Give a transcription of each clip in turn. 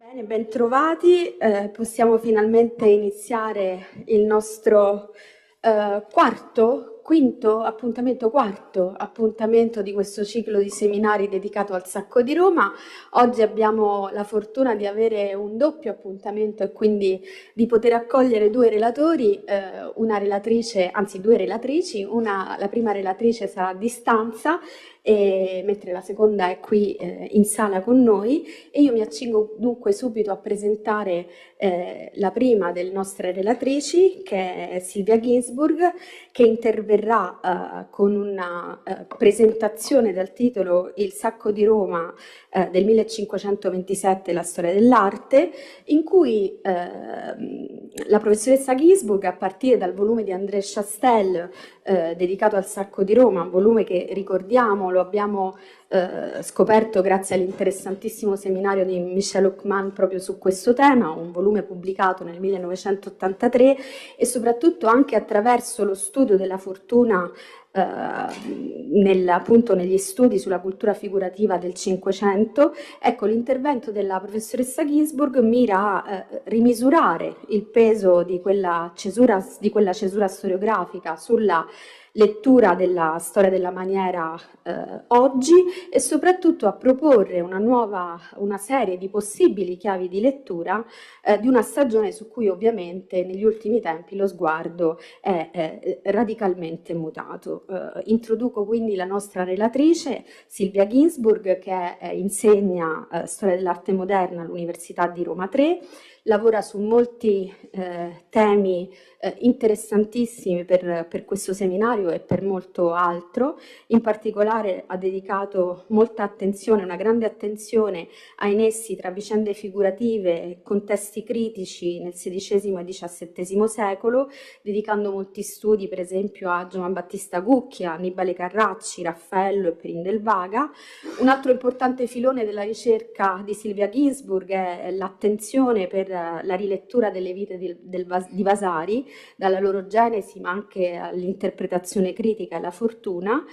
Bene, bentrovati. Possiamo finalmente iniziare il nostro quarto appuntamento di questo ciclo di seminari dedicato al Sacco di Roma. Oggi abbiamo la fortuna di avere un doppio appuntamento e quindi di poter accogliere due relatori, una relatrice, anzi due relatrici, la prima relatrice sarà a distanza, mentre la seconda è qui in sala con noi. E io mi accingo dunque subito a presentare la prima delle nostre relatrici, che è Silvia Ginsburg, che interverrà con una presentazione dal titolo Il Sacco di Roma del 1527, la storia dell'arte, in cui la professoressa Ginsburg, a partire dal volume di André Chastel dedicato al Sacco di Roma, un volume che ricordiamo lo abbiamo scoperto grazie all'interessantissimo seminario di Michel Hockman proprio su questo tema, un volume pubblicato nel 1983 e soprattutto anche attraverso lo studio della fortuna appunto negli studi sulla cultura figurativa del Cinquecento. Ecco, l'intervento della professoressa Ginsburg mira a rimisurare il peso di quella cesura storiografica sulla lettura della storia della maniera oggi, e soprattutto a proporre una serie di possibili chiavi di lettura di una stagione su cui ovviamente negli ultimi tempi lo sguardo è radicalmente mutato. Introduco quindi la nostra relatrice Silvia Ginsburg, che insegna storia dell'arte moderna all'Università di Roma 3. Lavora su molti temi interessantissimi per questo seminario e per molto altro. In particolare ha dedicato molta attenzione, una grande attenzione ai nessi tra vicende figurative e contesti critici nel XVI e XVII secolo, dedicando molti studi per esempio a Giovan Battista Gucchia, Annibale Carracci, Raffaello e Perin del Vaga. Un altro importante filone della ricerca di Silvia Ginsburg è l'attenzione per la rilettura delle vite di Vasari, dalla loro genesi ma anche all'interpretazione critica e alla fortuna.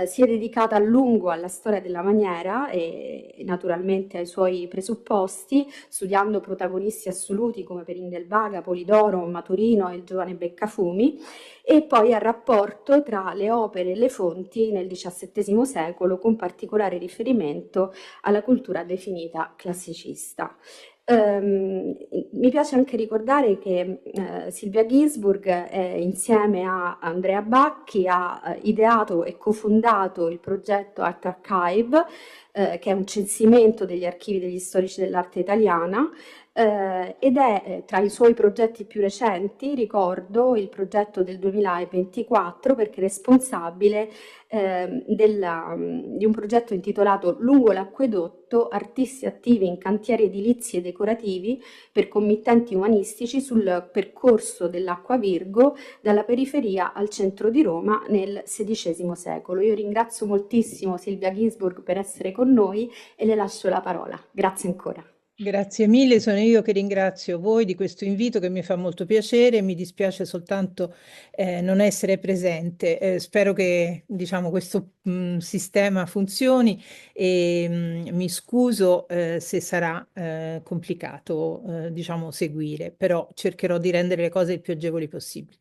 Si è dedicata a lungo alla storia della maniera e naturalmente ai suoi presupposti, studiando protagonisti assoluti come Perin del Vaga, Polidoro, Maturino e il giovane Beccafumi, e poi al rapporto tra le opere e le fonti nel XVII secolo, con particolare riferimento alla cultura definita classicista. Mi piace anche ricordare che Silvia Ginsburg, insieme a Andrea Bacchi, ha ideato e cofondato il progetto Art Archive, che è un censimento degli archivi degli storici dell'arte italiana, ed è tra i suoi progetti più recenti, ricordo il progetto del 2024, perché è responsabile di un progetto intitolato Lungo l'acquedotto, artisti attivi in cantieri edilizi e decorativi per committenti umanistici sul percorso dell'Acqua Virgo dalla periferia al centro di Roma nel XVI secolo. Io ringrazio moltissimo Silvia Ginsburg per essere con noi e le lascio la parola. Grazie ancora. Grazie mille, sono io che ringrazio voi di questo invito che mi fa molto piacere. Mi dispiace soltanto non essere presente. Spero che diciamo, questo sistema funzioni e mi scuso se sarà complicato diciamo, seguire, però cercherò di rendere le cose il più agevoli possibili.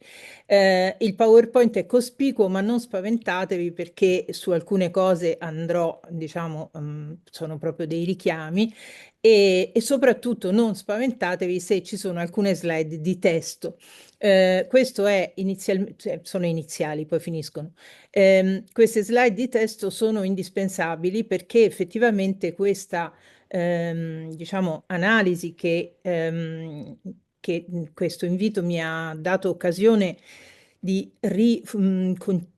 Il PowerPoint è cospicuo, ma non spaventatevi perché su alcune cose andrò, diciamo, sono proprio dei richiami e soprattutto non spaventatevi se ci sono alcune slide di testo. Questo è cioè, sono iniziali, poi finiscono. Queste slide di testo sono indispensabili perché effettivamente questa diciamo, analisi che questo invito mi ha dato occasione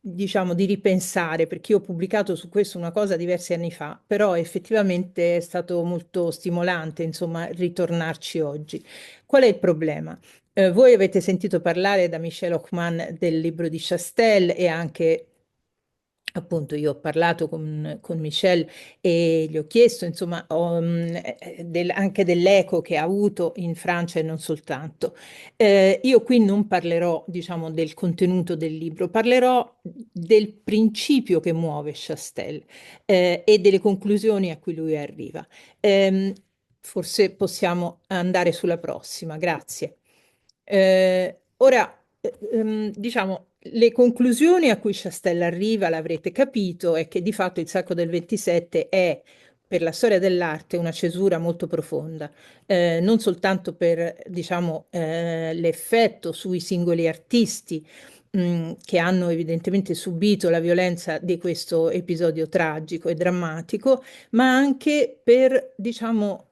diciamo, di ripensare, perché io ho pubblicato su questo una cosa diversi anni fa, però effettivamente è stato molto stimolante, insomma, ritornarci oggi. Qual è il problema? Voi avete sentito parlare da Michel Hockman del libro di Chastel e anche appunto, io ho parlato con Michel e gli ho chiesto, insomma, anche dell'eco che ha avuto in Francia e non soltanto. Io qui non parlerò, diciamo, del contenuto del libro, parlerò del principio che muove Chastel, e delle conclusioni a cui lui arriva. forse possiamo andare sulla prossima, grazie. Ora, diciamo, le conclusioni a cui Chastel arriva, l'avrete capito, è che di fatto il sacco del 27 è per la storia dell'arte una cesura molto profonda, non soltanto per, diciamo, l'effetto sui singoli artisti, che hanno evidentemente subito la violenza di questo episodio tragico e drammatico, ma anche per, diciamo,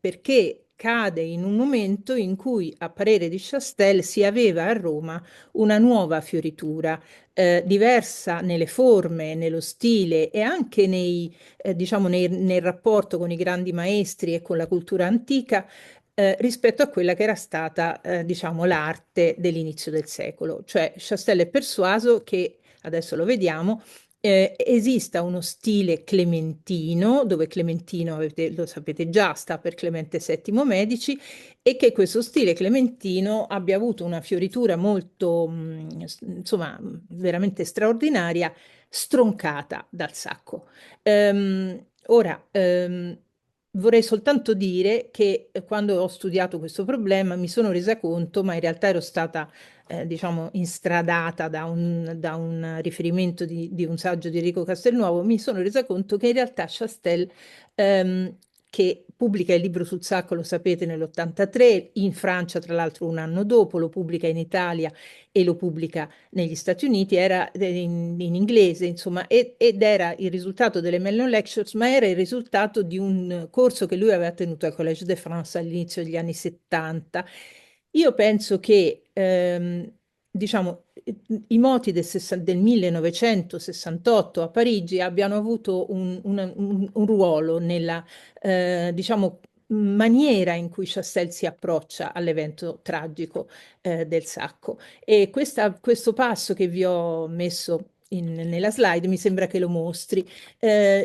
perché cade in un momento in cui, a parere di Chastel, si aveva a Roma una nuova fioritura, diversa nelle forme, nello stile e anche diciamo, nel rapporto con i grandi maestri e con la cultura antica, rispetto a quella che era stata, diciamo, l'arte dell'inizio del secolo. Cioè, Chastel è persuaso che, adesso lo vediamo, esista uno stile clementino, dove Clementino, lo sapete già, sta per Clemente VII Medici, e che questo stile clementino abbia avuto una fioritura molto, insomma, veramente straordinaria, stroncata dal sacco. Ora, vorrei soltanto dire che quando ho studiato questo problema mi sono resa conto, ma in realtà ero stata diciamo, instradata da un riferimento di un saggio di Enrico Castelnuovo, mi sono resa conto che in realtà Chastel, ehm, che pubblica il libro sul sacco, lo sapete, nell'83, in Francia tra l'altro un anno dopo, lo pubblica in Italia e lo pubblica negli Stati Uniti, era in inglese, insomma, ed era il risultato delle Mellon Lectures, ma era il risultato di un corso che lui aveva tenuto al Collège de France all'inizio degli anni 70. Io penso che, diciamo, i moti del 1968 a Parigi abbiano avuto un ruolo nella, diciamo, maniera in cui Chastel si approccia all'evento tragico, del sacco. E questo passo che vi ho messo nella slide mi sembra che lo mostri.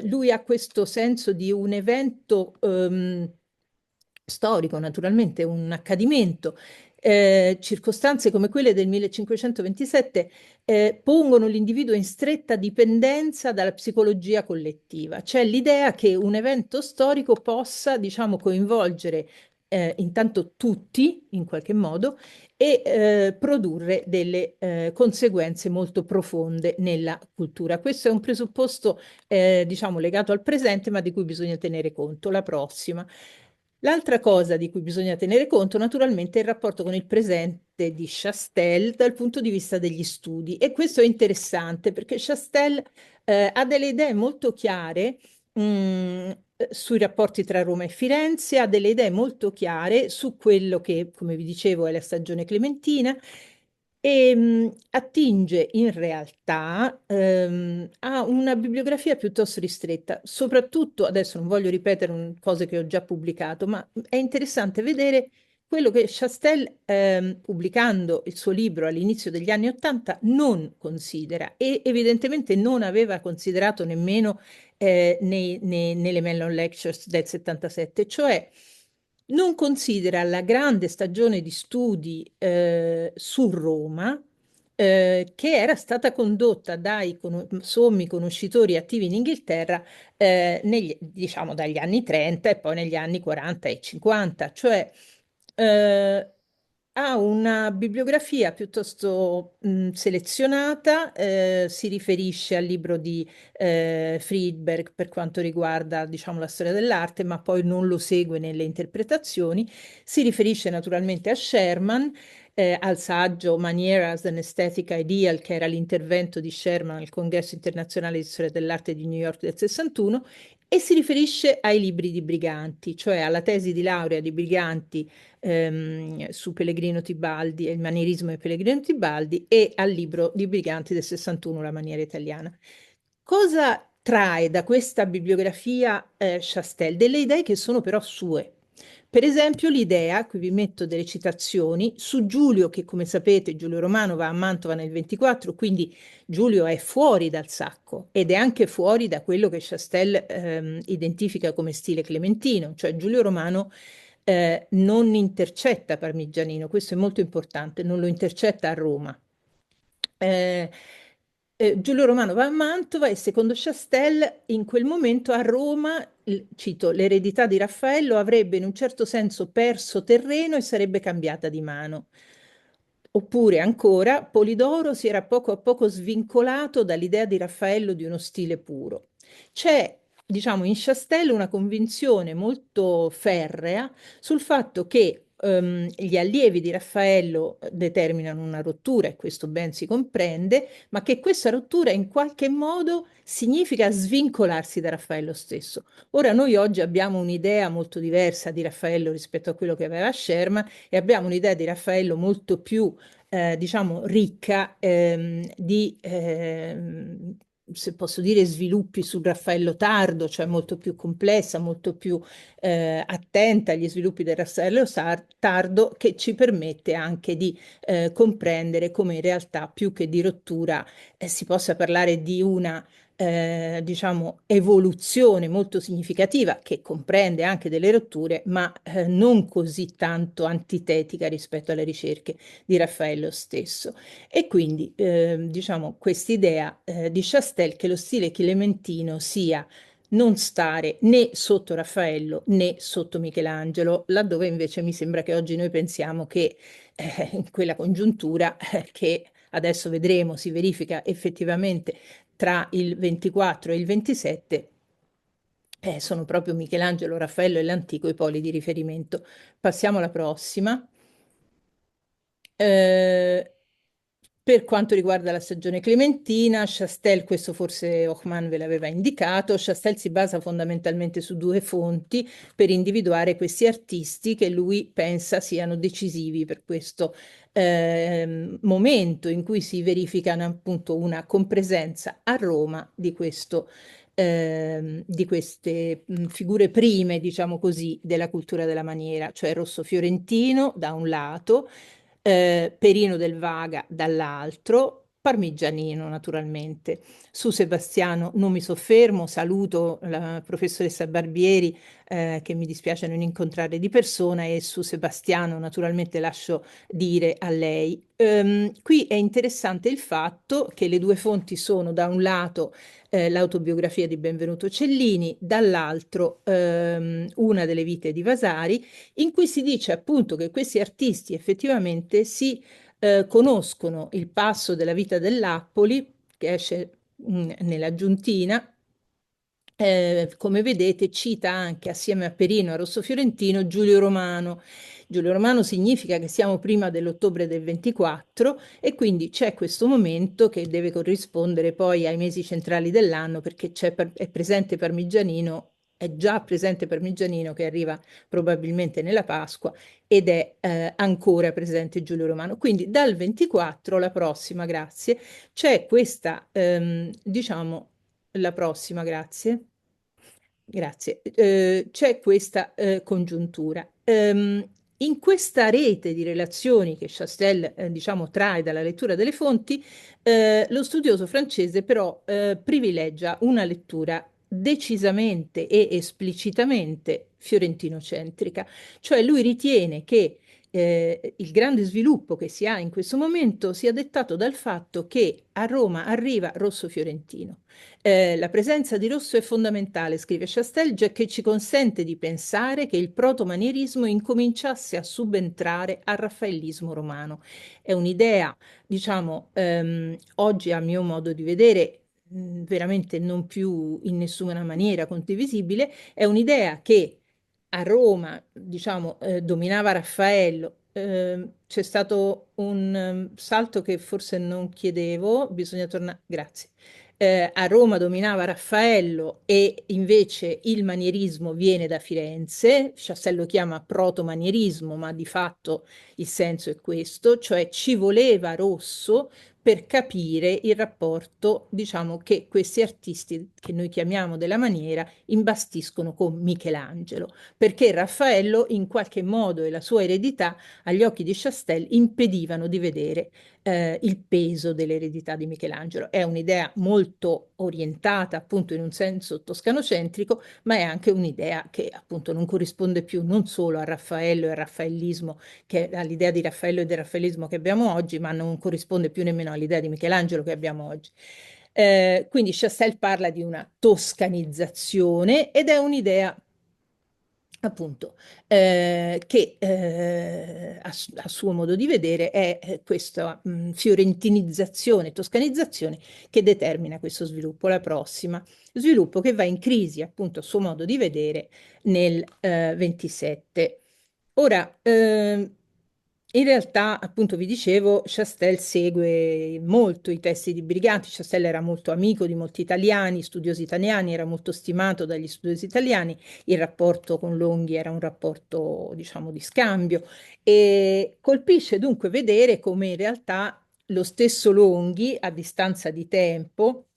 Lui ha questo senso di un evento storico, naturalmente, un accadimento. Circostanze come quelle del 1527 pongono l'individuo in stretta dipendenza dalla psicologia collettiva. C'è l'idea che un evento storico possa, diciamo, coinvolgere intanto tutti in qualche modo e produrre delle conseguenze molto profonde nella cultura. Questo è un presupposto, diciamo, legato al presente, ma di cui bisogna tenere conto. La prossima. L'altra cosa di cui bisogna tenere conto, naturalmente, è il rapporto con il presente di Chastel dal punto di vista degli studi. E questo è interessante perché Chastel ha delle idee molto chiare sui rapporti tra Roma e Firenze, ha delle idee molto chiare su quello che, come vi dicevo, è la stagione clementina e attinge in realtà a una bibliografia piuttosto ristretta, soprattutto, adesso non voglio ripetere cose che ho già pubblicato, ma è interessante vedere quello che Chastel, pubblicando il suo libro all'inizio degli anni Ottanta, non considera e evidentemente non aveva considerato nemmeno nelle Mellon Lectures del 77, cioè non considera la grande stagione di studi su Roma, che era stata condotta dai sommi conoscitori attivi in Inghilterra diciamo dagli anni 30 e poi negli anni 40 e 50, cioè eh, ha una bibliografia piuttosto selezionata, si riferisce al libro di Friedberg per quanto riguarda, diciamo, la storia dell'arte, ma poi non lo segue nelle interpretazioni. Si riferisce naturalmente a Sherman, al saggio Maniera as an Aesthetic Ideal, che era l'intervento di Sherman al Congresso internazionale di storia dell'arte di New York del 61, e si riferisce ai libri di Briganti, cioè alla tesi di laurea di Briganti su Pellegrino Tibaldi e il manierismo di Pellegrino Tibaldi e al libro di Briganti del 61, La maniera italiana. Cosa trae da questa bibliografia Chastel? Delle idee che sono però sue. Per esempio l'idea, qui vi metto delle citazioni, su Giulio, che come sapete Giulio Romano va a Mantova nel 24, quindi Giulio è fuori dal sacco ed è anche fuori da quello che Chastel identifica come stile clementino, cioè Giulio Romano non intercetta Parmigianino, questo è molto importante, non lo intercetta a Roma. Eh, Giulio Romano va a Mantova e secondo Chastel in quel momento a Roma, cito, l'eredità di Raffaello avrebbe in un certo senso perso terreno e sarebbe cambiata di mano. Oppure ancora, Polidoro si era poco a poco svincolato dall'idea di Raffaello di uno stile puro. C'è, diciamo, in Chastel una convinzione molto ferrea sul fatto che gli allievi di Raffaello determinano una rottura, e questo ben si comprende, ma che questa rottura in qualche modo significa svincolarsi da Raffaello stesso. Ora noi oggi abbiamo un'idea molto diversa di Raffaello rispetto a quello che aveva Sherman e abbiamo un'idea di Raffaello molto più, diciamo, ricca di, se posso dire, sviluppi sul Raffaello tardo, cioè molto più complessa, molto più attenta agli sviluppi del Raffaello tardo, che ci permette anche di comprendere come in realtà più che di rottura si possa parlare di una diciamo, evoluzione molto significativa che comprende anche delle rotture, ma non così tanto antitetica rispetto alle ricerche di Raffaello stesso. E quindi, diciamo, quest'idea di Chastel che lo stile clementino sia non stare né sotto Raffaello né sotto Michelangelo, laddove invece mi sembra che oggi noi pensiamo che in quella congiuntura che adesso vedremo si verifica effettivamente tra il 24 e il 27, sono proprio Michelangelo, Raffaello e l'antico i poli di riferimento. Passiamo alla prossima. Eh, per quanto riguarda la stagione clementina, Chastel, questo forse Hochmann ve l'aveva indicato, Chastel si basa fondamentalmente su due fonti per individuare questi artisti che lui pensa siano decisivi per questo momento in cui si verificano appunto una compresenza a Roma di questo di queste figure prime, diciamo così, della cultura della maniera, cioè Rosso Fiorentino da un lato, Perino del Vaga dall'altro, Parmigianino naturalmente. Su Sebastiano non mi soffermo, saluto la professoressa Barbieri che mi dispiace non incontrare di persona e su Sebastiano naturalmente lascio dire a lei. Qui è interessante il fatto che le due fonti sono da un lato l'autobiografia di Benvenuto Cellini, dall'altro una delle vite di Vasari, in cui si dice appunto che questi artisti effettivamente si conoscono il passo della vita dell'Appoli, che esce nella giuntina. Come vedete, cita anche assieme a Perino e a Rosso Fiorentino Giulio Romano. Giulio Romano significa che siamo prima dell'ottobre del 24 e quindi c'è questo momento che deve corrispondere poi ai mesi centrali dell'anno perché è presente Parmigianino, è già presente Parmigianino che arriva probabilmente nella Pasqua ed è ancora presente Giulio Romano. Quindi dal 24, la prossima, grazie, c'è questa, diciamo, la prossima, grazie. Grazie. C'è questa congiuntura. In questa rete di relazioni che Chastel, diciamo, trae dalla lettura delle fonti, lo studioso francese però privilegia una lettura decisamente e esplicitamente fiorentinocentrica, cioè lui ritiene che il grande sviluppo che si ha in questo momento sia dettato dal fatto che a Roma arriva Rosso Fiorentino. La presenza di Rosso è fondamentale, scrive Chastel, già che ci consente di pensare che il protomanierismo incominciasse a subentrare al raffaellismo romano. È un'idea, diciamo, oggi a mio modo di vedere, veramente non più in nessuna maniera condivisibile, è un'idea che a Roma, diciamo, dominava Raffaello. C'è stato un salto che forse non chiedevo, bisogna tornare, grazie. A Roma dominava Raffaello e invece il manierismo viene da Firenze, Chastel lo chiama proto-manierismo, ma di fatto il senso è questo, cioè ci voleva Rosso per capire il rapporto, diciamo, che questi artisti che noi chiamiamo della maniera imbastiscono con Michelangelo, perché Raffaello in qualche modo e la sua eredità agli occhi di Chastel impedivano di vedere il peso dell'eredità di Michelangelo. È un'idea molto orientata appunto in un senso toscanocentrico, ma è anche un'idea che appunto non corrisponde più non solo a Raffaello e al raffaellismo, all'idea di Raffaello e del raffaellismo che abbiamo oggi, ma non corrisponde più nemmeno all'idea di Michelangelo che abbiamo oggi. Quindi Chastel parla di una toscanizzazione ed è un'idea appunto che a suo modo di vedere è questa fiorentinizzazione, toscanizzazione che determina questo sviluppo. La prossima, sviluppo che va in crisi appunto a suo modo di vedere nel 27. Ora, in realtà, appunto, vi dicevo, Chastel segue molto i testi di Briganti. Chastel era molto amico di molti italiani, studiosi italiani, era molto stimato dagli studiosi italiani. Il rapporto con Longhi era un rapporto, diciamo, di scambio e colpisce dunque vedere come in realtà lo stesso Longhi, a distanza di tempo,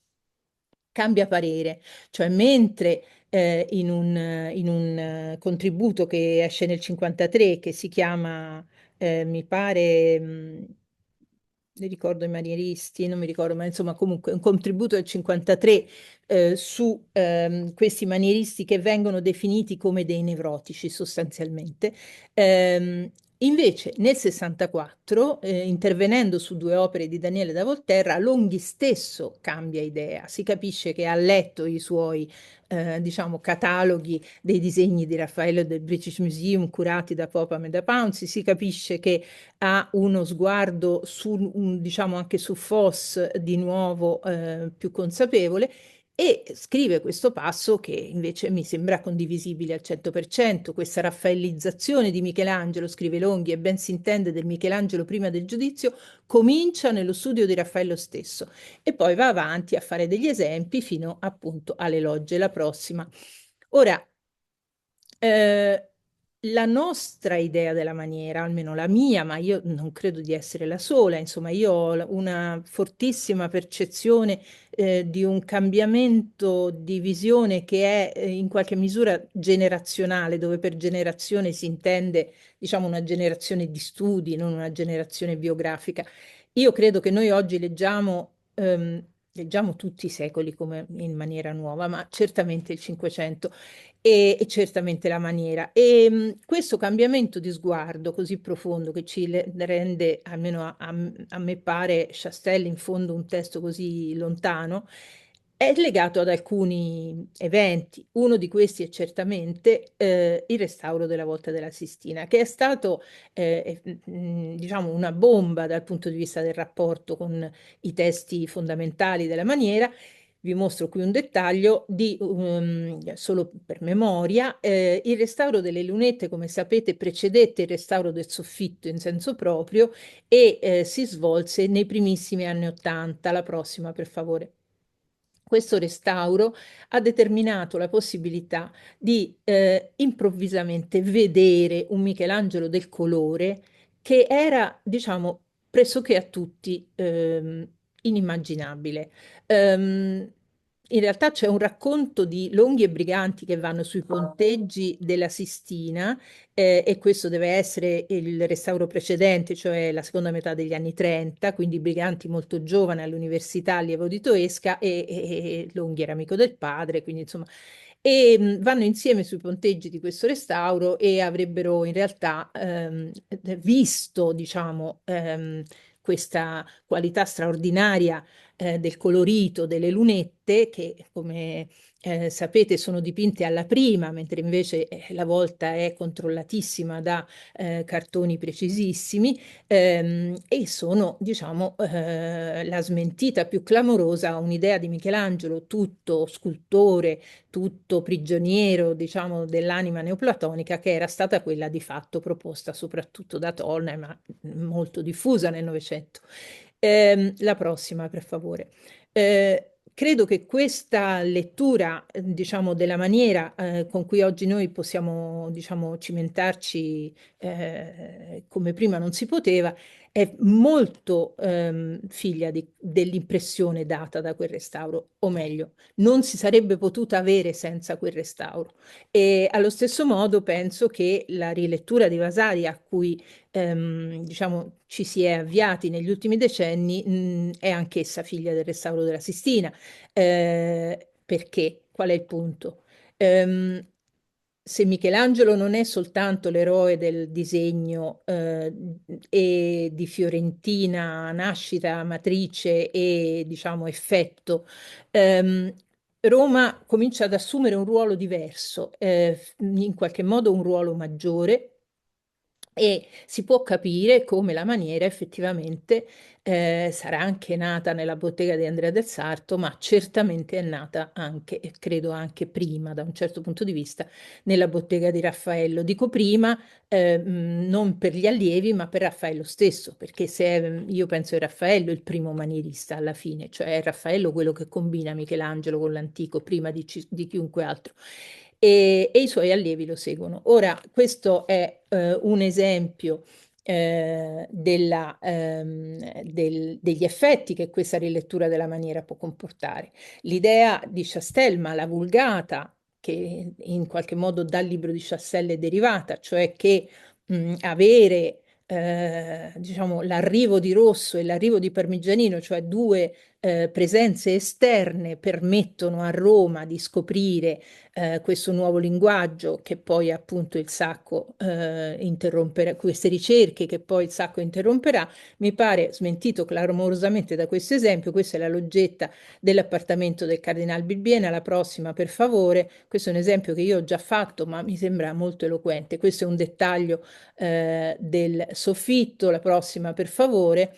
cambia parere, cioè mentre in un contributo che esce nel 53 che si chiama, mi pare, ne ricordo i manieristi, non mi ricordo, ma insomma comunque un contributo del 53 su questi manieristi che vengono definiti come dei nevrotici sostanzialmente. Ehm, Invece nel 64, intervenendo su due opere di Daniele da Volterra, Longhi stesso cambia idea. Si capisce che ha letto i suoi, diciamo, cataloghi dei disegni di Raffaello e del British Museum curati da Popham e da Pouncy. Si capisce che ha uno sguardo su, diciamo, anche su Foss di nuovo più consapevole e scrive questo passo che invece mi sembra condivisibile al 100%. Questa raffaellizzazione di Michelangelo, scrive Longhi, e ben si intende del Michelangelo prima del giudizio, comincia nello studio di Raffaello stesso e poi va avanti a fare degli esempi fino appunto alle logge. La prossima. Ora, eh, la nostra idea della maniera, almeno la mia, ma io non credo di essere la sola, insomma, io ho una fortissima percezione di un cambiamento di visione che è in qualche misura generazionale, dove per generazione si intende, diciamo, una generazione di studi, non una generazione biografica. Io credo che noi oggi leggiamo tutti i secoli come in maniera nuova, ma certamente il Cinquecento e certamente la maniera. E questo cambiamento di sguardo così profondo che rende, almeno a me pare, Chastel in fondo un testo così lontano, è legato ad alcuni eventi. Uno di questi è certamente il restauro della Volta della Sistina, che è stato, diciamo, una bomba dal punto di vista del rapporto con i testi fondamentali della maniera. Vi mostro qui un dettaglio solo per memoria. Il restauro delle lunette, come sapete, precedette il restauro del soffitto in senso proprio e si svolse nei primissimi anni '80. La prossima, per favore. Questo restauro ha determinato la possibilità di improvvisamente vedere un Michelangelo del colore che era, diciamo, pressoché a tutti inimmaginabile. Ehm, In realtà c'è un racconto di Longhi e Briganti che vanno sui ponteggi della Sistina e questo deve essere il restauro precedente, cioè la seconda metà degli anni 30, quindi Briganti molto giovane all'università, allievo di Toesca e Longhi era amico del padre, quindi insomma e vanno insieme sui ponteggi di questo restauro e avrebbero in realtà visto, diciamo, questa qualità straordinaria del colorito delle lunette che, come sapete, sono dipinte alla prima, mentre invece la volta è controllatissima da cartoni precisissimi e sono, diciamo, la smentita più clamorosa a un'idea di Michelangelo, tutto scultore, tutto prigioniero, diciamo, dell'anima neoplatonica, che era stata quella di fatto proposta soprattutto da Tolna, ma molto diffusa nel Novecento. La prossima, per favore. Credo che questa lettura, diciamo, della maniera con cui oggi noi possiamo, diciamo, cimentarci come prima non si poteva, è molto figlia dell'impressione data da quel restauro, o meglio, non si sarebbe potuta avere senza quel restauro. E allo stesso modo penso che la rilettura di Vasari, a cui diciamo, ci si è avviati negli ultimi decenni, è anch'essa figlia del restauro della Sistina. Perché? Qual è il punto? Ehm, Se Michelangelo non è soltanto l'eroe del disegno e di Fiorentina, nascita, matrice e diciamo effetto, ehm, Roma comincia ad assumere un ruolo diverso, in qualche modo un ruolo maggiore. E si può capire come la maniera effettivamente sarà anche nata nella bottega di Andrea del Sarto, ma certamente è nata anche, e credo anche prima, da un certo punto di vista, nella bottega di Raffaello. Dico prima, non per gli allievi, ma per Raffaello stesso, perché se io penso che Raffaello è il primo manierista alla fine, cioè è Raffaello quello che combina Michelangelo con l'antico prima di chiunque altro. E i suoi allievi lo seguono. Ora, questo è un esempio degli effetti che questa rilettura della maniera può comportare. L'idea di Chastel, la vulgata, che in qualche modo dal libro di Chastel è derivata, cioè che avere diciamo, l'arrivo di Rosso e l'arrivo di Parmigianino, cioè due presenze esterne, permettono a Roma di scoprire questo nuovo linguaggio che poi appunto il Sacco interromperà, queste ricerche che poi il Sacco interromperà, mi pare smentito clamorosamente da questo esempio. Questa è la loggetta dell'appartamento del Cardinal Bilbiena, la prossima per favore. Questo è un esempio che io ho già fatto, ma mi sembra molto eloquente. Questo è un dettaglio del soffitto, la prossima per favore.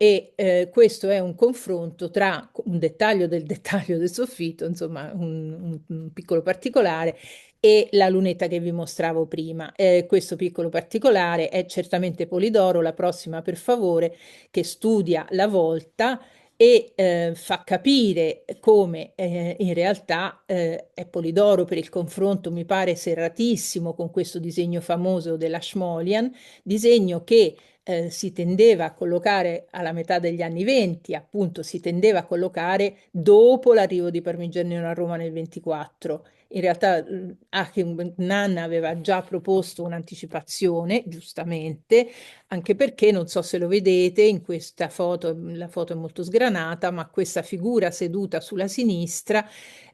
E questo è un confronto tra un dettaglio del soffitto, insomma un piccolo particolare, e la lunetta che vi mostravo prima. Questo piccolo particolare è certamente Polidoro, la prossima per favore, che studia la volta e fa capire come in realtà è Polidoro per il confronto, mi pare serratissimo con questo disegno famoso della Schmolian, disegno che si tendeva a collocare alla metà degli anni 20, appunto si tendeva a collocare dopo l'arrivo di Parmigianino a Roma nel 24. In realtà Achim Nanna aveva già proposto un'anticipazione, giustamente, anche perché non so se lo vedete in questa foto, la foto è molto sgranata, ma questa figura seduta sulla sinistra,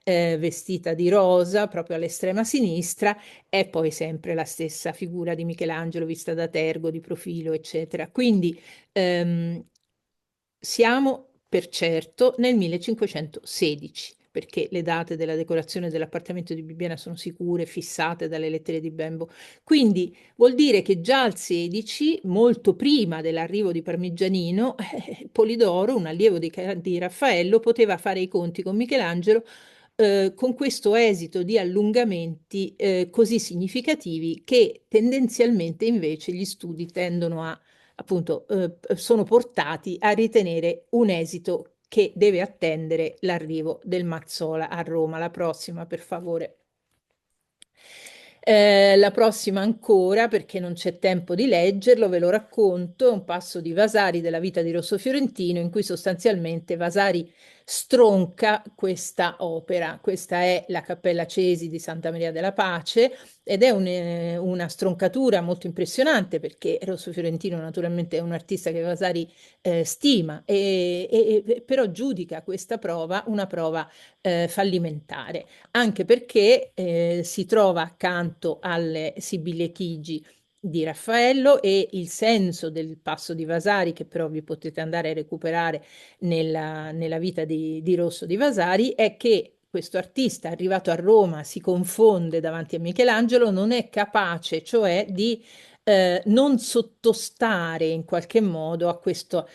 vestita di rosa, proprio all'estrema sinistra, è poi sempre la stessa figura di Michelangelo vista da tergo, di profilo, eccetera. Quindi ehm, siamo per certo nel 1516, perché le date della decorazione dell'appartamento di Bibbiena sono sicure, fissate dalle lettere di Bembo. Quindi vuol dire che già al 16, molto prima dell'arrivo di Parmigianino, Polidoro, un allievo di Raffaello, poteva fare i conti con Michelangelo con questo esito di allungamenti così significativi che tendenzialmente invece gli studi tendono a, appunto, sono portati a ritenere un esito che deve attendere l'arrivo del Mazzola a Roma. La prossima, per favore. La prossima ancora, perché non c'è tempo di leggerlo, ve lo racconto, è un passo di Vasari della vita di Rosso Fiorentino in cui sostanzialmente Vasari stronca questa opera. Questa è la Cappella Cesi di Santa Maria della Pace ed è una stroncatura molto impressionante perché Rosso Fiorentino naturalmente è un artista che Vasari stima e però giudica questa prova una prova fallimentare anche perché si trova accanto alle Sibille Chigi di Raffaello e il senso del passo di Vasari, che però vi potete andare a recuperare nella vita di Rosso di Vasari, è che questo artista arrivato a Roma si confonde davanti a Michelangelo, non è capace cioè di non sottostare in qualche modo a questa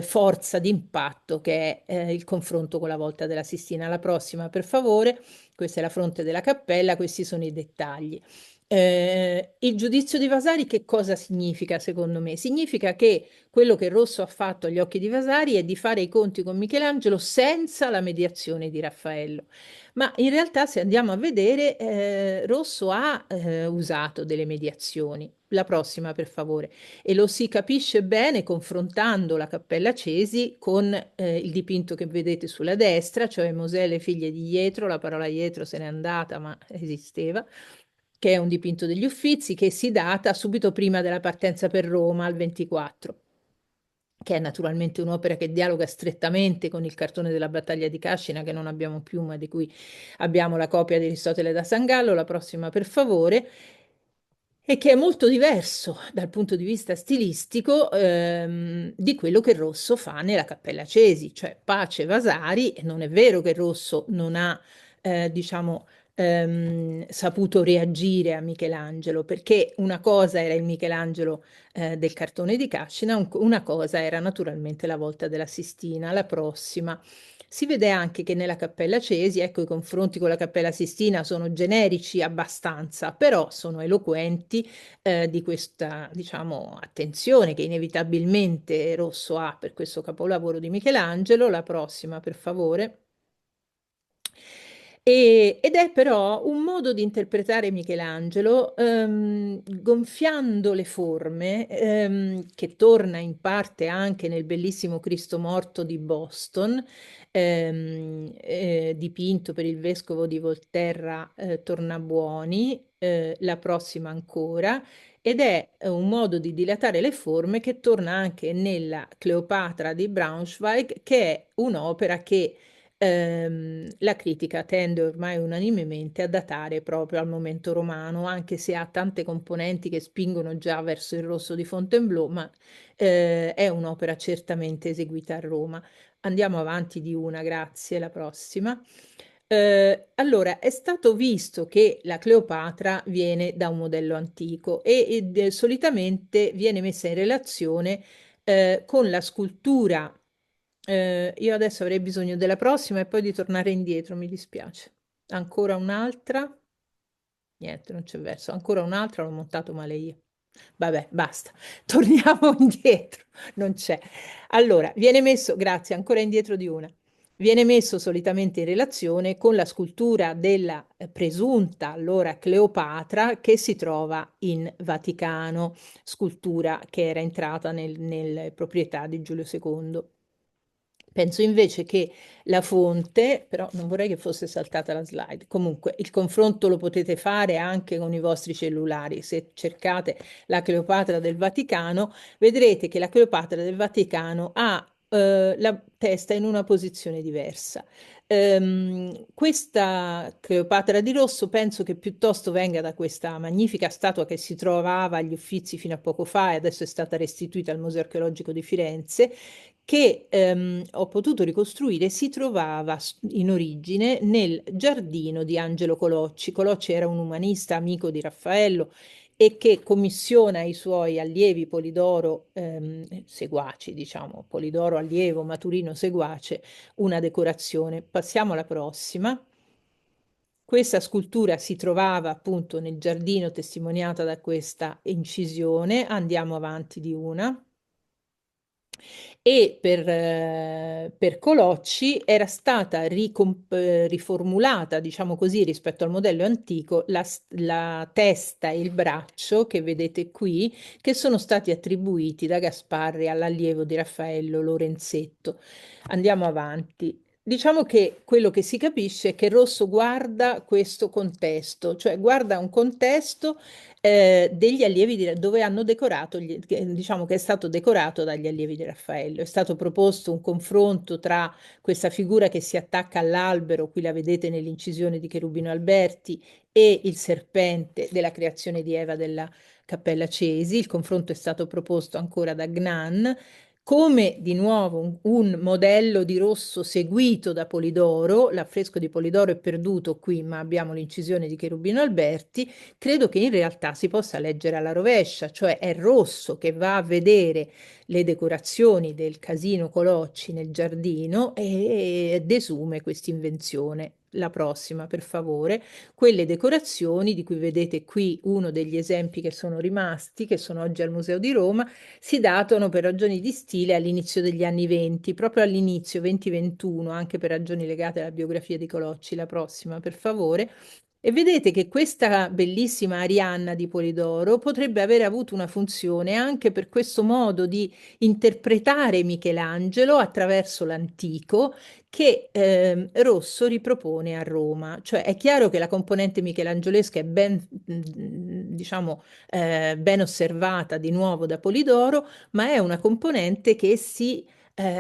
forza d'impatto che è il confronto con la volta della Sistina. La prossima, per favore. Questa è la fronte della cappella, questi sono i dettagli. Il giudizio di Vasari che cosa significa secondo me? Significa che quello che Rosso ha fatto agli occhi di Vasari è di fare i conti con Michelangelo senza la mediazione di Raffaello. Ma in realtà, se andiamo a vedere, Rosso ha usato delle mediazioni. La prossima, per favore. E lo si capisce bene confrontando la Cappella Cesi con il dipinto che vedete sulla destra, cioè Mosè e le figlie di Jetro. La parola Jetro se n'è andata, ma esisteva, che è un dipinto degli Uffizi che si data subito prima della partenza per Roma, al 24, che è naturalmente un'opera che dialoga strettamente con il cartone della battaglia di Cascina, che non abbiamo più, ma di cui abbiamo la copia di Aristotele da San Gallo. La prossima, per favore. E che è molto diverso dal punto di vista stilistico di quello che Rosso fa nella Cappella Cesi, cioè Pace Vasari. E non è vero che Rosso non ha, diciamo, saputo reagire a Michelangelo, perché una cosa era il Michelangelo del cartone di Cascina, una cosa era naturalmente la volta della Sistina. La prossima. Si vede anche che nella Cappella Cesi, ecco, i confronti con la Cappella Sistina sono generici abbastanza, però sono eloquenti di questa, diciamo, attenzione che inevitabilmente Rosso ha per questo capolavoro di Michelangelo. La prossima, per favore. Ed è però un modo di interpretare Michelangelo, gonfiando le forme, che torna in parte anche nel bellissimo Cristo morto di Boston, dipinto per il vescovo di Volterra, Tornabuoni. La prossima ancora. Ed è un modo di dilatare le forme che torna anche nella Cleopatra di Braunschweig, che è un'opera che la critica tende ormai unanimemente a datare proprio al momento romano, anche se ha tante componenti che spingono già verso il rosso di Fontainebleau, ma è un'opera certamente eseguita a Roma. Andiamo avanti di una, grazie, la prossima. Allora, è stato visto che la Cleopatra viene da un modello antico e solitamente viene messa in relazione con la scultura. Io adesso avrei bisogno della prossima e poi di tornare indietro, mi dispiace. Ancora un'altra? Niente, non c'è verso. Ancora un'altra, l'ho montato male io. Vabbè, basta. Torniamo indietro. Non c'è. Allora, viene messo, grazie, ancora indietro di una. Viene messo solitamente in relazione con la scultura della presunta allora Cleopatra che si trova in Vaticano, scultura che era entrata nelle proprietà di Giulio II. Penso invece che la fonte, però non vorrei che fosse saltata la slide. Comunque, il confronto lo potete fare anche con i vostri cellulari. Se cercate la Cleopatra del Vaticano, vedrete che la Cleopatra del Vaticano ha la testa in una posizione diversa. Questa Cleopatra di rosso penso che piuttosto venga da questa magnifica statua che si trovava agli Uffizi fino a poco fa e adesso è stata restituita al Museo Archeologico di Firenze, che ho potuto ricostruire. Si trovava in origine nel giardino di Angelo Colocci. Colocci era un umanista amico di Raffaello e che commissiona ai suoi allievi Polidoro, seguaci, diciamo, Polidoro allievo, Maturino seguace, una decorazione. Passiamo alla prossima. Questa scultura si trovava appunto nel giardino testimoniata da questa incisione. Andiamo avanti di una. E per Colocci era stata riformulata, diciamo così, rispetto al modello antico, la testa e il braccio che vedete qui, che sono stati attribuiti da Gasparri all'allievo di Raffaello Lorenzetto. Andiamo avanti. Diciamo che quello che si capisce è che Rosso guarda questo contesto, cioè guarda un contesto degli allievi dove hanno decorato, diciamo che è stato decorato dagli allievi di Raffaello. È stato proposto un confronto tra questa figura che si attacca all'albero, qui la vedete nell'incisione di Cherubino Alberti, e il serpente della creazione di Eva della Cappella Cesi. Il confronto è stato proposto ancora da Gnan come di nuovo un modello di rosso seguito da Polidoro. L'affresco di Polidoro è perduto qui, ma abbiamo l'incisione di Cherubino Alberti. Credo che in realtà si possa leggere alla rovescia, cioè è Rosso che va a vedere le decorazioni del Casino Colocci nel giardino e desume questa invenzione. la prossima, per favore. Quelle decorazioni di cui vedete qui uno degli esempi che sono rimasti, che sono oggi al Museo di Roma, si datano per ragioni di stile all'inizio degli anni 20, proprio all'inizio 2021, anche per ragioni legate alla biografia di Colocci. La prossima, per favore. E vedete che questa bellissima Arianna di Polidoro potrebbe aver avuto una funzione anche per questo modo di interpretare Michelangelo attraverso l'antico che Rosso ripropone a Roma. Cioè è chiaro che la componente michelangiolesca è ben, diciamo, ben osservata di nuovo da Polidoro, ma è una componente che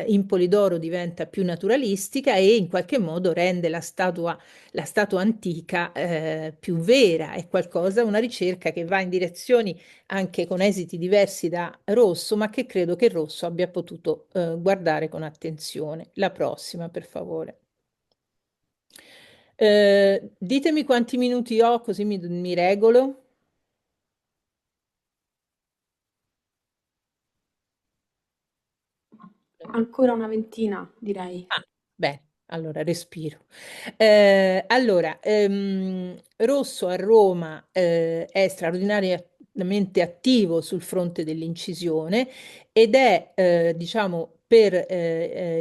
in Polidoro diventa più naturalistica e in qualche modo rende la statua antica più vera. È qualcosa, una ricerca che va in direzioni anche con esiti diversi da Rosso, ma che credo che Rosso abbia potuto guardare con attenzione. La prossima, per favore. Ditemi quanti minuti ho, così mi regolo. Ancora una ventina, direi. Ah, beh, allora respiro. Rosso a Roma è straordinariamente attivo sul fronte dell'incisione ed è, diciamo, per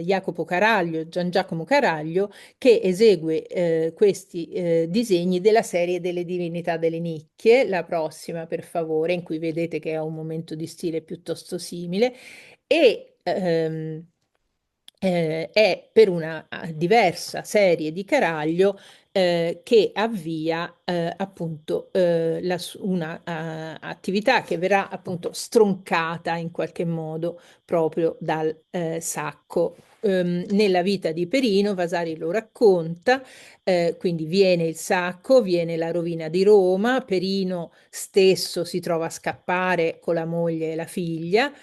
Jacopo Caraglio, Gian Giacomo Caraglio, che esegue questi disegni della serie delle divinità delle nicchie, la prossima per favore, in cui vedete che è un momento di stile piuttosto simile, e è per una diversa serie di Caraglio che avvia appunto una attività che verrà appunto stroncata in qualche modo proprio dal Sacco. Nella vita di Perino, Vasari lo racconta, quindi viene il Sacco, viene la rovina di Roma, Perino stesso si trova a scappare con la moglie e la figlia.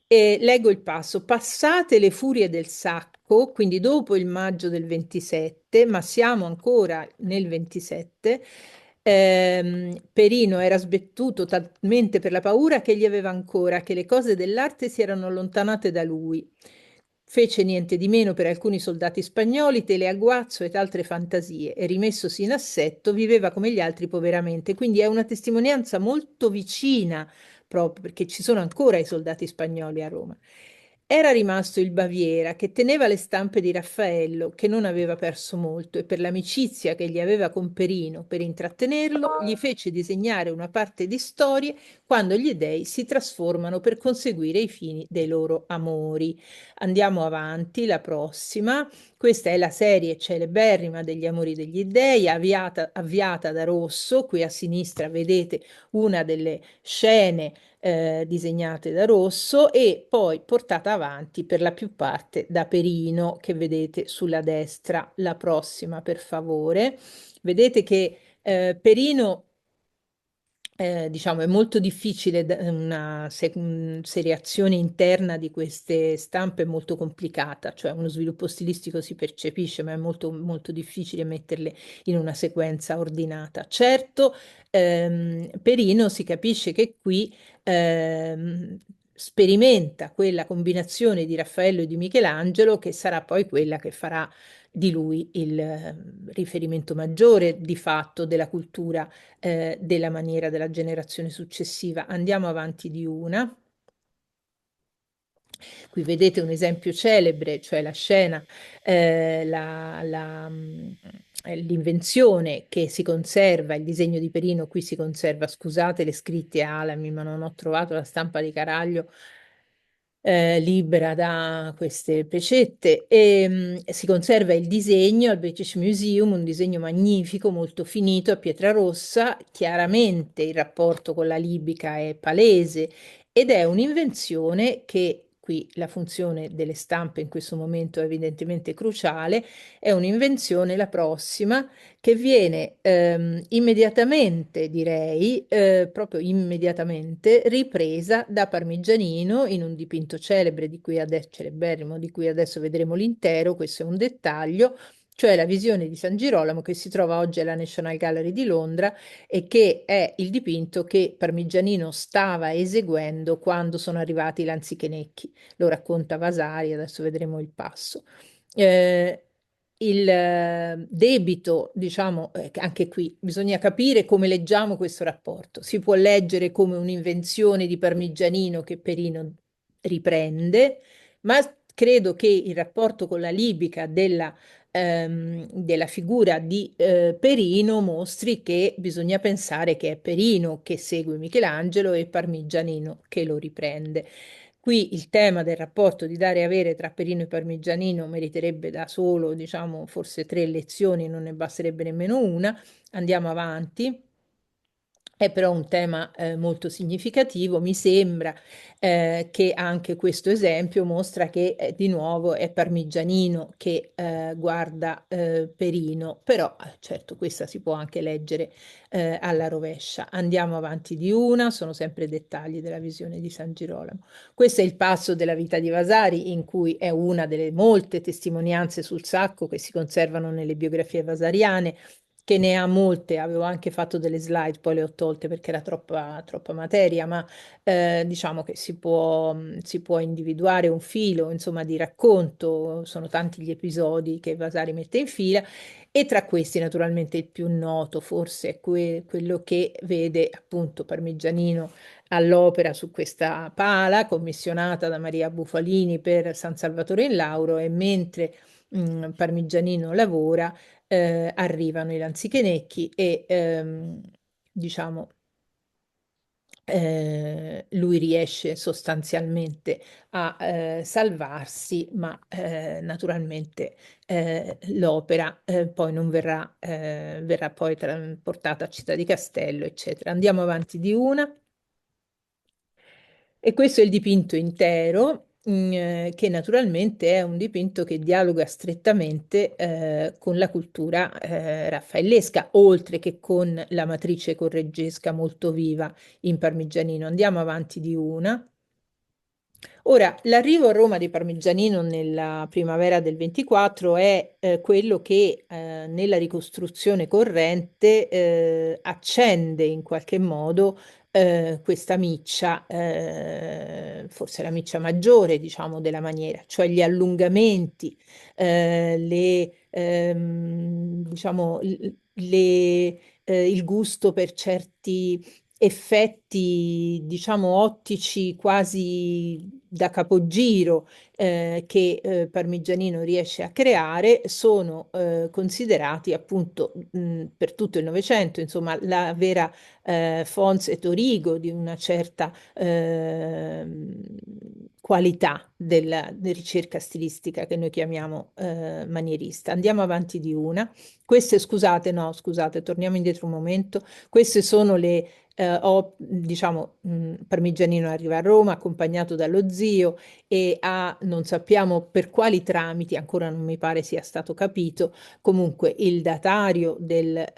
E leggo il passo. Passate le furie del Sacco, quindi dopo il maggio del 27, ma siamo ancora nel 27, Perino era sbattuto talmente per la paura che gli aveva ancora che le cose dell'arte si erano allontanate da lui. Fece niente di meno per alcuni soldati spagnoli, tele a guazzo ed altre fantasie, e rimessosi in assetto viveva come gli altri poveramente. Quindi è una testimonianza molto vicina, proprio perché ci sono ancora i soldati spagnoli a Roma. Era rimasto il Baviera che teneva le stampe di Raffaello, che non aveva perso molto, e per l'amicizia che gli aveva con Perino per intrattenerlo, gli fece disegnare una parte di storie quando gli dei si trasformano per conseguire i fini dei loro amori. Andiamo avanti, la prossima. Questa è la serie celeberrima degli Amori degli Dei, avviata da Rosso. Qui a sinistra vedete una delle scene disegnate da Rosso e poi portata avanti per la più parte da Perino, che vedete sulla destra. La prossima, per favore. Vedete che Perino diciamo, è molto difficile, una seriazione interna di queste stampe è molto complicata, cioè uno sviluppo stilistico si percepisce, ma è molto, molto difficile metterle in una sequenza ordinata. Certo, Perino si capisce che qui sperimenta quella combinazione di Raffaello e di Michelangelo che sarà poi quella che farà di lui il riferimento maggiore di fatto della cultura della maniera della generazione successiva. Andiamo avanti di una. Qui vedete un esempio celebre, cioè la scena, l'invenzione che si conserva, il disegno di Perino qui si conserva, scusate le scritte Alami, ma non ho trovato la stampa di Caraglio libera da queste pecette e si conserva il disegno al British Museum, un disegno magnifico, molto finito a pietra rossa, chiaramente il rapporto con la libica è palese ed è un'invenzione che qui la funzione delle stampe in questo momento è evidentemente cruciale, è un'invenzione la prossima che viene immediatamente, direi, proprio immediatamente ripresa da Parmigianino in un dipinto celebre di cui adesso, celeberrimo, di cui adesso vedremo l'intero, questo è un dettaglio, cioè la visione di San Girolamo che si trova oggi alla National Gallery di Londra e che è il dipinto che Parmigianino stava eseguendo quando sono arrivati i lanzichenecchi. Lo racconta Vasari, adesso vedremo il passo. Eh, il debito, diciamo, anche qui bisogna capire come leggiamo questo rapporto. Si può leggere come un'invenzione di Parmigianino che Perino riprende, ma credo che il rapporto con la libica della figura di Perino mostri che bisogna pensare che è Perino che segue Michelangelo e Parmigianino che lo riprende. Qui il tema del rapporto di dare e avere tra Perino e Parmigianino meriterebbe da solo, diciamo, forse 3 lezioni, non ne basterebbe nemmeno una. Andiamo avanti. È però un tema molto significativo, mi sembra che anche questo esempio mostra che di nuovo è Parmigianino che guarda Perino, però certo questa si può anche leggere alla rovescia. Andiamo avanti di una, sono sempre dettagli della visione di San Girolamo. Questo è il passo della vita di Vasari, in cui è una delle molte testimonianze sul sacco che si conservano nelle biografie vasariane, che ne ha molte, avevo anche fatto delle slide, poi le ho tolte perché era troppa materia, ma diciamo che si può individuare un filo, insomma, di racconto, sono tanti gli episodi che Vasari mette in fila, e tra questi naturalmente il più noto forse è quello che vede appunto Parmigianino all'opera su questa pala commissionata da Maria Bufalini per San Salvatore in Lauro, e mentre Parmigianino lavora arrivano i lanzichenecchi e diciamo lui riesce sostanzialmente a salvarsi, ma naturalmente l'opera poi non verrà, verrà poi portata a Città di Castello, eccetera. Andiamo avanti di una. E questo è il dipinto intero, che naturalmente è un dipinto che dialoga strettamente con la cultura raffaellesca, oltre che con la matrice correggesca molto viva in Parmigianino. Andiamo avanti di una. Ora, l'arrivo a Roma di Parmigianino nella primavera del 24 è quello che nella ricostruzione corrente accende in qualche modo questa miccia, forse la miccia maggiore, diciamo, della maniera, cioè gli allungamenti, diciamo, il gusto per certi effetti, diciamo, ottici quasi da capogiro che Parmigianino riesce a creare, sono considerati appunto per tutto il Novecento, insomma, la vera Fons et Origo di una certa qualità della ricerca stilistica che noi chiamiamo manierista. Andiamo avanti di una. Queste, scusate, no, scusate, torniamo indietro un momento. Queste sono le diciamo, Parmigianino arriva a Roma accompagnato dallo zio e ha, non sappiamo per quali tramiti, ancora non mi pare sia stato capito, comunque il datario del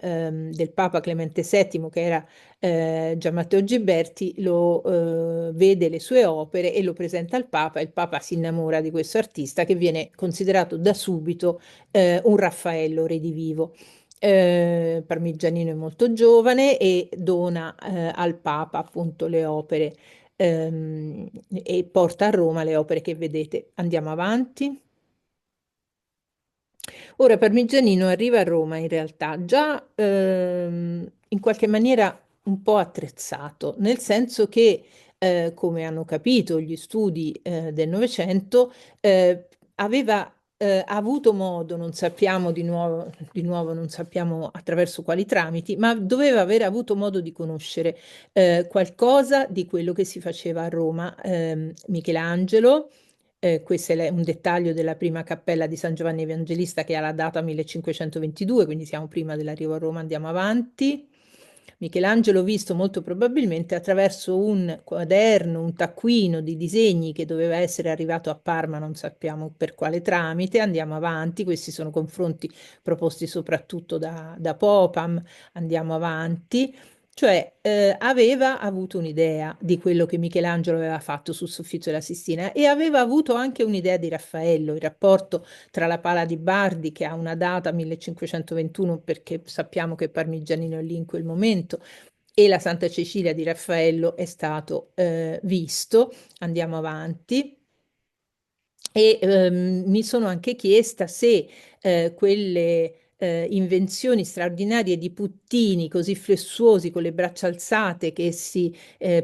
Papa Clemente VII, che era Gian Matteo Giberti, vede le sue opere e lo presenta al Papa, e il Papa si innamora di questo artista che viene considerato da subito un Raffaello redivivo. Parmigianino è molto giovane e dona al Papa appunto le opere e porta a Roma le opere che vedete. Andiamo avanti. Ora Parmigianino arriva a Roma in realtà già in qualche maniera un po' attrezzato, nel senso che, come hanno capito gli studi del Novecento, aveva avuto modo, non sappiamo di nuovo non sappiamo attraverso quali tramiti, ma doveva aver avuto modo di conoscere qualcosa di quello che si faceva a Roma. Michelangelo, questo è un dettaglio della prima cappella di San Giovanni Evangelista che ha la data 1522, quindi siamo prima dell'arrivo a Roma, andiamo avanti. Michelangelo visto molto probabilmente attraverso un quaderno, un taccuino di disegni che doveva essere arrivato a Parma, non sappiamo per quale tramite. Andiamo avanti, questi sono confronti proposti soprattutto da Popam. Andiamo avanti. Cioè, aveva avuto un'idea di quello che Michelangelo aveva fatto sul soffitto della Sistina, e aveva avuto anche un'idea di Raffaello, il rapporto tra la Pala di Bardi, che ha una data 1521, perché sappiamo che Parmigianino è lì in quel momento, e la Santa Cecilia di Raffaello è stato visto. Andiamo avanti. E mi sono anche chiesta se quelle invenzioni straordinarie di puttini così flessuosi con le braccia alzate che si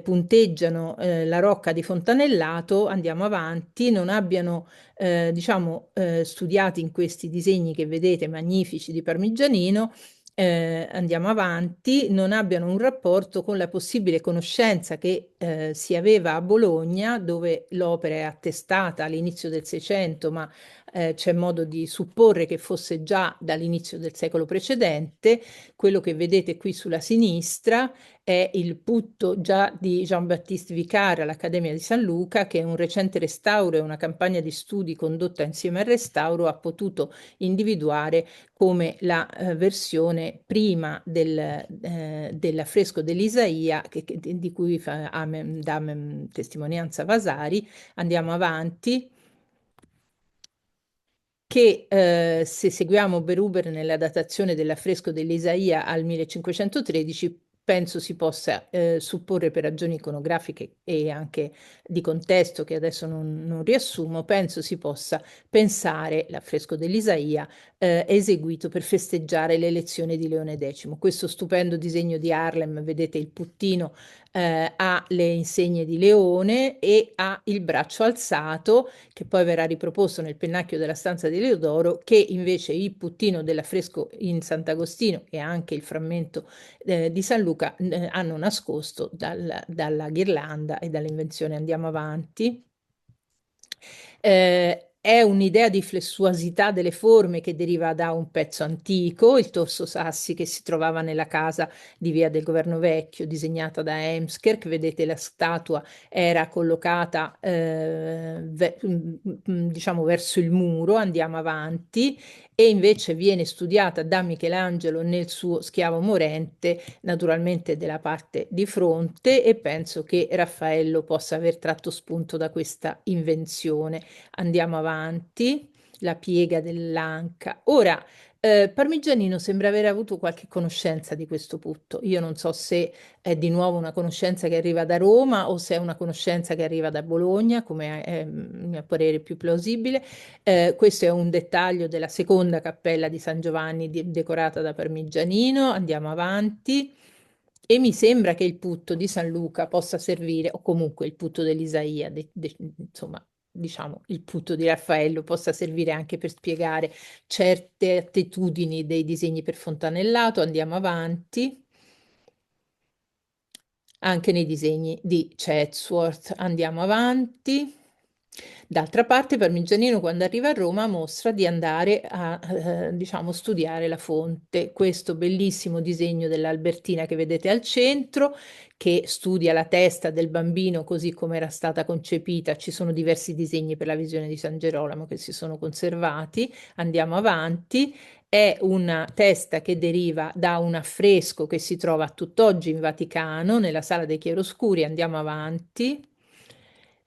punteggiano la rocca di Fontanellato, andiamo avanti, non abbiano diciamo studiati in questi disegni che vedete magnifici di Parmigianino, andiamo avanti, non abbiano un rapporto con la possibile conoscenza che si aveva a Bologna, dove l'opera è attestata all'inizio del Seicento, ma c'è modo di supporre che fosse già dall'inizio del secolo precedente. Quello che vedete qui sulla sinistra è il putto già di Jean-Baptiste Vicard all'Accademia di San Luca, che un recente restauro e una campagna di studi condotta insieme al restauro ha potuto individuare come la versione prima dell'affresco dell'Isaia, di cui dà testimonianza Vasari. Andiamo avanti. Che se seguiamo Beruber nella datazione dell'affresco dell'Isaia al 1513, penso si possa supporre per ragioni iconografiche e anche di contesto che adesso non riassumo, penso si possa pensare l'affresco dell'Isaia eseguito per festeggiare l'elezione di Leone X. Questo stupendo disegno di Harlem, vedete il puttino ha le insegne di leone e ha il braccio alzato, che poi verrà riproposto nel pennacchio della stanza di Leodoro, che invece il puttino dell'affresco in Sant'Agostino e anche il frammento di San Luca hanno nascosto dalla ghirlanda e dall'invenzione. Andiamo avanti. È un'idea di flessuosità delle forme che deriva da un pezzo antico, il torso sassi che si trovava nella casa di Via del Governo Vecchio, disegnata da Hemsker. Vedete la statua era collocata diciamo verso il muro. Andiamo avanti. E invece viene studiata da Michelangelo nel suo Schiavo morente, naturalmente della parte di fronte, e penso che Raffaello possa aver tratto spunto da questa invenzione. Andiamo avanti, la piega dell'anca. Ora, Parmigianino sembra aver avuto qualche conoscenza di questo putto. Io non so se è di nuovo una conoscenza che arriva da Roma o se è una conoscenza che arriva da Bologna, come è, a mio parere più plausibile. Questo è un dettaglio della seconda cappella di San Giovanni decorata da Parmigianino. Andiamo avanti. E mi sembra che il putto di San Luca possa servire, o comunque il putto dell'Isaia, insomma, diciamo, il putto di Raffaello possa servire anche per spiegare certe attitudini dei disegni per Fontanellato. Andiamo avanti. Anche nei disegni di Chatsworth. Andiamo avanti. D'altra parte, Parmigianino, quando arriva a Roma, mostra di andare a, diciamo, studiare la fonte. Questo bellissimo disegno dell'Albertina che vedete al centro, che studia la testa del bambino così come era stata concepita. Ci sono diversi disegni per la visione di San Gerolamo che si sono conservati. Andiamo avanti. È una testa che deriva da un affresco che si trova tutt'oggi in Vaticano, nella Sala dei Chiaroscuri. Andiamo avanti.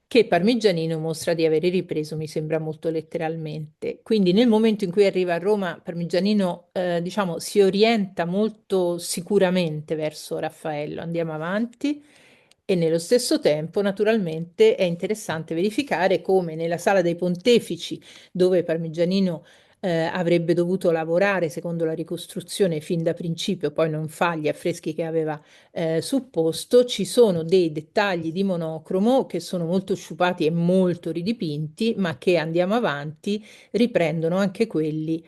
Che Parmigianino mostra di aver ripreso, mi sembra molto letteralmente. Quindi nel momento in cui arriva a Roma, Parmigianino, diciamo, si orienta molto sicuramente verso Raffaello. Andiamo avanti. E nello stesso tempo, naturalmente, è interessante verificare come nella Sala dei Pontefici, dove Parmigianino avrebbe dovuto lavorare secondo la ricostruzione fin da principio, poi non fa gli affreschi che aveva supposto, ci sono dei dettagli di monocromo che sono molto sciupati e molto ridipinti, ma che andiamo avanti, riprendono anche quelli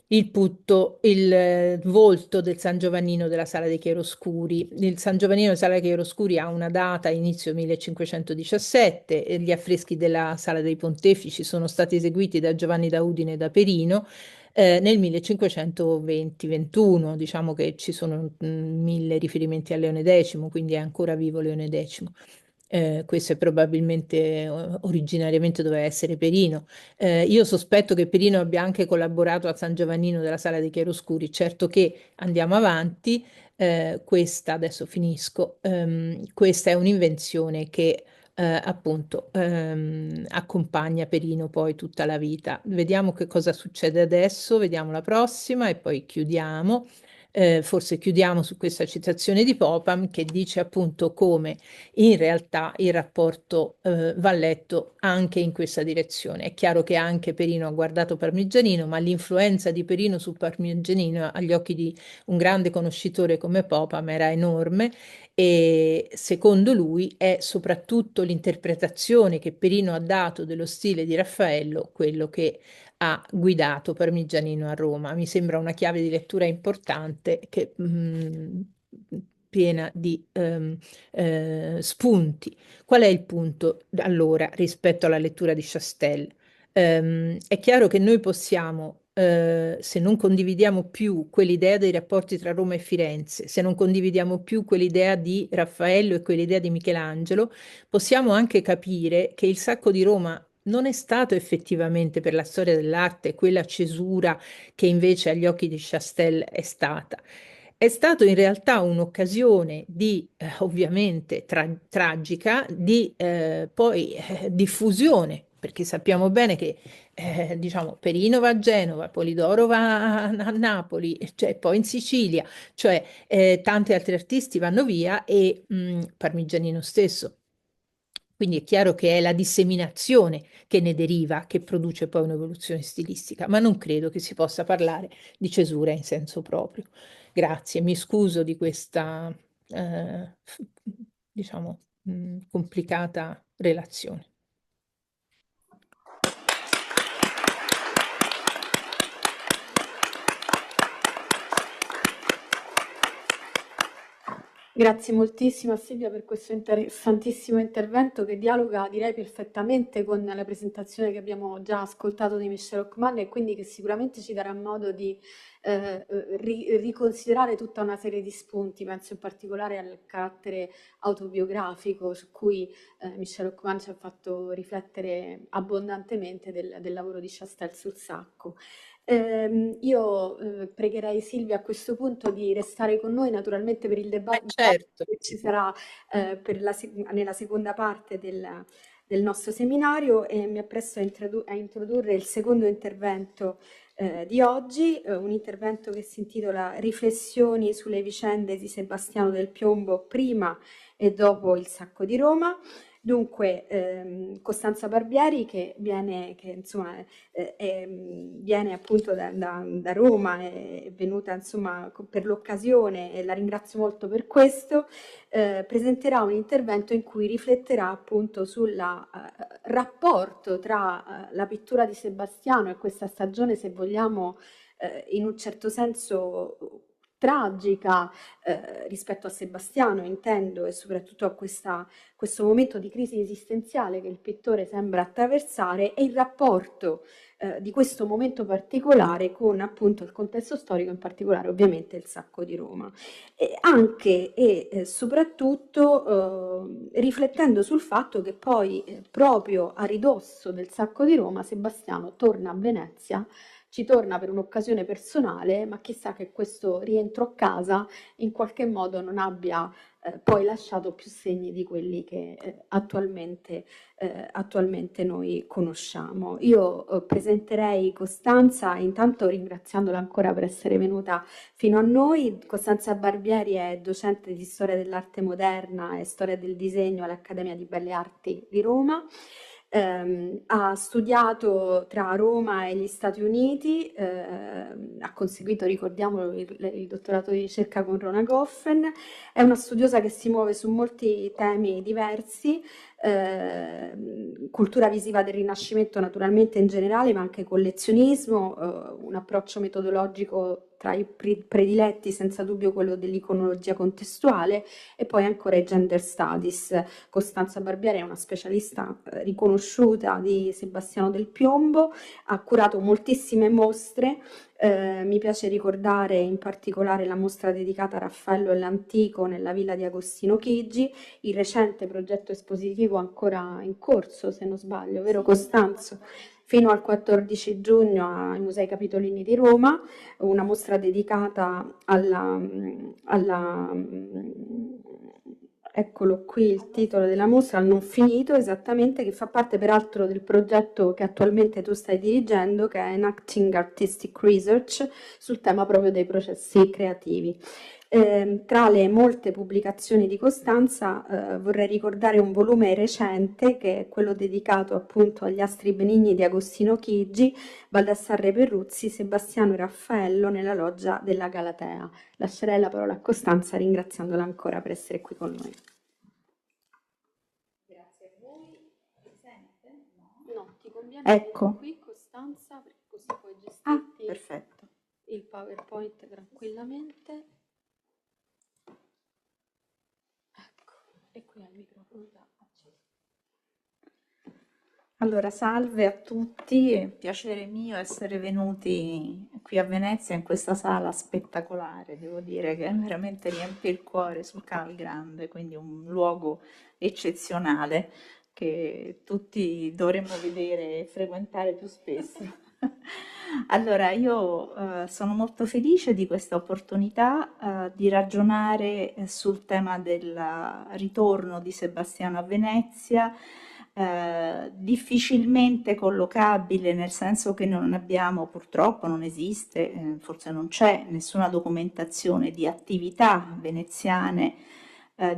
il putto, il volto del San Giovannino della Sala dei Chiaroscuri. Il San Giovannino della Sala dei Chiaroscuri ha una data, inizio 1517, e gli affreschi della Sala dei Pontefici sono stati eseguiti da Giovanni da Udine e da Perino nel 1520-21. Diciamo che ci sono mille riferimenti a Leone X, quindi è ancora vivo Leone X. Questo è probabilmente originariamente doveva essere Perino. Io sospetto che Perino abbia anche collaborato a San Giovannino della Sala dei Chiaroscuri. Certo che andiamo avanti. Questa, adesso finisco, questa è un'invenzione che appunto accompagna Perino poi tutta la vita. Vediamo che cosa succede adesso, vediamo la prossima e poi chiudiamo. forse chiudiamo su questa citazione di Popham che dice appunto come in realtà il rapporto va letto anche in questa direzione. È chiaro che anche Perino ha guardato Parmigianino, ma l'influenza di Perino su Parmigianino agli occhi di un grande conoscitore come Popham era enorme, e secondo lui è soprattutto l'interpretazione che Perino ha dato dello stile di Raffaello quello che ha guidato Parmigianino a Roma. Mi sembra una chiave di lettura importante che piena di spunti. Qual è il punto allora rispetto alla lettura di Chastel? È chiaro che noi possiamo, se non condividiamo più quell'idea dei rapporti tra Roma e Firenze, se non condividiamo più quell'idea di Raffaello e quell'idea di Michelangelo, possiamo anche capire che il Sacco di Roma non è stato effettivamente per la storia dell'arte quella cesura che invece agli occhi di Chastel è stata. È stato in realtà un'occasione di, ovviamente tragica, di poi diffusione, perché sappiamo bene che diciamo Perino va a Genova, Polidoro va a Napoli, cioè poi in Sicilia, cioè tanti altri artisti vanno via e Parmigianino stesso. Quindi è chiaro che è la disseminazione che ne deriva, che produce poi un'evoluzione stilistica, ma non credo che si possa parlare di cesura in senso proprio. Grazie, mi scuso di questa, diciamo, complicata relazione. Grazie moltissimo a Silvia per questo interessantissimo intervento che dialoga, direi, perfettamente con la presentazione che abbiamo già ascoltato di Michel Ockman e quindi che sicuramente ci darà modo di riconsiderare tutta una serie di spunti, penso in particolare al carattere autobiografico su cui Michel Ockman ci ha fatto riflettere abbondantemente del lavoro di Chastel sul sacco. Io pregherei Silvia a questo punto di restare con noi naturalmente per il dibattito Certo. che ci sarà nella seconda parte del nostro seminario e mi appresto a introdurre il secondo intervento di oggi, un intervento che si intitola Riflessioni sulle vicende di Sebastiano del Piombo prima e dopo il sacco di Roma. Dunque, Costanza Barbieri, insomma, viene appunto da Roma, è venuta insomma per l'occasione e la ringrazio molto per questo, presenterà un intervento in cui rifletterà appunto sul rapporto tra la pittura di Sebastiano e questa stagione, se vogliamo, in un certo senso tragica rispetto a Sebastiano, intendo, e soprattutto a questo momento di crisi esistenziale che il pittore sembra attraversare e il rapporto di questo momento particolare con appunto il contesto storico, in particolare ovviamente il sacco di Roma. E anche e soprattutto riflettendo sul fatto che poi proprio a ridosso del sacco di Roma Sebastiano torna a Venezia, ci torna per un'occasione personale, ma chissà che questo rientro a casa in qualche modo non abbia poi lasciato più segni di quelli che attualmente noi conosciamo. Io presenterei Costanza, intanto ringraziandola ancora per essere venuta fino a noi. Costanza Barbieri è docente di storia dell'arte moderna e storia del disegno all'Accademia di Belle Arti di Roma. Ha studiato tra Roma e gli Stati Uniti, ha conseguito, ricordiamolo, il dottorato di ricerca con Rona Goffen, è una studiosa che si muove su molti temi diversi, cultura visiva del Rinascimento naturalmente in generale, ma anche collezionismo, un approccio metodologico tra i prediletti senza dubbio quello dell'iconologia contestuale e poi ancora i gender studies. Costanza Barbieri è una specialista riconosciuta di Sebastiano del Piombo, ha curato moltissime mostre, mi piace ricordare in particolare la mostra dedicata a Raffaello e l'Antico nella villa di Agostino Chigi, il recente progetto espositivo ancora in corso, se non sbaglio, vero Costanzo? Fino al 14 giugno ai Musei Capitolini di Roma, una mostra dedicata Eccolo qui il titolo della mostra, il non finito, esattamente, che fa parte peraltro del progetto che attualmente tu stai dirigendo, che è Enacting Artistic Research, sul tema proprio dei processi creativi. Tra le molte pubblicazioni di Costanza, vorrei ricordare un volume recente, che è quello dedicato appunto agli astri benigni di Agostino Chigi, Baldassarre Perruzzi, Sebastiano e Raffaello nella loggia della Galatea. Lascerei la parola a Costanza ringraziandola ancora per essere qui con noi. Grazie a voi. Si sente? No, ti conviene Ecco. qui Costanza perché così puoi Ah, gestirti perfetto. il PowerPoint tranquillamente. Ecco, e qui hai il microfono già acceso. Allora, salve a tutti, è un piacere mio essere venuti qui a Venezia in questa sala spettacolare, devo dire che veramente riempie il cuore sul Canal Grande, quindi un luogo eccezionale che tutti dovremmo vedere e frequentare più spesso. Allora, io sono molto felice di questa opportunità di ragionare sul tema del ritorno di Sebastiano a Venezia, difficilmente collocabile, nel senso che non abbiamo, purtroppo non esiste, forse non c'è nessuna documentazione di attività veneziane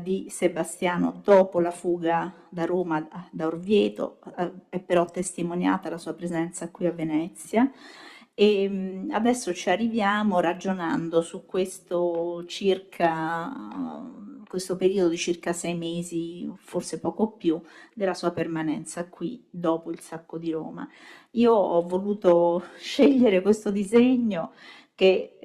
di Sebastiano dopo la fuga da Roma, da Orvieto, è però testimoniata la sua presenza qui a Venezia. E adesso ci arriviamo ragionando su questo periodo di circa 6 mesi, forse poco più, della sua permanenza qui dopo il sacco di Roma. Io ho voluto scegliere questo disegno che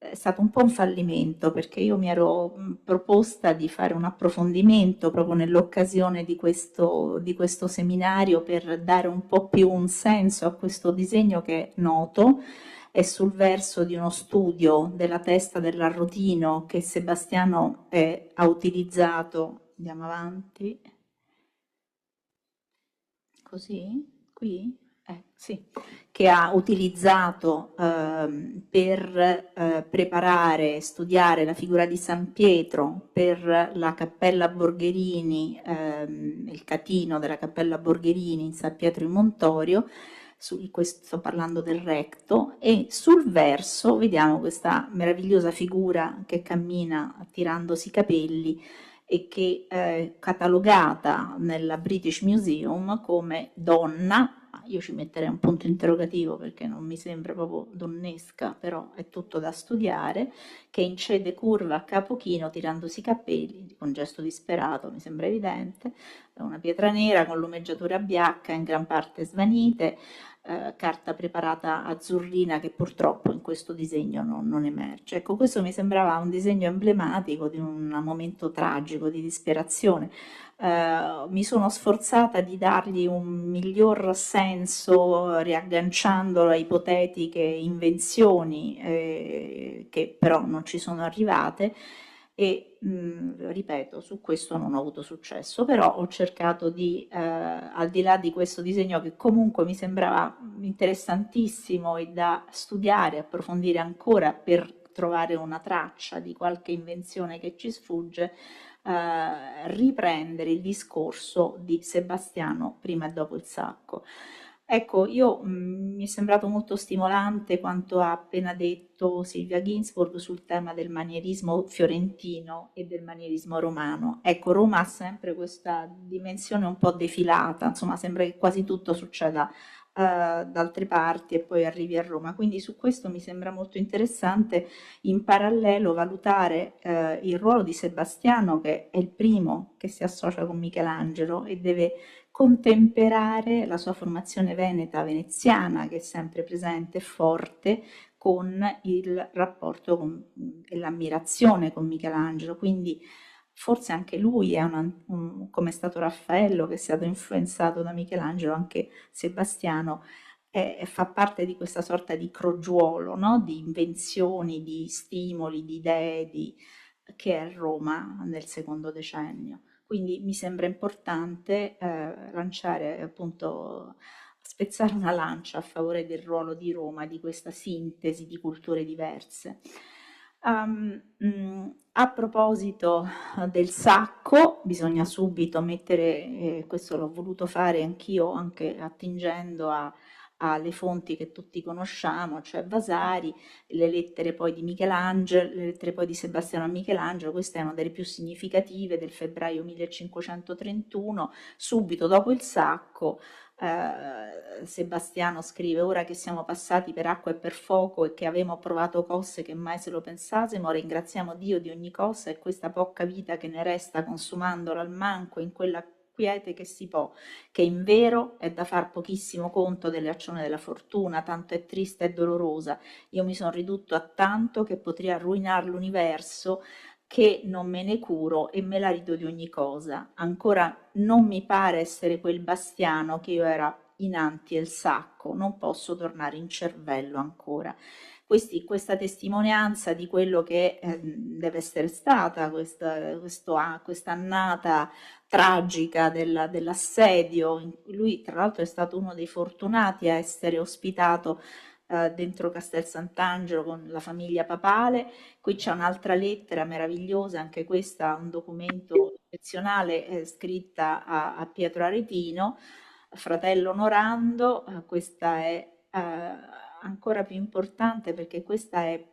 è stato un po' un fallimento perché io mi ero proposta di fare un approfondimento proprio nell'occasione di questo seminario per dare un po' più un senso a questo disegno che è noto, è sul verso di uno studio della testa dell'Arrotino che Sebastiano ha utilizzato. Andiamo avanti. Così? Qui? Sì, che ha utilizzato per preparare e studiare la figura di San Pietro per la Cappella Borgherini, il catino della Cappella Borgherini in San Pietro in Montorio, sto parlando del recto, e sul verso vediamo questa meravigliosa figura che cammina tirandosi i capelli e che è catalogata nella British Museum come donna. Io ci metterei un punto interrogativo perché non mi sembra proprio donnesca, però è tutto da studiare, che incede curva a capo chino tirandosi i capelli, con gesto disperato, mi sembra evidente, una pietra nera con lumeggiature a biacca in gran parte svanite, carta preparata azzurrina che purtroppo in questo disegno non emerge. Ecco, questo mi sembrava un disegno emblematico di un momento tragico, di disperazione. Mi sono sforzata di dargli un miglior senso riagganciandolo a ipotetiche invenzioni che però non ci sono arrivate e ripeto, su questo non ho avuto successo, però ho cercato di, al di là di questo disegno che comunque mi sembrava interessantissimo e da studiare, approfondire ancora per trovare una traccia di qualche invenzione che ci sfugge, riprendere il discorso di Sebastiano prima e dopo il sacco. Ecco, mi è sembrato molto stimolante quanto ha appena detto Silvia Ginsburg sul tema del manierismo fiorentino e del manierismo romano. Ecco, Roma ha sempre questa dimensione un po' defilata, insomma, sembra che quasi tutto succeda da altre parti e poi arrivi a Roma. Quindi su questo mi sembra molto interessante in parallelo valutare il ruolo di Sebastiano, che è il primo che si associa con Michelangelo e deve contemperare la sua formazione veneziana, che è sempre presente e forte, con il rapporto e l'ammirazione con Michelangelo. Quindi forse anche lui è come è stato Raffaello, che è stato influenzato da Michelangelo, anche Sebastiano fa parte di questa sorta di crogiuolo, no? Di invenzioni, di stimoli, di idee, che è Roma nel secondo decennio. Quindi mi sembra importante lanciare appunto, spezzare una lancia a favore del ruolo di Roma, di questa sintesi di culture diverse. A proposito del sacco, bisogna subito mettere, questo l'ho voluto fare anch'io, anche attingendo alle fonti che tutti conosciamo, cioè Vasari, le lettere poi di Michelangelo, le lettere poi di Sebastiano a Michelangelo, questa è una delle più significative del febbraio 1531, subito dopo il sacco. Sebastiano scrive: ora che siamo passati per acqua e per fuoco e che avemo provato cose che mai se lo pensasimo, ringraziamo Dio di ogni cosa e questa poca vita che ne resta consumandola al manco in quella quiete che si può, che in vero è da far pochissimo conto delle azioni della fortuna, tanto è triste e dolorosa. Io mi sono ridotto a tanto che potrei arruinar l'universo, che non me ne curo e me la rido di ogni cosa. Ancora non mi pare essere quel Bastiano che io era inanti il sacco, non posso tornare in cervello ancora. Questa testimonianza di quello che deve essere stata questa annata tragica dell'assedio. Lui tra l'altro è stato uno dei fortunati a essere ospitato dentro Castel Sant'Angelo con la famiglia papale. Qui c'è un'altra lettera meravigliosa, anche questa un documento eccezionale, scritta a Pietro Aretino, fratello onorando. Questa è ancora più importante perché questa è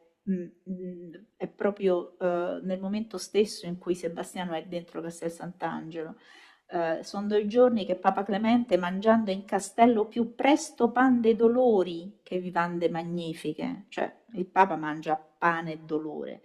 proprio nel momento stesso in cui Sebastiano è dentro Castel Sant'Angelo. Sono 2 giorni che Papa Clemente, mangiando in castello più presto pan de dolori che vivande magnifiche, cioè il Papa mangia pane e dolore.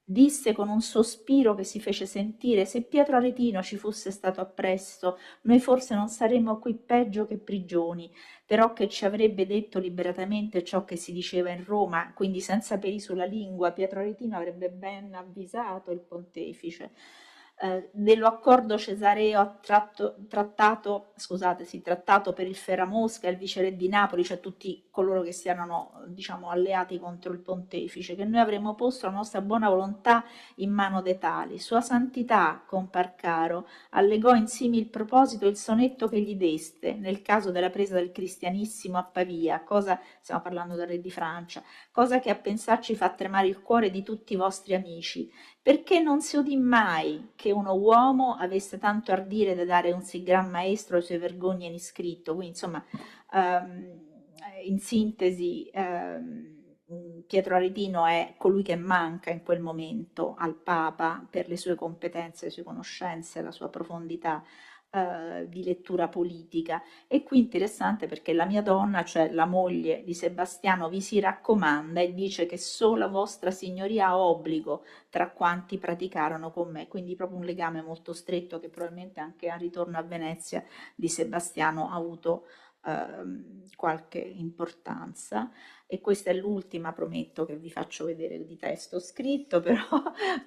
Disse con un sospiro che si fece sentire: se Pietro Aretino ci fosse stato appresso, noi forse non saremmo qui peggio che prigioni, però che ci avrebbe detto liberatamente ciò che si diceva in Roma, quindi senza peli sulla lingua, Pietro Aretino avrebbe ben avvisato il pontefice. Dello accordo cesareo trattato per il Ferramosca, il viceré di Napoli, cioè tutti coloro che si erano, diciamo, alleati contro il pontefice, che noi avremmo posto la nostra buona volontà in mano dei tali. Sua Santità, compar caro, allegò in simil proposito il sonetto che gli deste, nel caso della presa del cristianissimo a Pavia, cosa, stiamo parlando del re di Francia, cosa che a pensarci fa tremare il cuore di tutti i vostri amici, perché non si udì mai che uno uomo avesse tanto ardire da dare un sì gran maestro alle sue vergogne in iscritto. Quindi insomma, in sintesi, Pietro Aretino è colui che manca in quel momento al Papa per le sue competenze, le sue conoscenze, la sua profondità di lettura politica. E qui interessante perché la mia donna, cioè la moglie di Sebastiano, vi si raccomanda e dice che sola vostra signoria ha obbligo tra quanti praticarono con me, quindi proprio un legame molto stretto che probabilmente anche al ritorno a Venezia di Sebastiano ha avuto qualche importanza. E questa è l'ultima, prometto, che vi faccio vedere di testo scritto, però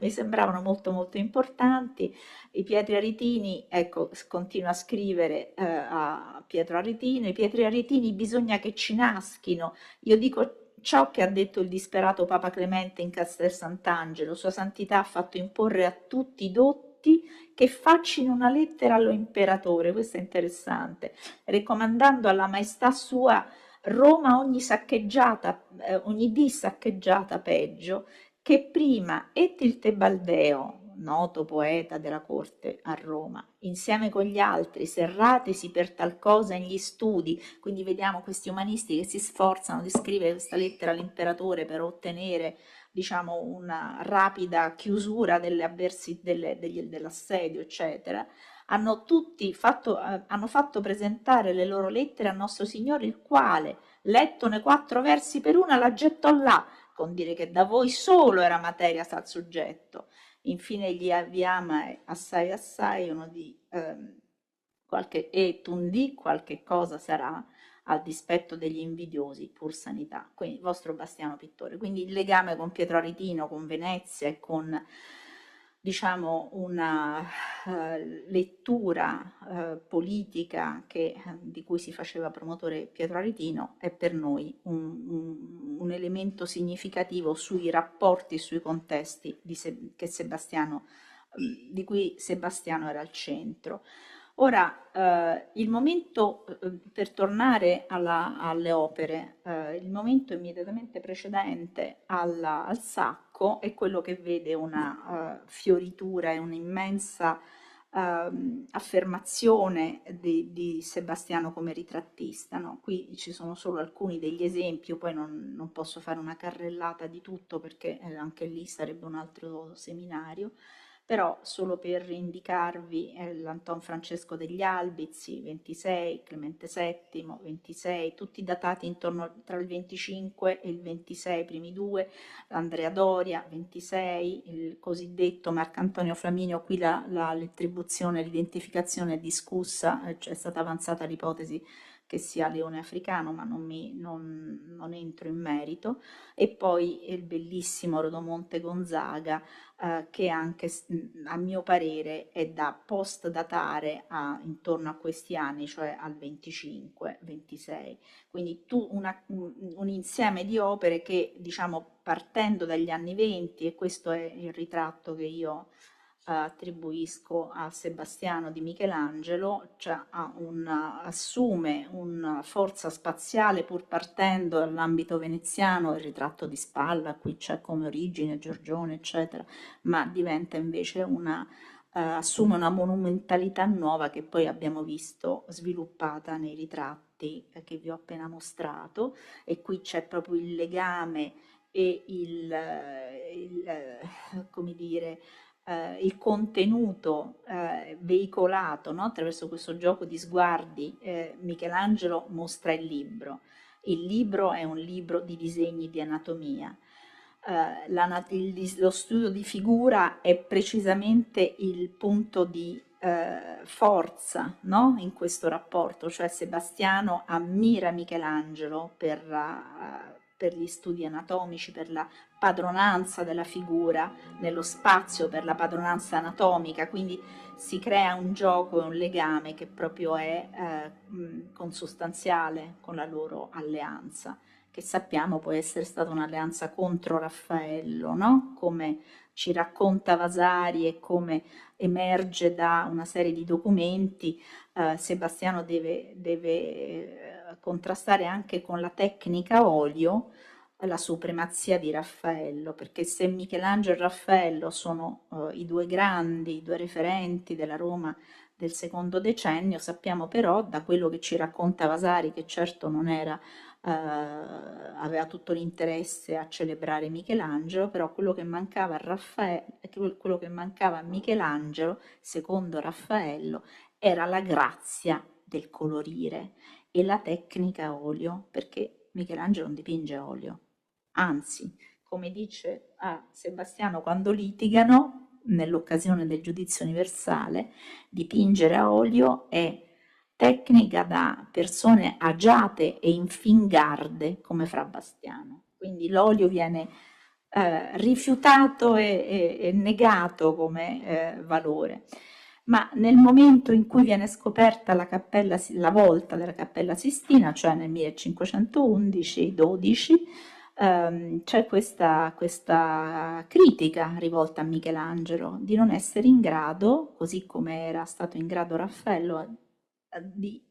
mi sembravano molto molto importanti. I Pietri Aretini, ecco, continua a scrivere a Pietro Aretino: i Pietri Aretini bisogna che ci naschino. Io dico ciò che ha detto il disperato Papa Clemente in Castel Sant'Angelo: Sua Santità ha fatto imporre a tutti i dotti che faccino una lettera allo imperatore, questo è interessante, raccomandando alla maestà sua Roma ogni dì saccheggiata peggio, che prima et il Tebaldeo, noto poeta della corte a Roma, insieme con gli altri, serratisi per tal cosa negli studi, quindi vediamo questi umanisti che si sforzano di scrivere questa lettera all'imperatore per ottenere, diciamo, una rapida chiusura dell'assedio, eccetera. Hanno fatto presentare le loro lettere a nostro Signore, il quale, letto nei 4 versi per una, la gettò là, con dire che da voi solo era materia tal soggetto. Infine gli avviama assai assai uno di qualche e tundi qualche cosa sarà al dispetto degli invidiosi pur sanità. Quindi il vostro Bastiano Pittore. Quindi il legame con Pietro Aretino, con Venezia e con, diciamo, una lettura politica di cui si faceva promotore Pietro Aretino è per noi un elemento significativo sui rapporti e sui contesti di cui Sebastiano era al centro. Ora, il momento, per tornare alle opere, il momento immediatamente precedente al sacco è quello che vede una fioritura e un'immensa affermazione di Sebastiano come ritrattista, no? Qui ci sono solo alcuni degli esempi, io poi non posso fare una carrellata di tutto perché anche lì sarebbe un altro seminario, però solo per indicarvi l'Anton Francesco degli Albizzi, 26, Clemente VII, 26, tutti datati intorno tra il 25 e il 26, primi due, Andrea Doria, 26, il cosiddetto Marcantonio Flaminio, qui l'attribuzione, l'identificazione è discussa, cioè è stata avanzata l'ipotesi che sia leone africano, ma non entro in merito, e poi il bellissimo Rodomonte Gonzaga, che anche a mio parere è da post-datare intorno a questi anni, cioè al 25-26. Quindi un insieme di opere che, diciamo, partendo dagli anni 20, e questo è il ritratto che io attribuisco a Sebastiano di Michelangelo, cioè assume una forza spaziale pur partendo dall'ambito veneziano, il ritratto di spalla, qui c'è come origine Giorgione, eccetera, ma diventa invece assume una monumentalità nuova che poi abbiamo visto sviluppata nei ritratti che vi ho appena mostrato, e qui c'è proprio il legame e come dire, il contenuto veicolato, no? Attraverso questo gioco di sguardi. Michelangelo mostra il libro. Il libro è un libro di disegni di anatomia. Lo studio di figura è precisamente il punto di forza, no? In questo rapporto, cioè Sebastiano ammira Michelangelo per gli studi anatomici, per la padronanza della figura nello spazio, per la padronanza anatomica, quindi si crea un gioco e un legame che proprio è consustanziale con la loro alleanza, che sappiamo può essere stata un'alleanza contro Raffaello, no? Come ci racconta Vasari e come emerge da una serie di documenti, Sebastiano deve contrastare anche con la tecnica olio la supremazia di Raffaello, perché se Michelangelo e Raffaello sono i due grandi, i due referenti della Roma del secondo decennio, sappiamo però da quello che ci racconta Vasari, che certo non era aveva tutto l'interesse a celebrare Michelangelo, però quello che mancava quello che mancava a Michelangelo, secondo Raffaello, era la grazia del colorire e la tecnica olio, perché Michelangelo non dipinge olio, anzi, come dice a Sebastiano quando litigano, nell'occasione del giudizio universale, dipingere a olio è tecnica da persone agiate e infingarde come Fra Bastiano. Quindi l'olio viene rifiutato e negato come valore. Ma nel momento in cui viene scoperta la volta della Cappella Sistina, cioè nel 1511-12, c'è questa critica rivolta a Michelangelo di non essere in grado, così come era stato in grado Raffaello, di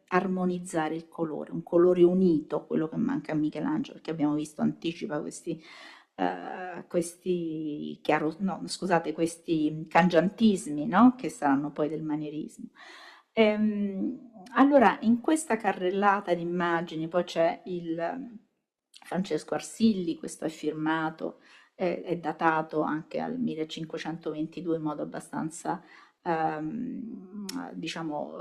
armonizzare il colore, un colore unito, quello che manca a Michelangelo, perché abbiamo visto anticipa questi cangiantismi, no? Che saranno poi del manierismo. Allora, in questa carrellata di immagini poi c'è il Francesco Arsilli, questo è firmato, è datato anche al 1522 in modo abbastanza, diciamo,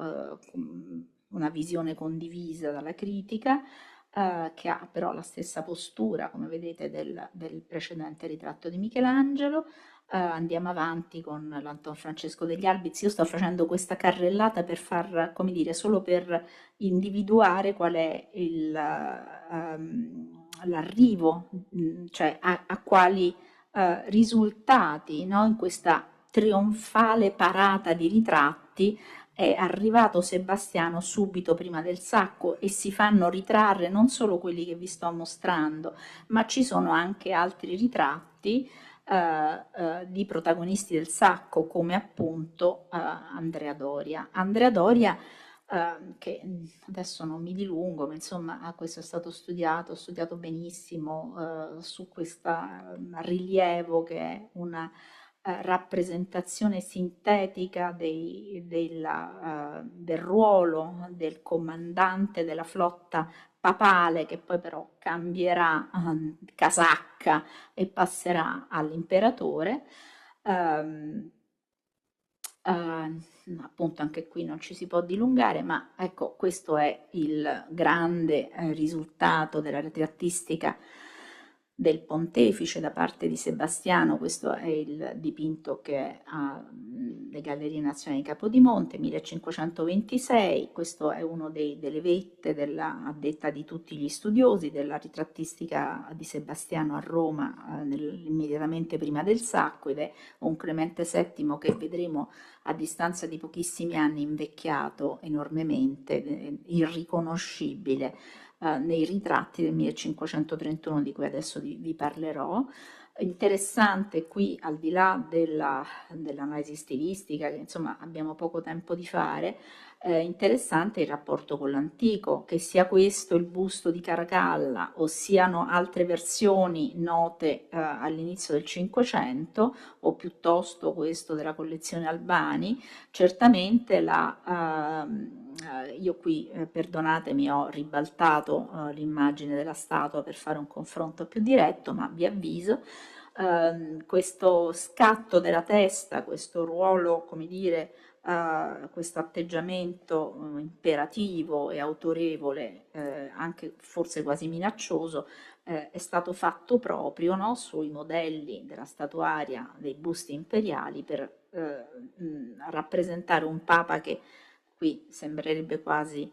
una visione condivisa dalla critica, che ha però la stessa postura, come vedete, del precedente ritratto di Michelangelo. Andiamo avanti con l'Anton Francesco degli Albizzi. Io sto facendo questa carrellata per far, come dire, solo per individuare qual è l'arrivo, cioè a quali risultati, no? In questa trionfale parata di ritratti è arrivato Sebastiano subito prima del sacco, e si fanno ritrarre non solo quelli che vi sto mostrando, ma ci sono anche altri ritratti di protagonisti del Sacco, come appunto Andrea Doria. Andrea Doria, che adesso non mi dilungo, ma insomma questo è stato studiato, ho studiato benissimo su questo rilievo che è una rappresentazione sintetica del ruolo del comandante della flotta papale, che poi però cambierà casacca e passerà all'imperatore. Appunto anche qui non ci si può dilungare, ma ecco, questo è il grande risultato della ritrattistica del Pontefice da parte di Sebastiano. Questo è il dipinto che ha le Gallerie Nazionali di Capodimonte, 1526. Questo è uno delle vette a detta di tutti gli studiosi della ritrattistica di Sebastiano a Roma immediatamente prima del Sacco, ed è un Clemente VII che vedremo a distanza di pochissimi anni invecchiato enormemente, irriconoscibile nei ritratti del 1531 di cui adesso vi parlerò. Interessante qui, al di là dell'analisi stilistica, che insomma abbiamo poco tempo di fare, interessante il rapporto con l'antico, che sia questo il busto di Caracalla o siano altre versioni note all'inizio del Cinquecento, o piuttosto questo della collezione Albani. Certamente io qui, perdonatemi, ho ribaltato l'immagine della statua per fare un confronto più diretto, ma vi avviso, questo scatto della testa, questo ruolo, come dire, questo atteggiamento imperativo e autorevole, anche forse quasi minaccioso, è stato fatto proprio, no, sui modelli della statuaria dei busti imperiali per rappresentare un papa che qui sembrerebbe quasi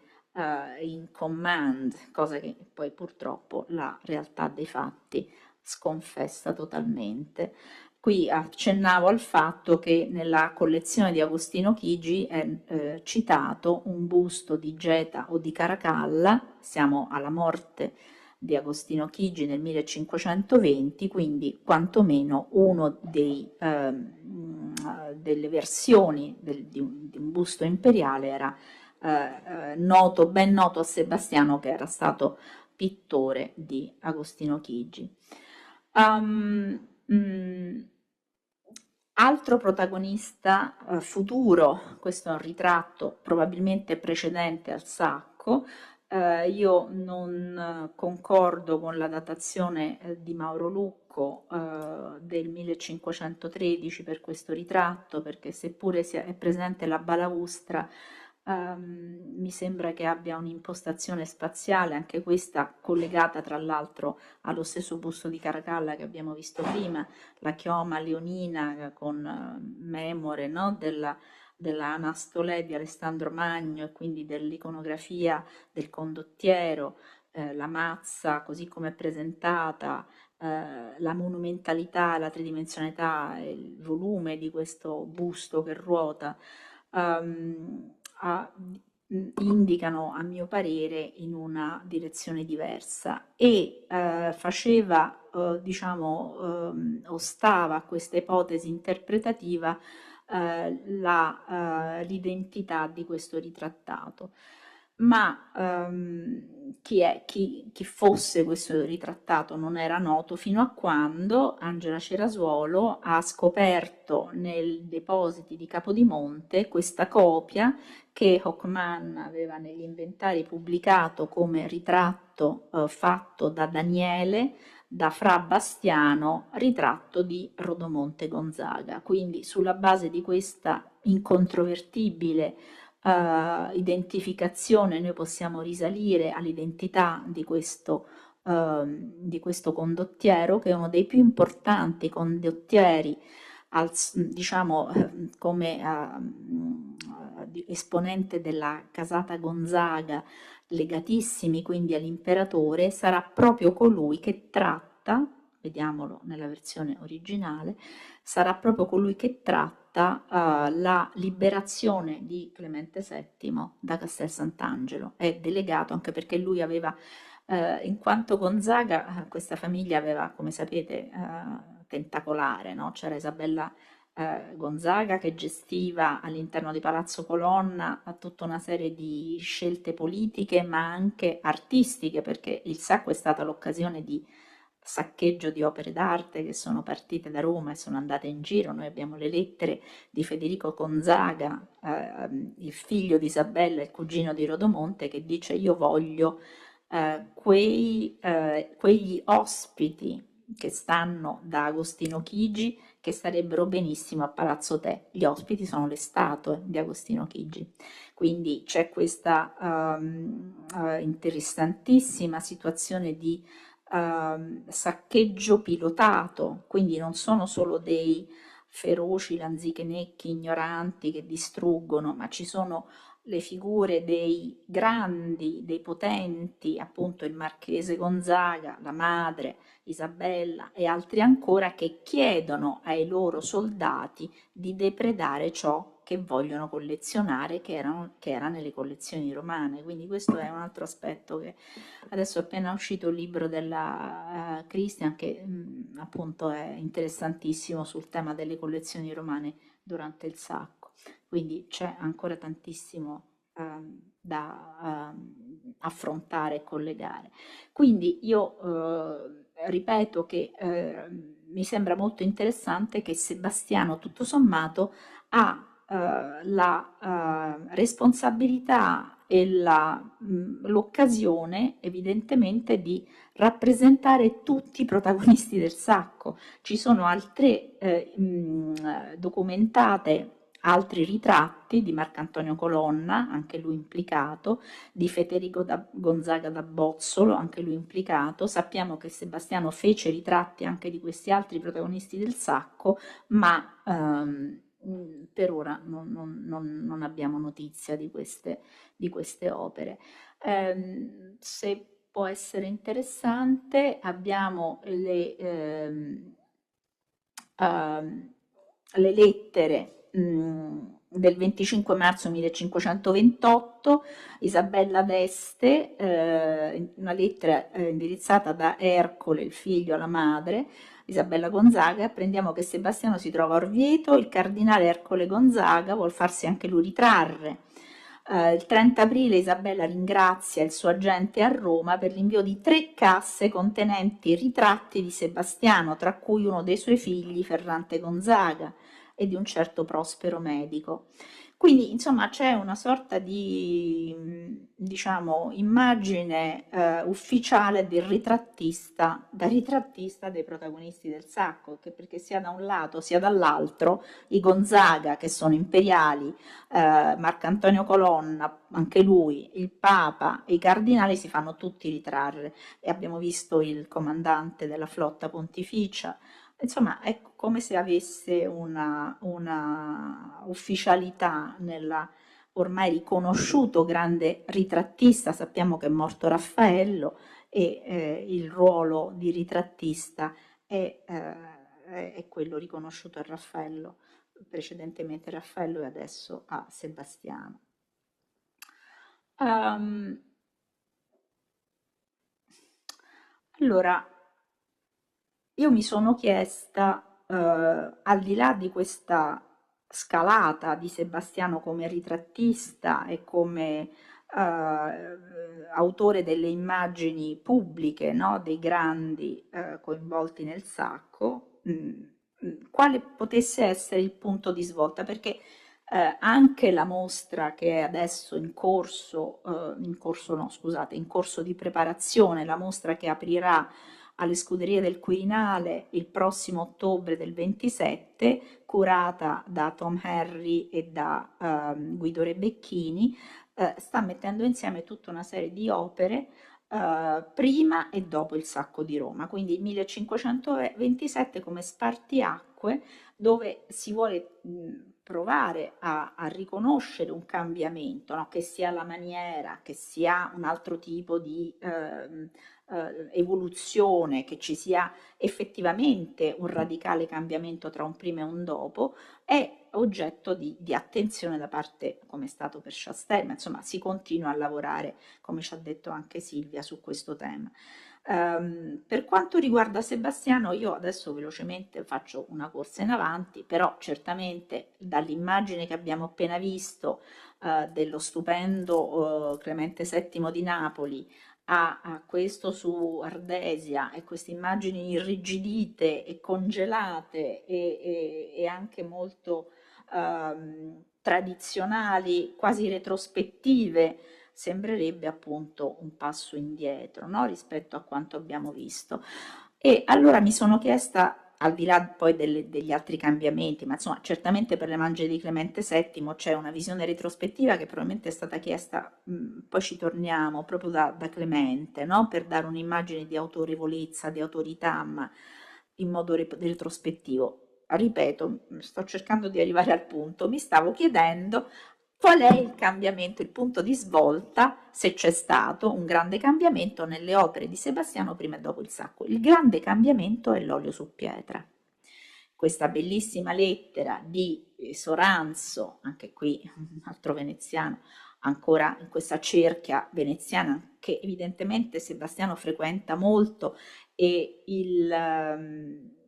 in command, cosa che poi purtroppo la realtà dei fatti sconfessa totalmente. Qui accennavo al fatto che nella collezione di Agostino Chigi è citato un busto di Geta o di Caracalla, siamo alla morte di Agostino Chigi nel 1520, quindi quantomeno uno delle versioni di un busto imperiale era ben noto a Sebastiano, che era stato pittore di Agostino Chigi. Altro protagonista futuro, questo è un ritratto probabilmente precedente al Sacco. Io non concordo con la datazione di Mauro Lucco del 1513 per questo ritratto, perché seppure è presente la balaustra, mi sembra che abbia un'impostazione spaziale, anche questa collegata tra l'altro allo stesso busto di Caracalla che abbiamo visto prima, la chioma leonina con memore, no? della Anastolè di Alessandro Magno, e quindi dell'iconografia del condottiero, la mazza così come è presentata, la monumentalità, la tridimensionalità, il volume di questo busto che ruota, indicano a mio parere in una direzione diversa, e faceva, diciamo, ostava a questa ipotesi interpretativa l'identità di questo ritrattato. Ma chi fosse questo ritrattato non era noto fino a quando Angela Cerasuolo ha scoperto nei depositi di Capodimonte questa copia che Hockman aveva negli inventari pubblicato come ritratto fatto da Daniele, da Fra Bastiano, ritratto di Rodomonte Gonzaga. Quindi sulla base di questa incontrovertibile identificazione noi possiamo risalire all'identità di questo condottiero, che è uno dei più importanti condottieri, diciamo, come esponente della casata Gonzaga, legatissimi quindi all'imperatore. Sarà proprio colui che tratta, vediamolo nella versione originale, sarà proprio colui che tratta la liberazione di Clemente VII da Castel Sant'Angelo. È delegato anche perché lui aveva, in quanto Gonzaga, questa famiglia aveva, come sapete, tentacolare, no? C'era Isabella Gonzaga che gestiva all'interno di Palazzo Colonna tutta una serie di scelte politiche ma anche artistiche, perché il sacco è stata l'occasione di saccheggio di opere d'arte che sono partite da Roma e sono andate in giro. Noi abbiamo le lettere di Federico Gonzaga, il figlio di Isabella, il cugino di Rodomonte, che dice: io voglio quegli ospiti che stanno da Agostino Chigi che starebbero benissimo a Palazzo Te. Gli ospiti sono le statue di Agostino Chigi. Quindi c'è questa interessantissima situazione di saccheggio pilotato, quindi non sono solo dei feroci lanzichenecchi ignoranti che distruggono, ma ci sono le figure dei grandi, dei potenti, appunto il marchese Gonzaga, la madre Isabella e altri ancora, che chiedono ai loro soldati di depredare ciò che vogliono collezionare, che era nelle collezioni romane. Quindi questo è un altro aspetto che adesso è appena uscito il libro della Christian, che appunto è interessantissimo sul tema delle collezioni romane durante il sacco. Quindi c'è ancora tantissimo da affrontare e collegare. Quindi io ripeto che mi sembra molto interessante che Sebastiano, tutto sommato, ha la responsabilità e l'occasione evidentemente di rappresentare tutti i protagonisti del sacco. Ci sono altre documentate altri ritratti di Marcantonio Colonna, anche lui implicato, di Federico Gonzaga da Bozzolo, anche lui implicato. Sappiamo che Sebastiano fece ritratti anche di questi altri protagonisti del sacco, ma per ora non abbiamo notizia di queste opere. Se può essere interessante, abbiamo le lettere del 25 marzo 1528, Isabella d'Este, una lettera indirizzata da Ercole, il figlio, alla madre, Isabella Gonzaga. Apprendiamo che Sebastiano si trova a Orvieto, il cardinale Ercole Gonzaga vuol farsi anche lui ritrarre. Il 30 aprile Isabella ringrazia il suo agente a Roma per l'invio di 3 casse contenenti ritratti di Sebastiano, tra cui uno dei suoi figli, Ferrante Gonzaga, e di un certo Prospero Medico. Quindi, insomma, c'è una sorta di, diciamo, immagine ufficiale del ritrattista, da ritrattista dei protagonisti del sacco, perché sia da un lato sia dall'altro i Gonzaga, che sono imperiali, Marcantonio Colonna, anche lui, il Papa, i cardinali, si fanno tutti ritrarre, e abbiamo visto il comandante della flotta pontificia. Insomma, è come se avesse una ufficialità nella ormai riconosciuto grande ritrattista. Sappiamo che è morto Raffaello e il ruolo di ritrattista è quello riconosciuto a Raffaello, precedentemente Raffaello e adesso a Sebastiano. Allora, io mi sono chiesta, al di là di questa scalata di Sebastiano come ritrattista e come autore delle immagini pubbliche, no, dei grandi coinvolti nel sacco, quale potesse essere il punto di svolta, perché anche la mostra che è adesso in corso di preparazione, la mostra che aprirà alle Scuderie del Quirinale il prossimo ottobre del 27, curata da Tom Henry e da Guido Rebecchini, sta mettendo insieme tutta una serie di opere prima e dopo il sacco di Roma, quindi il 1527 come spartiacque, dove si vuole provare a riconoscere un cambiamento, no? Che sia la maniera, che sia un altro tipo di evoluzione, che ci sia effettivamente un radicale cambiamento tra un prima e un dopo, è oggetto di attenzione da parte, come è stato per Chastel, ma insomma si continua a lavorare, come ci ha detto anche Silvia, su questo tema. Per quanto riguarda Sebastiano, io adesso velocemente faccio una corsa in avanti, però certamente dall'immagine che abbiamo appena visto dello stupendo Clemente VII di Napoli a questo su Ardesia e queste immagini irrigidite e congelate e anche molto tradizionali, quasi retrospettive, sembrerebbe appunto un passo indietro, no? Rispetto a quanto abbiamo visto. E allora mi sono chiesta, al di là poi degli altri cambiamenti, ma insomma certamente per le Mangie di Clemente VII c'è una visione retrospettiva che probabilmente è stata chiesta, poi ci torniamo, proprio da Clemente, no? Per dare un'immagine di autorevolezza, di autorità, ma in modo retrospettivo. Ripeto, sto cercando di arrivare al punto, mi stavo chiedendo qual è il cambiamento, il punto di svolta, se c'è stato un grande cambiamento nelle opere di Sebastiano prima e dopo il sacco. Il grande cambiamento è l'olio su pietra. Questa bellissima lettera di Soranzo, anche qui un altro veneziano, ancora in questa cerchia veneziana che evidentemente Sebastiano frequenta molto e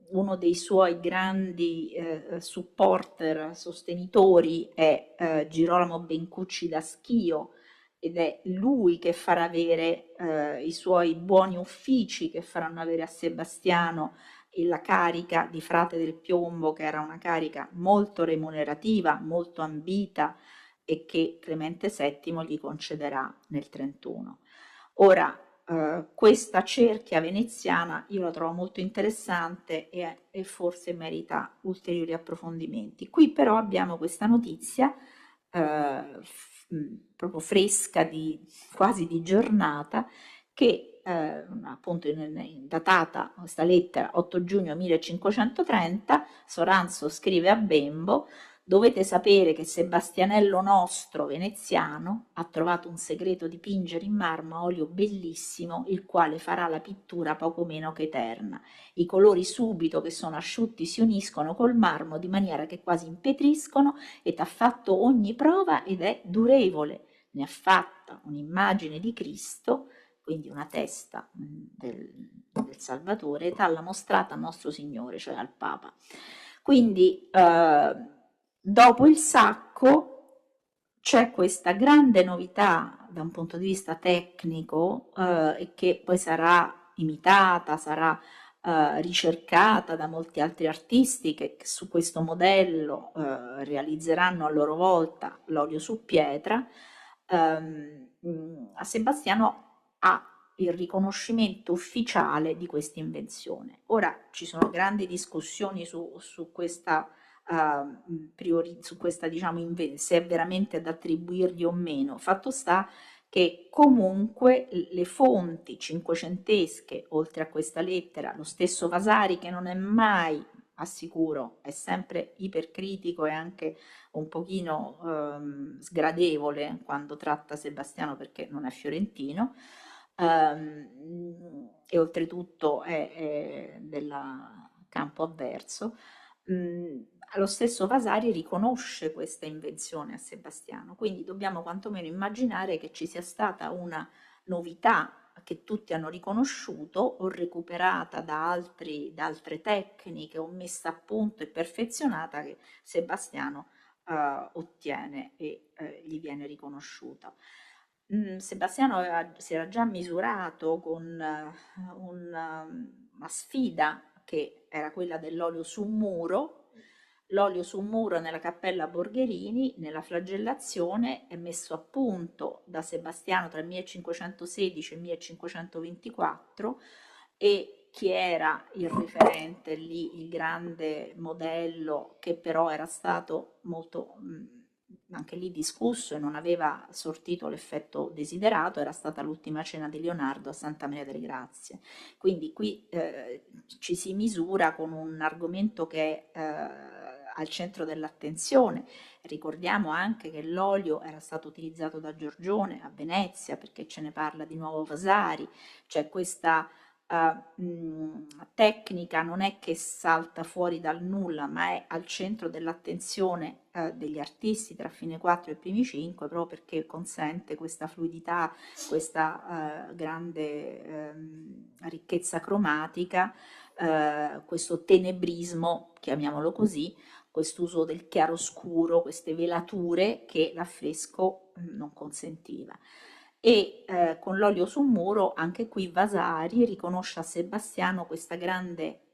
uno dei suoi grandi supporter, sostenitori è Girolamo Bencucci da Schio, ed è lui che farà avere i suoi buoni uffici che faranno avere a Sebastiano la carica di frate del piombo, che era una carica molto remunerativa, molto ambita e che Clemente VII gli concederà nel 31. Ora, questa cerchia veneziana io la trovo molto interessante e forse merita ulteriori approfondimenti. Qui però abbiamo questa notizia proprio fresca, quasi di giornata, che appunto datata questa lettera 8 giugno 1530, Soranzo scrive a Bembo: dovete sapere che Sebastianello nostro veneziano ha trovato un segreto di pingere in marmo a olio bellissimo, il quale farà la pittura poco meno che eterna. I colori subito che sono asciutti si uniscono col marmo di maniera che quasi impetriscono, ed ha fatto ogni prova ed è durevole. Ne ha fatta un'immagine di Cristo, quindi una testa del Salvatore, ed l'ha mostrata al nostro Signore, cioè al Papa. Quindi dopo il sacco c'è questa grande novità da un punto di vista tecnico e che poi sarà imitata, sarà ricercata da molti altri artisti che su questo modello realizzeranno a loro volta l'olio su pietra. A Sebastiano ha il riconoscimento ufficiale di questa invenzione. Ora ci sono grandi discussioni su questa su questa, diciamo, se è veramente da attribuirgli o meno. Fatto sta che comunque le fonti cinquecentesche, oltre a questa lettera, lo stesso Vasari, che non è mai assicuro, è sempre ipercritico e anche un pochino sgradevole quando tratta Sebastiano perché non è fiorentino, e oltretutto è del campo avverso. Lo stesso Vasari riconosce questa invenzione a Sebastiano, quindi dobbiamo quantomeno immaginare che ci sia stata una novità che tutti hanno riconosciuto o recuperata da altre tecniche o messa a punto e perfezionata, che Sebastiano ottiene e gli viene riconosciuta. Sebastiano si era già misurato con una sfida che era quella dell'olio su muro. L'olio su muro nella Cappella Borgherini, nella flagellazione, è messo a punto da Sebastiano tra il 1516 e il 1524, e chi era il referente lì, il grande modello, che però era stato molto anche lì discusso e non aveva sortito l'effetto desiderato, era stata l'Ultima Cena di Leonardo a Santa Maria delle Grazie. Quindi qui ci si misura con un argomento che è al centro dell'attenzione. Ricordiamo anche che l'olio era stato utilizzato da Giorgione a Venezia, perché ce ne parla di nuovo Vasari. C'è questa tecnica non è che salta fuori dal nulla, ma è al centro dell'attenzione degli artisti tra fine 4 e primi 5, proprio perché consente questa fluidità, questa grande ricchezza cromatica, questo tenebrismo, chiamiamolo così, quest'uso del chiaroscuro, queste velature che l'affresco non consentiva. E con l'olio su muro anche qui Vasari riconosce a Sebastiano questa grande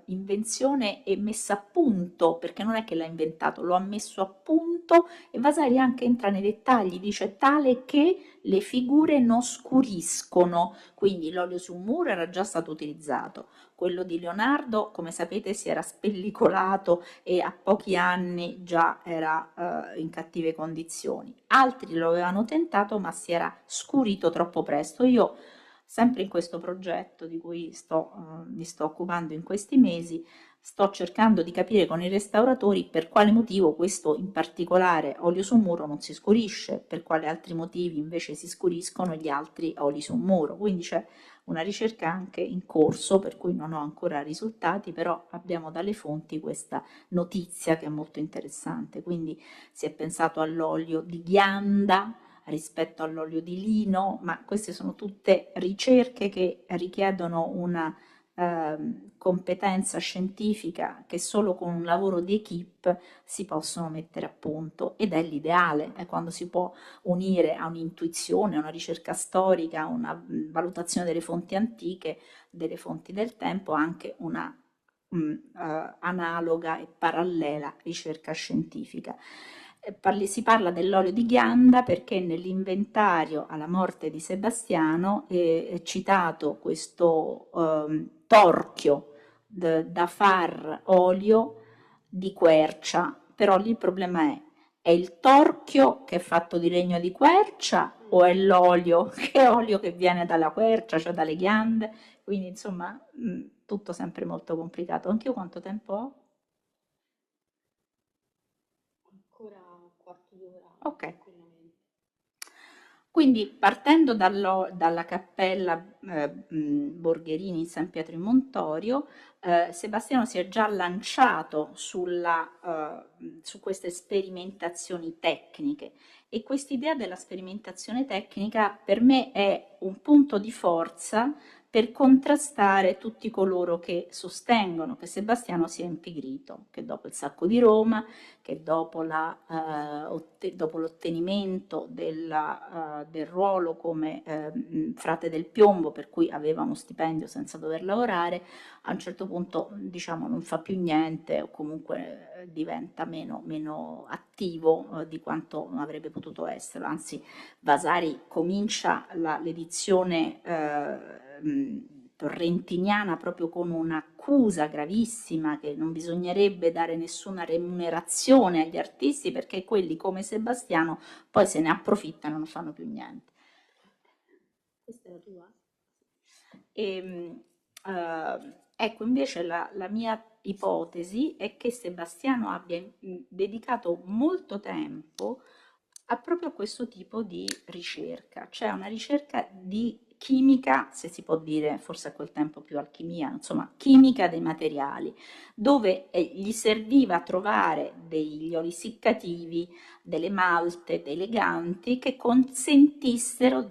invenzione e messa a punto, perché non è che l'ha inventato, lo ha messo a punto, e Vasari anche entra nei dettagli, dice tale che le figure non scuriscono, quindi l'olio su muro era già stato utilizzato, quello di Leonardo, come sapete, si era spellicolato e a pochi anni già era in cattive condizioni. Altri lo avevano tentato, ma si era scurito troppo presto. Io, sempre in questo progetto di cui mi sto occupando in questi mesi, sto cercando di capire con i restauratori per quale motivo questo in particolare olio su muro non si scurisce, per quali altri motivi invece si scuriscono gli altri oli su muro. Quindi c'è una ricerca anche in corso, per cui non ho ancora risultati, però abbiamo dalle fonti questa notizia che è molto interessante. Quindi si è pensato all'olio di ghianda rispetto all'olio di lino, ma queste sono tutte ricerche che richiedono una competenza scientifica che solo con un lavoro di equipe si possono mettere a punto, ed è l'ideale, è quando si può unire a un'intuizione, a una ricerca storica, a una valutazione delle fonti antiche, delle fonti del tempo, anche una analoga e parallela ricerca scientifica. Si parla dell'olio di ghianda perché nell'inventario alla morte di Sebastiano è citato questo torchio da far olio di quercia, però lì il problema è il torchio che è fatto di legno di quercia o è l'olio che è olio che viene dalla quercia, cioè dalle ghiande? Quindi insomma tutto sempre molto complicato. Anch'io quanto tempo ho? Ancora un quarto d'ora. Ok. Tranquillamente. Quindi partendo dalla cappella Borgherini in San Pietro in Montorio, Sebastiano si è già lanciato su queste sperimentazioni tecniche, e quest'idea della sperimentazione tecnica per me è un punto di forza per contrastare tutti coloro che sostengono che Sebastiano sia impigrito, che dopo il sacco di Roma, che dopo l'ottenimento del ruolo come frate del piombo, per cui aveva uno stipendio senza dover lavorare, a un certo punto diciamo non fa più niente, o comunque diventa meno attivo di quanto avrebbe potuto essere. Anzi, Vasari comincia l'edizione torrentiniana proprio con un'accusa gravissima che non bisognerebbe dare nessuna remunerazione agli artisti perché quelli come Sebastiano poi se ne approfittano e non fanno più niente. Questa è la tua? Ecco, invece la mia ipotesi è che Sebastiano abbia dedicato molto tempo proprio a questo tipo di ricerca, cioè una ricerca di chimica, se si può dire, forse a quel tempo più alchimia, insomma, chimica dei materiali, dove gli serviva trovare degli oli seccativi, delle malte, dei leganti che consentissero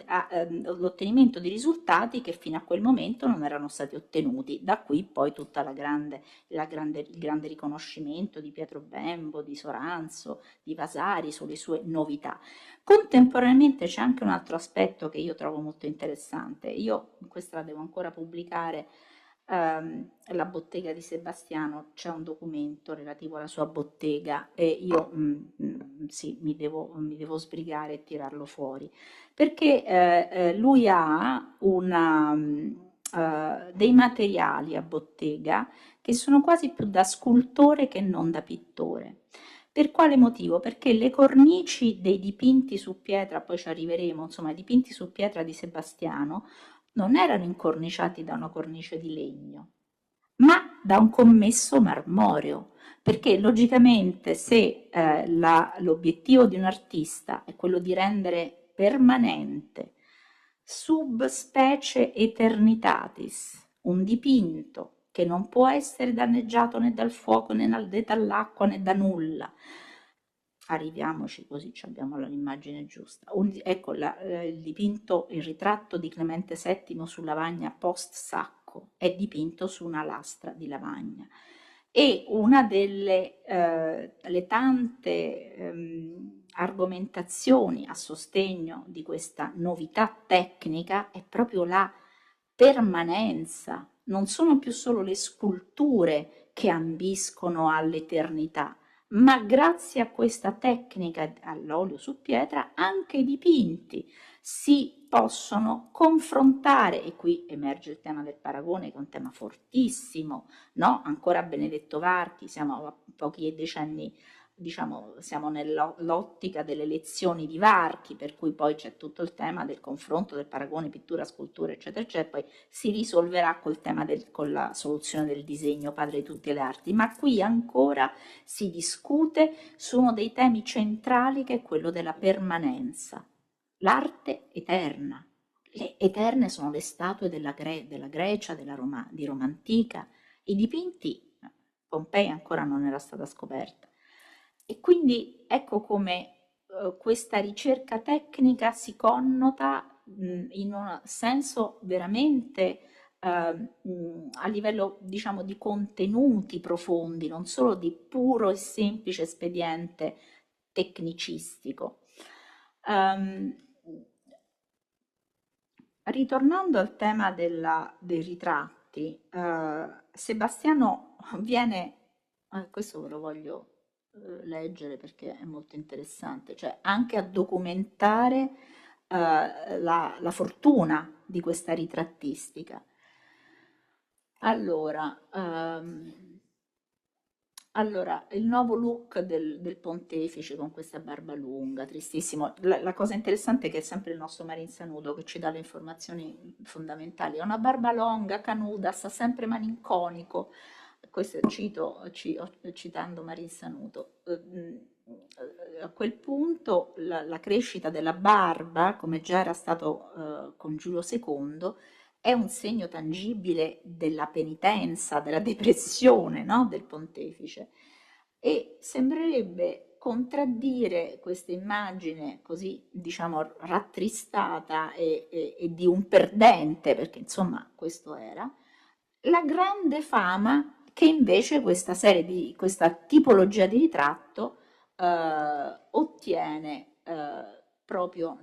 l'ottenimento di risultati che fino a quel momento non erano stati ottenuti. Da qui poi tutta il grande riconoscimento di Pietro Bembo, di Soranzo, di Vasari sulle sue novità. Contemporaneamente c'è anche un altro aspetto che io trovo molto interessante. Io questa la devo ancora pubblicare, la bottega di Sebastiano, c'è un documento relativo alla sua bottega e io sì, mi devo sbrigare e tirarlo fuori, perché lui ha dei materiali a bottega che sono quasi più da scultore che non da pittore. Per quale motivo? Perché le cornici dei dipinti su pietra, poi ci arriveremo, insomma, i dipinti su pietra di Sebastiano non erano incorniciati da una cornice di legno, ma da un commesso marmoreo, perché logicamente se l'obiettivo di un artista è quello di rendere permanente, subspecie eternitatis, un dipinto che non può essere danneggiato né dal fuoco né dall'acqua né da nulla. Arriviamoci così abbiamo l'immagine giusta. Ecco il dipinto, il ritratto di Clemente VII su lavagna post Sacco è dipinto su una lastra di lavagna. E una delle le tante argomentazioni a sostegno di questa novità tecnica è proprio la permanenza. Non sono più solo le sculture che ambiscono all'eternità, ma grazie a questa tecnica all'olio su pietra anche i dipinti si possono confrontare, e qui emerge il tema del paragone, che è un tema fortissimo, no? Ancora Benedetto Varchi, siamo a pochi decenni, diciamo, siamo nell'ottica delle lezioni di Varchi, per cui poi c'è tutto il tema del confronto, del paragone, pittura, scultura, eccetera, eccetera, poi si risolverà col tema con la soluzione del disegno, padre di tutte le arti, ma qui ancora si discute su uno dei temi centrali, che è quello della permanenza, l'arte eterna. Le eterne sono le statue della Grecia, di Roma antica, i dipinti, Pompei ancora non era stata scoperta. E quindi ecco come questa ricerca tecnica si connota in un senso veramente a livello, diciamo, di contenuti profondi, non solo di puro e semplice espediente tecnicistico. Ritornando al tema dei ritratti, Sebastiano viene, questo ve lo voglio leggere perché è molto interessante, cioè anche a documentare la fortuna di questa ritrattistica. Allora, il nuovo look del pontefice con questa barba lunga, tristissimo. La cosa interessante è che è sempre il nostro Marin Sanudo che ci dà le informazioni fondamentali. Ha una barba lunga, canuda, sta sempre malinconico. Questo citando Marin Sanudo. A quel punto la crescita della barba, come già era stato con Giulio II, è un segno tangibile della penitenza, della depressione, no? Del pontefice, e sembrerebbe contraddire questa immagine così, diciamo, rattristata e di un perdente, perché insomma questo era, la grande fama che invece questa tipologia di ritratto ottiene proprio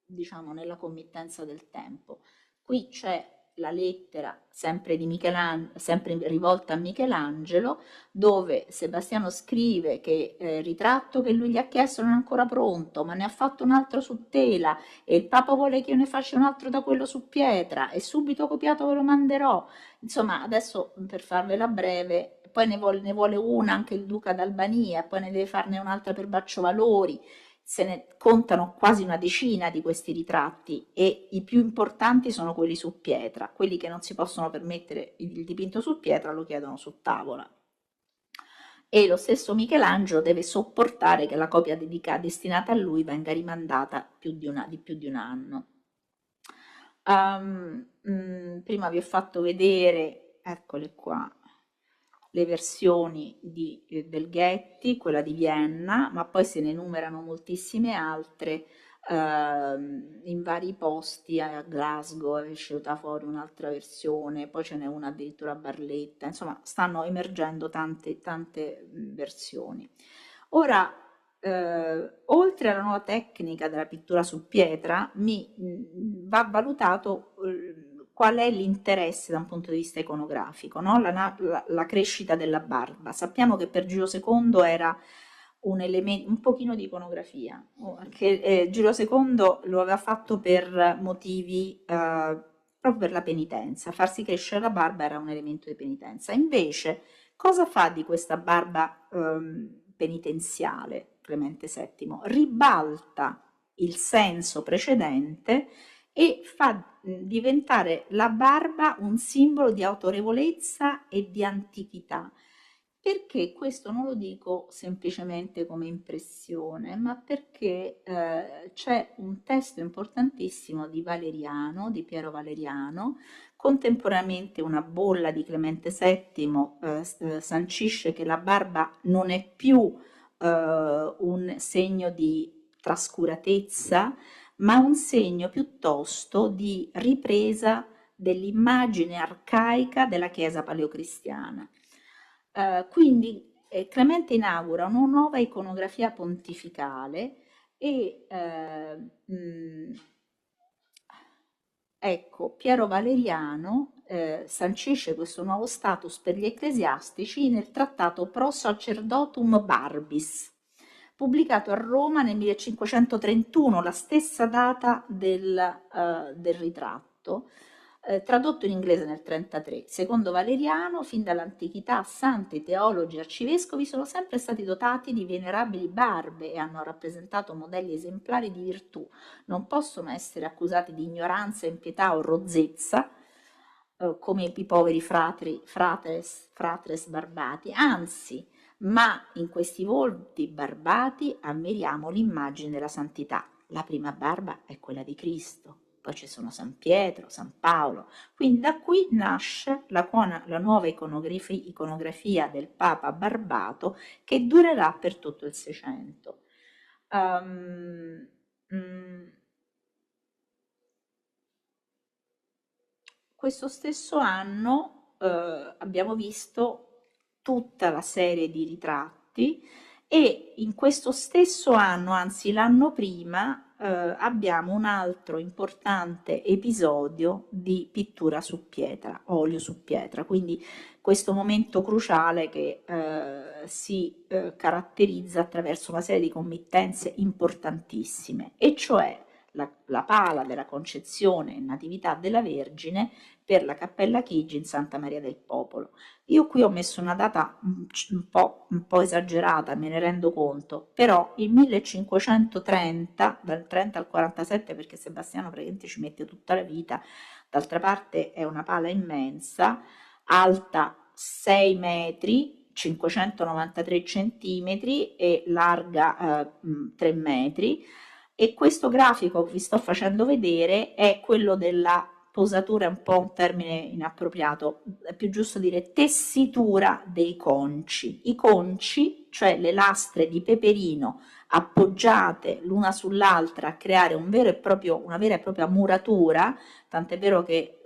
diciamo, nella committenza del tempo. Qui c'è la lettera sempre rivolta a Michelangelo, dove Sebastiano scrive che il ritratto che lui gli ha chiesto non è ancora pronto, ma ne ha fatto un altro su tela e il Papa vuole che io ne faccia un altro da quello su pietra e subito copiato ve lo manderò. Insomma, adesso per farvela breve, poi ne vuole una anche il Duca d'Albania, poi ne deve farne un'altra per Baccio Valori. Se ne contano quasi una decina di questi ritratti e i più importanti sono quelli su pietra. Quelli che non si possono permettere il dipinto su pietra lo chiedono su tavola. E lo stesso Michelangelo deve sopportare che la copia destinata a lui venga rimandata di più di un anno. Prima vi ho fatto vedere, eccole qua, le versioni del Getty, quella di Vienna, ma poi se ne enumerano moltissime altre in vari posti. A Glasgow è uscita fuori un'altra versione, poi ce n'è una addirittura a Barletta, insomma stanno emergendo tante versioni. Ora, oltre alla nuova tecnica della pittura su pietra, va valutato qual è l'interesse da un punto di vista iconografico, no? La crescita della barba. Sappiamo che per Giulio II era un elemento, un pochino di iconografia, che Giulio II lo aveva fatto per motivi proprio per la penitenza. Farsi crescere la barba era un elemento di penitenza. Invece, cosa fa di questa barba penitenziale Clemente VII? Ribalta il senso precedente e fa diventare la barba un simbolo di autorevolezza e di antichità. Perché questo non lo dico semplicemente come impressione, ma perché c'è un testo importantissimo di Valeriano, di Piero Valeriano, contemporaneamente una bolla di Clemente VII sancisce che la barba non è più un segno di trascuratezza, ma un segno piuttosto di ripresa dell'immagine arcaica della Chiesa paleocristiana. Quindi Clemente inaugura una nuova iconografia pontificale e ecco, Piero Valeriano sancisce questo nuovo status per gli ecclesiastici nel trattato Pro Sacerdotum Barbis, pubblicato a Roma nel 1531, la stessa data del ritratto, tradotto in inglese nel 1933. Secondo Valeriano, fin dall'antichità santi, teologi e arcivescovi sono sempre stati dotati di venerabili barbe e hanno rappresentato modelli esemplari di virtù. Non possono essere accusati di ignoranza, impietà o rozzezza, come i poveri fratres barbati, anzi, ma in questi volti barbati ammiriamo l'immagine della santità. La prima barba è quella di Cristo, poi ci sono San Pietro, San Paolo, quindi da qui nasce la nuova iconografia del Papa barbato che durerà per tutto il Seicento. Questo stesso anno abbiamo visto tutta la serie di ritratti e in questo stesso anno, anzi l'anno prima, abbiamo un altro importante episodio di pittura su pietra, olio su pietra, quindi questo momento cruciale che si caratterizza attraverso una serie di committenze importantissime, e cioè la pala della Concezione e Natività della Vergine per la Cappella Chigi in Santa Maria del Popolo. Io qui ho messo una data un po' esagerata, me ne rendo conto, però il 1530, dal 30 al 47, perché Sebastiano praticamente ci mette tutta la vita, d'altra parte è una pala immensa, alta 6 metri, 593 centimetri e larga 3 metri, e questo grafico che vi sto facendo vedere è quello della posatura, è un po' un termine inappropriato, è più giusto dire tessitura dei conci. I conci, cioè le lastre di peperino appoggiate l'una sull'altra a creare una vera e propria muratura, tant'è vero che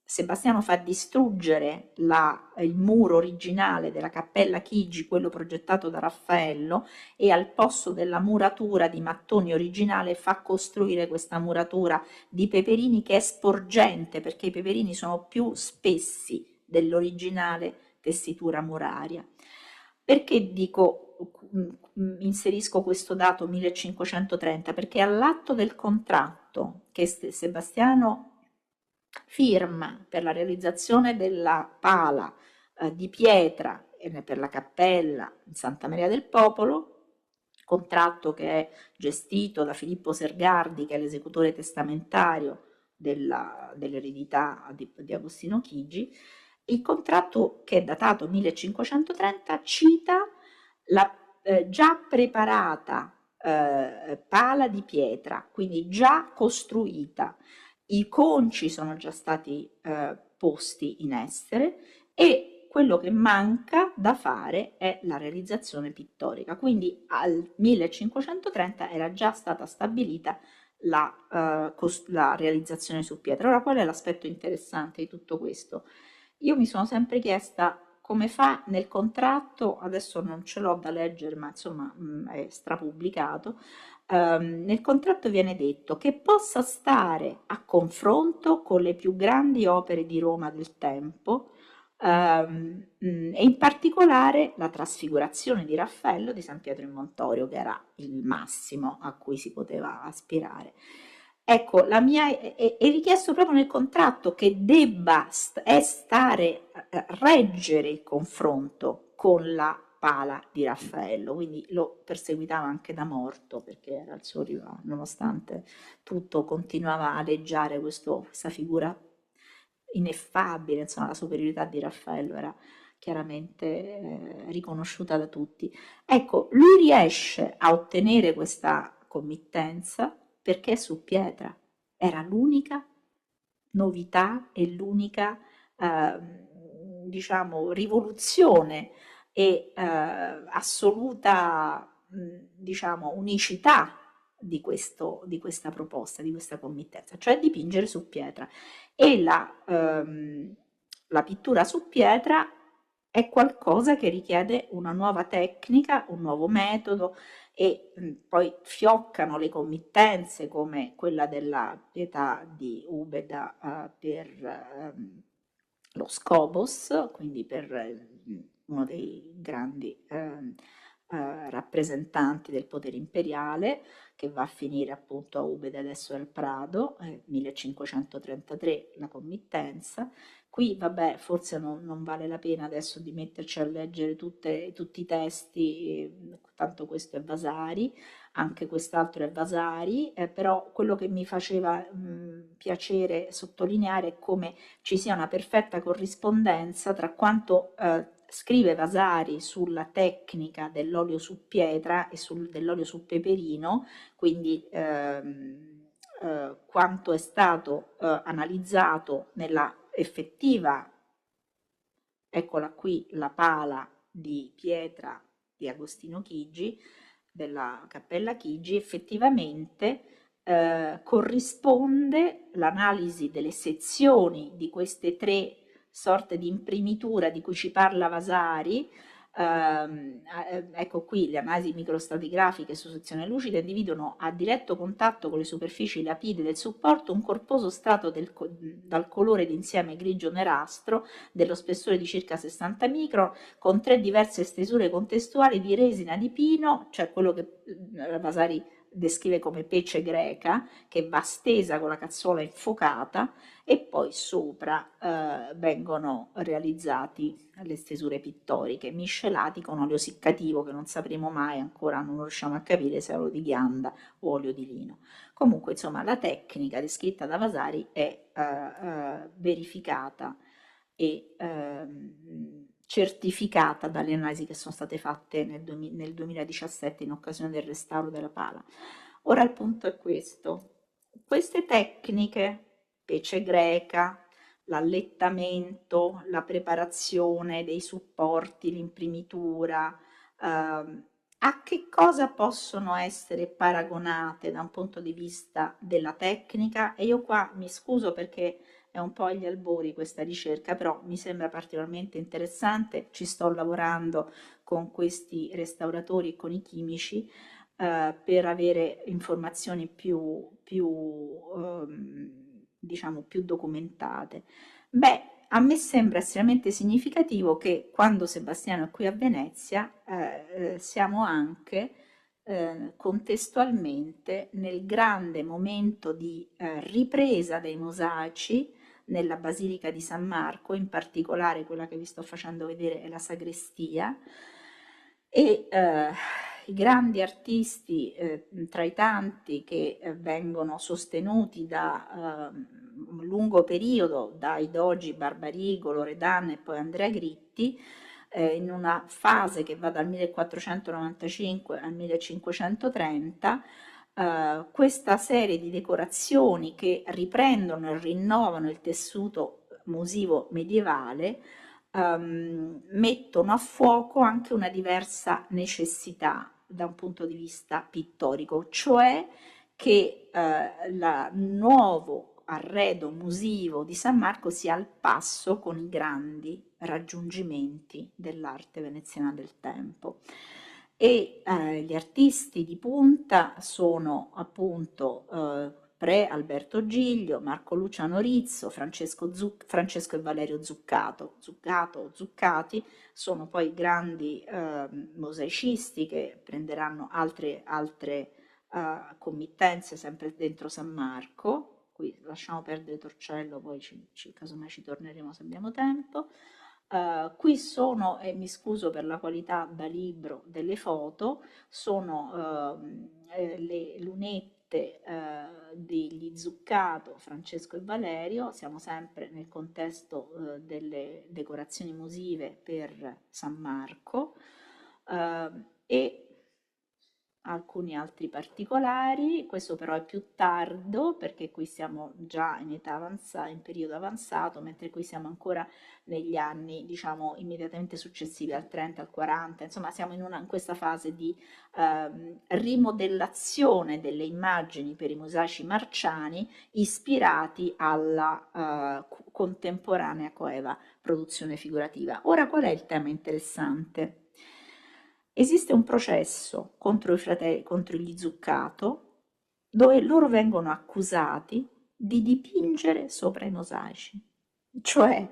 Sebastiano fa distruggere il muro originale della Cappella Chigi, quello progettato da Raffaello, e al posto della muratura di mattoni originale fa costruire questa muratura di peperini che è sporgente, perché i peperini sono più spessi dell'originale tessitura muraria. Perché dico, inserisco questo dato 1530? Perché all'atto del contratto che Sebastiano firma per la realizzazione della pala di pietra per la cappella in Santa Maria del Popolo, contratto che è gestito da Filippo Sergardi, che è l'esecutore testamentario dell'eredità di Agostino Chigi. Il contratto, che è datato 1530, cita la già preparata pala di pietra, quindi già costruita. I conci sono già stati posti in essere e quello che manca da fare è la realizzazione pittorica. Quindi al 1530 era già stata stabilita la realizzazione su pietra. Ora, qual è l'aspetto interessante di tutto questo? Io mi sono sempre chiesta come fa nel contratto, adesso non ce l'ho da leggere, ma insomma è strapubblicato, nel contratto viene detto che possa stare a confronto con le più grandi opere di Roma del tempo, e in particolare la Trasfigurazione di Raffaello di San Pietro in Montorio, che era il massimo a cui si poteva aspirare. Ecco, è richiesto proprio nel contratto che debba reggere il confronto con la pala di Raffaello, quindi lo perseguitava anche da morto, perché era il suo rivale, nonostante tutto continuava a aleggiare questa figura ineffabile, insomma la superiorità di Raffaello era chiaramente riconosciuta da tutti. Ecco, lui riesce a ottenere questa committenza perché è su pietra. Era l'unica novità e l'unica, diciamo, rivoluzione e assoluta, diciamo, unicità di questa proposta, di questa committenza, cioè dipingere su pietra. E la pittura su pietra è qualcosa che richiede una nuova tecnica, un nuovo metodo, e poi fioccano le committenze come quella della Pietà di Ubeda per lo Scobos, quindi per uno dei grandi rappresentanti del potere imperiale, che va a finire appunto a Ubeda adesso al Prado, 1533 la committenza. Qui, vabbè, forse non vale la pena adesso di metterci a leggere tutti i testi, tanto questo è Vasari, anche quest'altro è Vasari, però quello che mi faceva piacere sottolineare è come ci sia una perfetta corrispondenza tra quanto scrive Vasari sulla tecnica dell'olio su pietra e dell'olio su peperino, quindi quanto è stato analizzato nella effettiva, eccola qui, la pala di pietra di Agostino Chigi, della Cappella Chigi, effettivamente corrisponde l'analisi delle sezioni di queste tre sorte di imprimitura di cui ci parla Vasari. Ecco qui le analisi microstratigrafiche su sezione lucida individuano a diretto contatto con le superfici lapide del supporto un corposo strato dal colore d'insieme grigio-nerastro dello spessore di circa 60 micron con tre diverse stesure contestuali di resina di pino, cioè quello che Vasari descrive come pece greca, che va stesa con la cazzola infuocata, e poi sopra vengono realizzati le stesure pittoriche miscelati con olio siccativo che non sapremo mai, ancora non riusciamo a capire se è olio di ghianda o olio di lino. Comunque insomma la tecnica descritta da Vasari è verificata e certificata dalle analisi che sono state fatte nel 2017 in occasione del restauro della pala. Ora il punto è questo: queste tecniche, pece greca, l'allettamento, la preparazione dei supporti, l'imprimitura, a che cosa possono essere paragonate da un punto di vista della tecnica? E io qua mi scuso perché è un po' agli albori questa ricerca, però mi sembra particolarmente interessante, ci sto lavorando con questi restauratori e con i chimici per avere informazioni diciamo, più documentate. Beh, a me sembra estremamente significativo che quando Sebastiano è qui a Venezia siamo anche contestualmente nel grande momento di ripresa dei mosaici nella Basilica di San Marco, in particolare quella che vi sto facendo vedere è la sagrestia, e i grandi artisti, tra i tanti che vengono sostenuti da un lungo periodo, dai dogi Barbarigo, Loredan e poi Andrea Gritti, in una fase che va dal 1495 al 1530, questa serie di decorazioni che riprendono e rinnovano il tessuto musivo medievale mettono a fuoco anche una diversa necessità da un punto di vista pittorico, cioè che il nuovo arredo musivo di San Marco sia al passo con i grandi raggiungimenti dell'arte veneziana del tempo. E gli artisti di punta sono appunto pre Alberto Giglio, Marco Luciano Rizzo, Francesco e Valerio Zuccati, sono poi grandi mosaicisti che prenderanno altre committenze sempre dentro San Marco. Qui lasciamo perdere Torcello, poi casomai ci torneremo se abbiamo tempo. Qui sono, e mi scuso per la qualità da libro delle foto, sono le lunette ovviamente degli Zuccato, Francesco e Valerio. Siamo sempre nel contesto delle decorazioni musive per San Marco, e alcuni altri particolari. Questo però è più tardo, perché qui siamo già in età avanzata, in periodo avanzato, mentre qui siamo ancora negli anni, diciamo, immediatamente successivi al 30, al 40, insomma siamo in questa fase di rimodellazione delle immagini per i mosaici marciani ispirati alla contemporanea coeva produzione figurativa. Ora, qual è il tema interessante? Esiste un processo contro contro gli Zuccato, dove loro vengono accusati di dipingere sopra i mosaici. Cioè,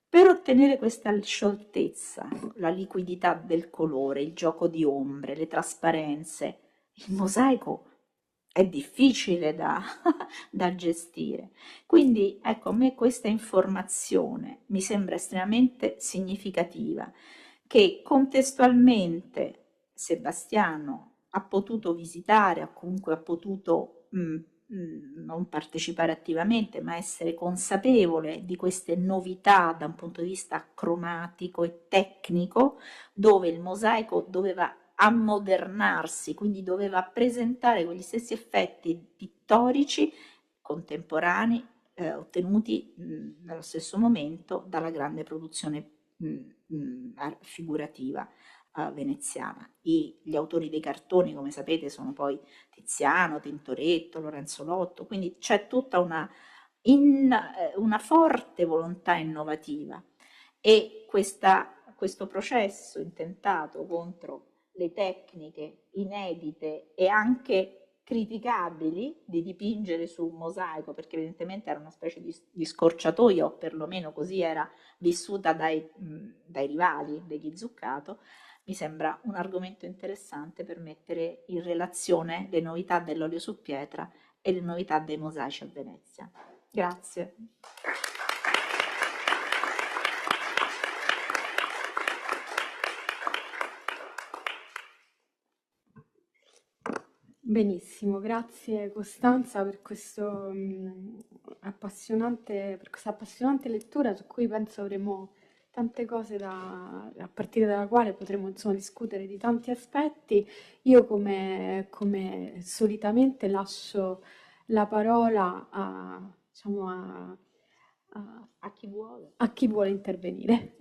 per ottenere questa scioltezza, la liquidità del colore, il gioco di ombre, le trasparenze, il mosaico è difficile da, da gestire. Quindi, ecco, a me questa informazione mi sembra estremamente significativa, che contestualmente Sebastiano ha potuto visitare, o comunque ha potuto non partecipare attivamente, ma essere consapevole di queste novità da un punto di vista cromatico e tecnico, dove il mosaico doveva ammodernarsi, quindi doveva presentare quegli stessi effetti pittorici contemporanei ottenuti nello stesso momento dalla grande produzione figurativa veneziana. Gli autori dei cartoni, come sapete, sono poi Tiziano, Tintoretto, Lorenzo Lotto, quindi c'è tutta una forte volontà innovativa, e questo processo intentato contro le tecniche inedite e anche criticabili di dipingere su un mosaico, perché evidentemente era una specie di scorciatoia, o perlomeno così era vissuta dai rivali degli Zuccato, mi sembra un argomento interessante per mettere in relazione le novità dell'olio su pietra e le novità dei mosaici a Venezia. Grazie. Benissimo, grazie Costanza per questa appassionante lettura, su cui penso avremo tante cose a partire dalla quale potremo insomma discutere di tanti aspetti. Io come solitamente lascio la parola diciamo, A chi vuole. a chi vuole intervenire.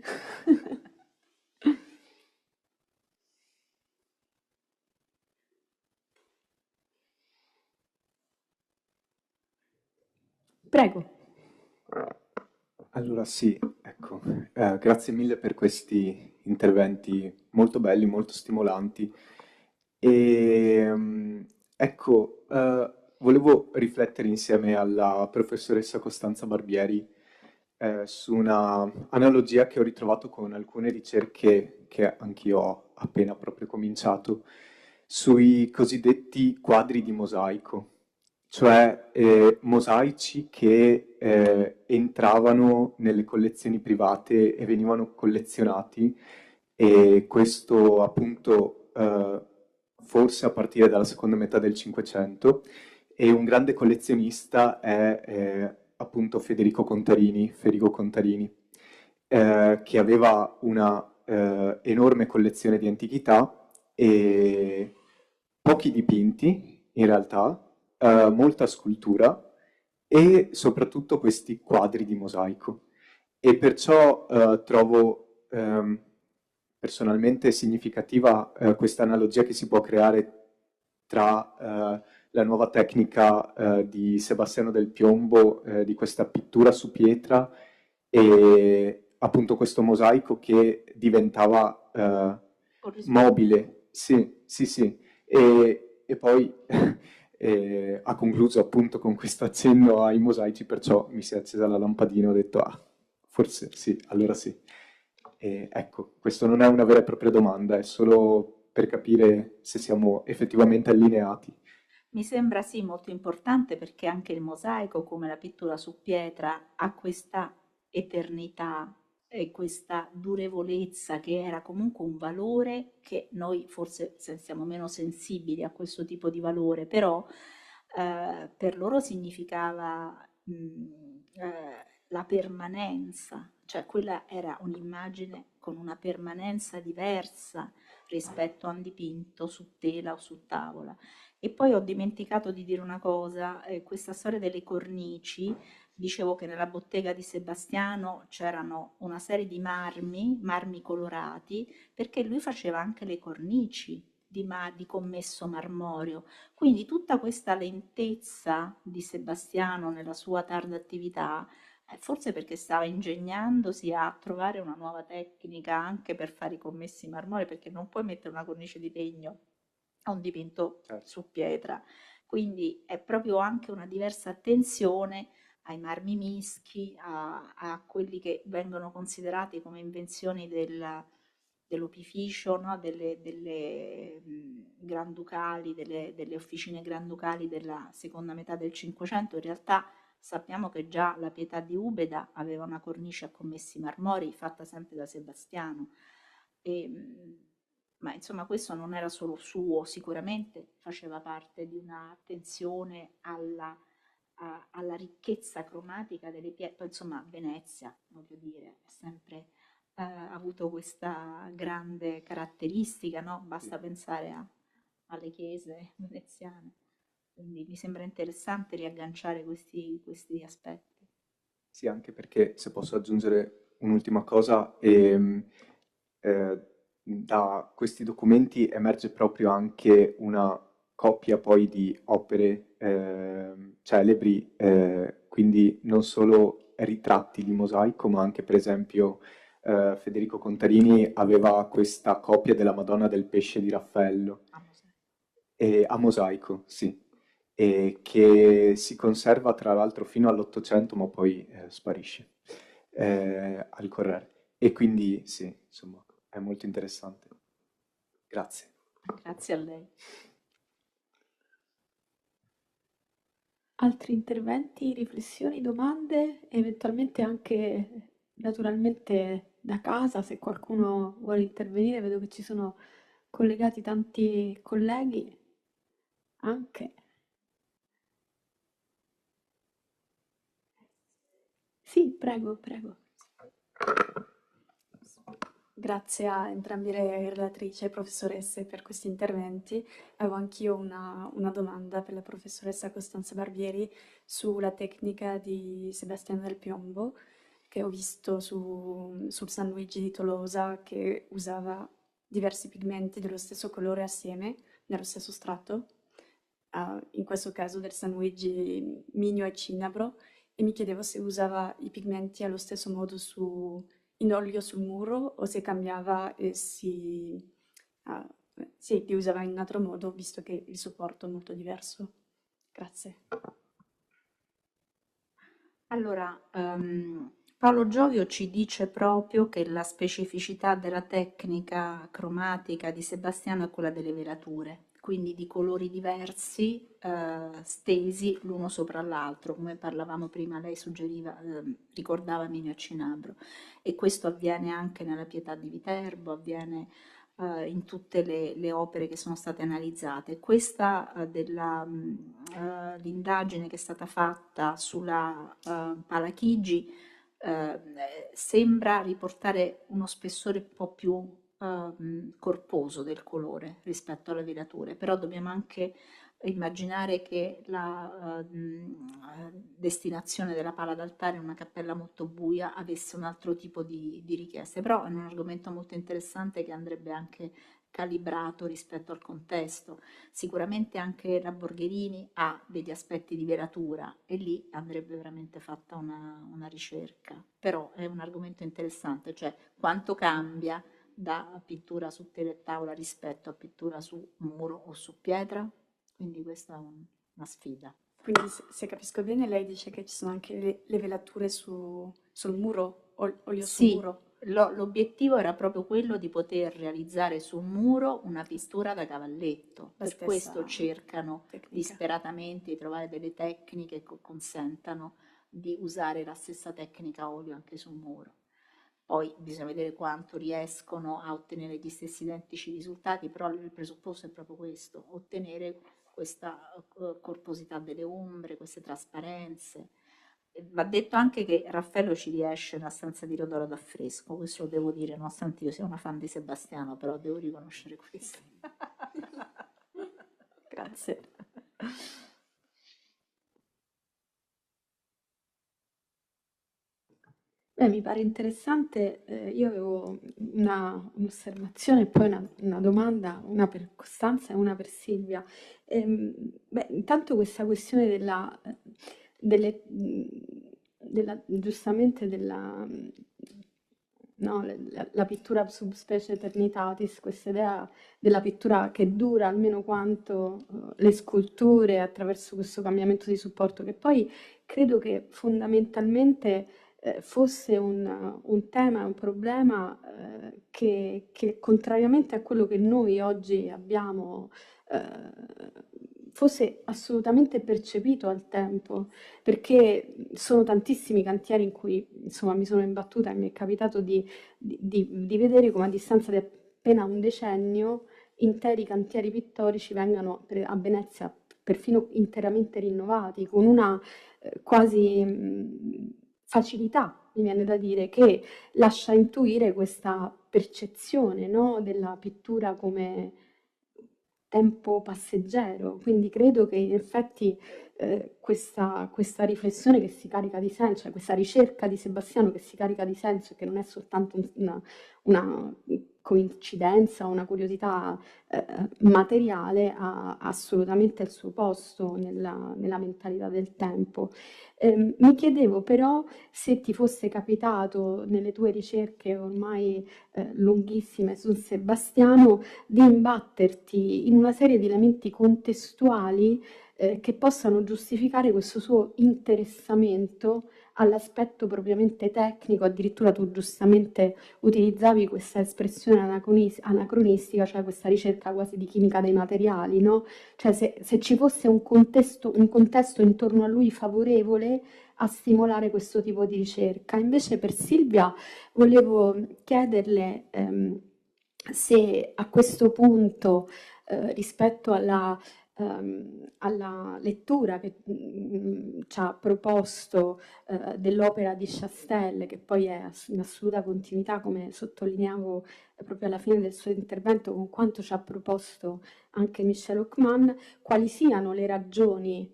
Prego. Allora sì, ecco, grazie mille per questi interventi molto belli, molto stimolanti. E ecco, volevo riflettere insieme alla professoressa Costanza Barbieri su una analogia che ho ritrovato con alcune ricerche che anch'io ho appena proprio cominciato sui cosiddetti quadri di mosaico, cioè mosaici che entravano nelle collezioni private e venivano collezionati, e questo appunto forse a partire dalla seconda metà del Cinquecento, e un grande collezionista è appunto Federico Contarini, che aveva una enorme collezione di antichità e pochi dipinti in realtà, molta scultura e soprattutto questi quadri di mosaico. E perciò trovo personalmente significativa questa analogia che si può creare tra la nuova tecnica di Sebastiano del Piombo, di questa pittura su pietra, e appunto questo mosaico che diventava mobile. Sì, sì, sì. E poi ha concluso appunto con questo accenno ai mosaici, perciò mi si è accesa la lampadina e ho detto, ah, forse sì, allora sì. E ecco, questo non è una vera e propria domanda, è solo per capire se siamo effettivamente allineati. Mi sembra sì molto importante, perché anche il mosaico, come la pittura su pietra, ha questa eternità e questa durevolezza, che era comunque un valore che noi forse siamo meno sensibili a questo tipo di valore, però per loro significava la permanenza, cioè quella era un'immagine con una permanenza diversa rispetto a un dipinto su tela o su tavola. E poi ho dimenticato di dire una cosa, questa storia delle cornici, dicevo che nella bottega di Sebastiano c'erano una serie di marmi colorati, perché lui faceva anche le cornici di commesso marmoreo. Quindi tutta questa lentezza di Sebastiano nella sua tarda attività, forse perché stava ingegnandosi a trovare una nuova tecnica anche per fare i commessi marmorei, perché non puoi mettere una cornice di legno a un dipinto Certo. su pietra. Quindi è proprio anche una diversa attenzione ai marmi mischi, a quelli che vengono considerati come invenzioni dell'opificio, no? delle granducali, delle officine granducali della seconda metà del Cinquecento. In realtà sappiamo che già la Pietà di Ubeda aveva una cornice a commessi marmorei fatta sempre da Sebastiano. E, ma insomma questo non era solo suo, sicuramente faceva parte di un'attenzione alla ricchezza cromatica delle pietre. Poi insomma Venezia, voglio dire, è sempre avuto questa grande caratteristica, no? Basta pensare alle chiese veneziane. Quindi mi sembra interessante riagganciare questi aspetti. Sì, anche perché, se posso aggiungere un'ultima cosa, da questi documenti emerge proprio anche una coppia poi di opere celebri, quindi non solo ritratti di mosaico, ma anche per esempio Federico Contarini aveva questa copia della Madonna del Pesce di Raffaello, A mosaico. a mosaico, sì, e che si conserva tra l'altro fino all'Ottocento, ma poi sparisce al correre. E quindi sì, insomma, è molto interessante. Grazie. Grazie a lei. Altri interventi, riflessioni, domande, eventualmente anche naturalmente da casa, se qualcuno vuole intervenire, vedo che ci sono collegati tanti colleghi anche. Sì, prego, prego. Grazie a entrambe le relatrici e professoresse per questi interventi. Avevo anch'io una domanda per la professoressa Costanza Barbieri sulla tecnica di Sebastiano del Piombo, che ho visto sul San Luigi di Tolosa, che usava diversi pigmenti dello stesso colore assieme, nello stesso strato, in questo caso del San Luigi Minio e Cinnabro, e mi chiedevo se usava i pigmenti allo stesso modo in olio sul muro o se cambiava e ah, sì, li usava in un altro modo, visto che il supporto è molto diverso. Grazie. Allora, Paolo Giovio ci dice proprio che la specificità della tecnica cromatica di Sebastiano è quella delle velature, quindi di colori diversi, stesi l'uno sopra l'altro, come parlavamo prima, lei suggeriva, ricordava Minio Cinabro, e questo avviene anche nella Pietà di Viterbo, avviene in tutte le opere che sono state analizzate. Questa l'indagine che è stata fatta sulla Pala Chigi sembra riportare uno spessore un po' più corposo del colore rispetto alle velature, però dobbiamo anche immaginare che la destinazione della pala d'altare in una cappella molto buia avesse un altro tipo di richieste, però è un argomento molto interessante che andrebbe anche calibrato rispetto al contesto. Sicuramente anche la Borgherini ha degli aspetti di velatura e lì andrebbe veramente fatta una ricerca, però è un argomento interessante, cioè quanto cambia da pittura su tela e tavola rispetto a pittura su muro o su pietra. Quindi questa è una sfida. Quindi se capisco bene, lei dice che ci sono anche le velature sul muro, olio sul Sì, muro. l'obiettivo era proprio quello di poter realizzare sul muro una pittura da cavalletto. La Per questo stessa cercano tecnica. disperatamente di trovare delle tecniche che consentano di usare la stessa tecnica a olio anche sul muro. Poi bisogna vedere quanto riescono a ottenere gli stessi identici risultati, però il presupposto è proprio questo, ottenere questa corposità delle ombre, queste trasparenze. Va detto anche che Raffaello ci riesce nella stanza di Rodoro d'affresco, questo lo devo dire, nonostante io sia una fan di Sebastiano, però devo riconoscere questo. Grazie. Beh, mi pare interessante, io avevo un'osservazione e poi una domanda, una per Costanza e una per Silvia. Beh, intanto questa questione giustamente no, la pittura subspecie eternitatis, questa idea della pittura che dura almeno quanto le sculture attraverso questo cambiamento di supporto, che poi credo che fondamentalmente fosse un tema, un problema che contrariamente a quello che noi oggi abbiamo, fosse assolutamente percepito al tempo, perché sono tantissimi cantieri in cui insomma mi sono imbattuta e mi è capitato di vedere come a distanza di appena un decennio interi cantieri pittorici vengano a Venezia perfino interamente rinnovati, con una quasi facilità, mi viene da dire, che lascia intuire questa percezione, no, della pittura come tempo passeggero. Quindi credo che in effetti questa riflessione che si carica di senso, cioè questa ricerca di Sebastiano che si carica di senso e che non è soltanto una coincidenza, una curiosità materiale, ha assolutamente il suo posto nella mentalità del tempo. Mi chiedevo però se ti fosse capitato nelle tue ricerche ormai lunghissime su Sebastiano di imbatterti in una serie di elementi contestuali che possano giustificare questo suo interessamento all'aspetto propriamente tecnico. Addirittura tu giustamente utilizzavi questa espressione anacronistica, cioè questa ricerca quasi di chimica dei materiali, no? Cioè se ci fosse un contesto intorno a lui favorevole a stimolare questo tipo di ricerca. Invece per Silvia volevo chiederle se a questo punto, rispetto alla lettura che ci ha proposto dell'opera di Chastel, che poi è in assoluta continuità, come sottolineavo proprio alla fine del suo intervento, con quanto ci ha proposto anche Michel Hockman, quali siano le ragioni,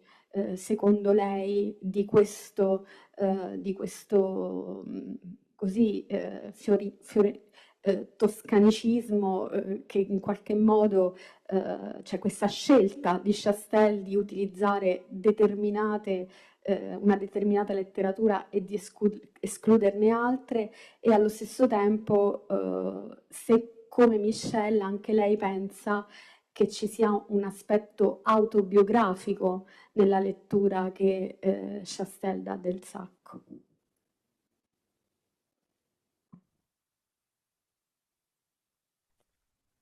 secondo lei, di questo così toscanicismo che in qualche modo c'è questa scelta di Chastel di utilizzare una determinata letteratura e di escluderne altre, e allo stesso tempo se come Michel anche lei pensa che ci sia un aspetto autobiografico nella lettura che Chastel dà del Sacco.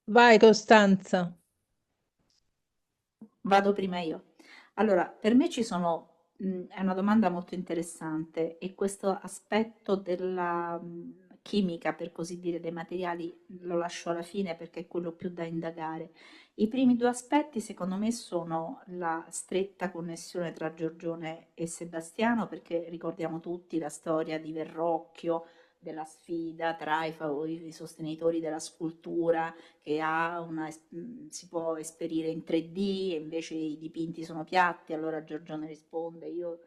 Vai Costanza. Vado prima io. Allora, per me è una domanda molto interessante e questo aspetto della chimica, per così dire, dei materiali lo lascio alla fine perché è quello più da indagare. I primi due aspetti, secondo me, sono la stretta connessione tra Giorgione e Sebastiano, perché ricordiamo tutti la storia di Verrocchio, della sfida tra i sostenitori della scultura che si può esperire in 3D e invece i dipinti sono piatti. Allora Giorgione risponde: io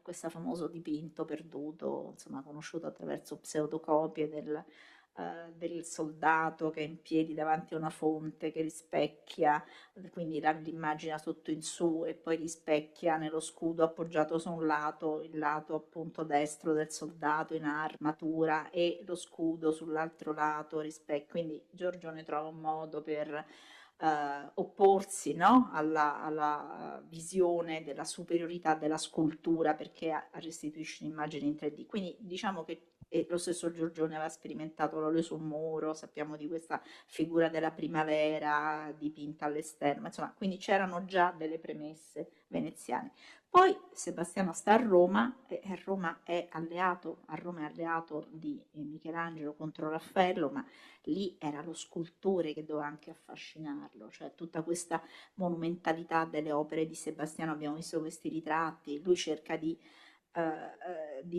questo famoso dipinto perduto, insomma, conosciuto attraverso pseudocopie del soldato che è in piedi davanti a una fonte che rispecchia, quindi l'immagina sotto in su e poi rispecchia nello scudo appoggiato su un lato, il lato appunto destro del soldato in armatura e lo scudo sull'altro lato rispecchia. Quindi Giorgione trova un modo per opporsi, no? alla visione della superiorità della scultura perché restituisce un'immagine in 3D. Quindi diciamo che e lo stesso Giorgione aveva sperimentato l'olio sul muro, sappiamo di questa figura della primavera dipinta all'esterno, insomma, quindi c'erano già delle premesse veneziane. Poi Sebastiano sta a Roma e a Roma è alleato di Michelangelo contro Raffaello, ma lì era lo scultore che doveva anche affascinarlo, cioè tutta questa monumentalità delle opere di Sebastiano, abbiamo visto questi ritratti, lui cerca di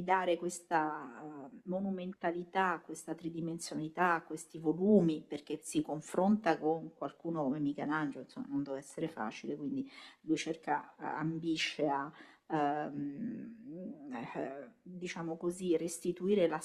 dare questa monumentalità, questa tridimensionalità a questi volumi, perché si confronta con qualcuno come Michelangelo, insomma non deve essere facile, quindi lui cerca, ambisce a diciamo così, restituire lo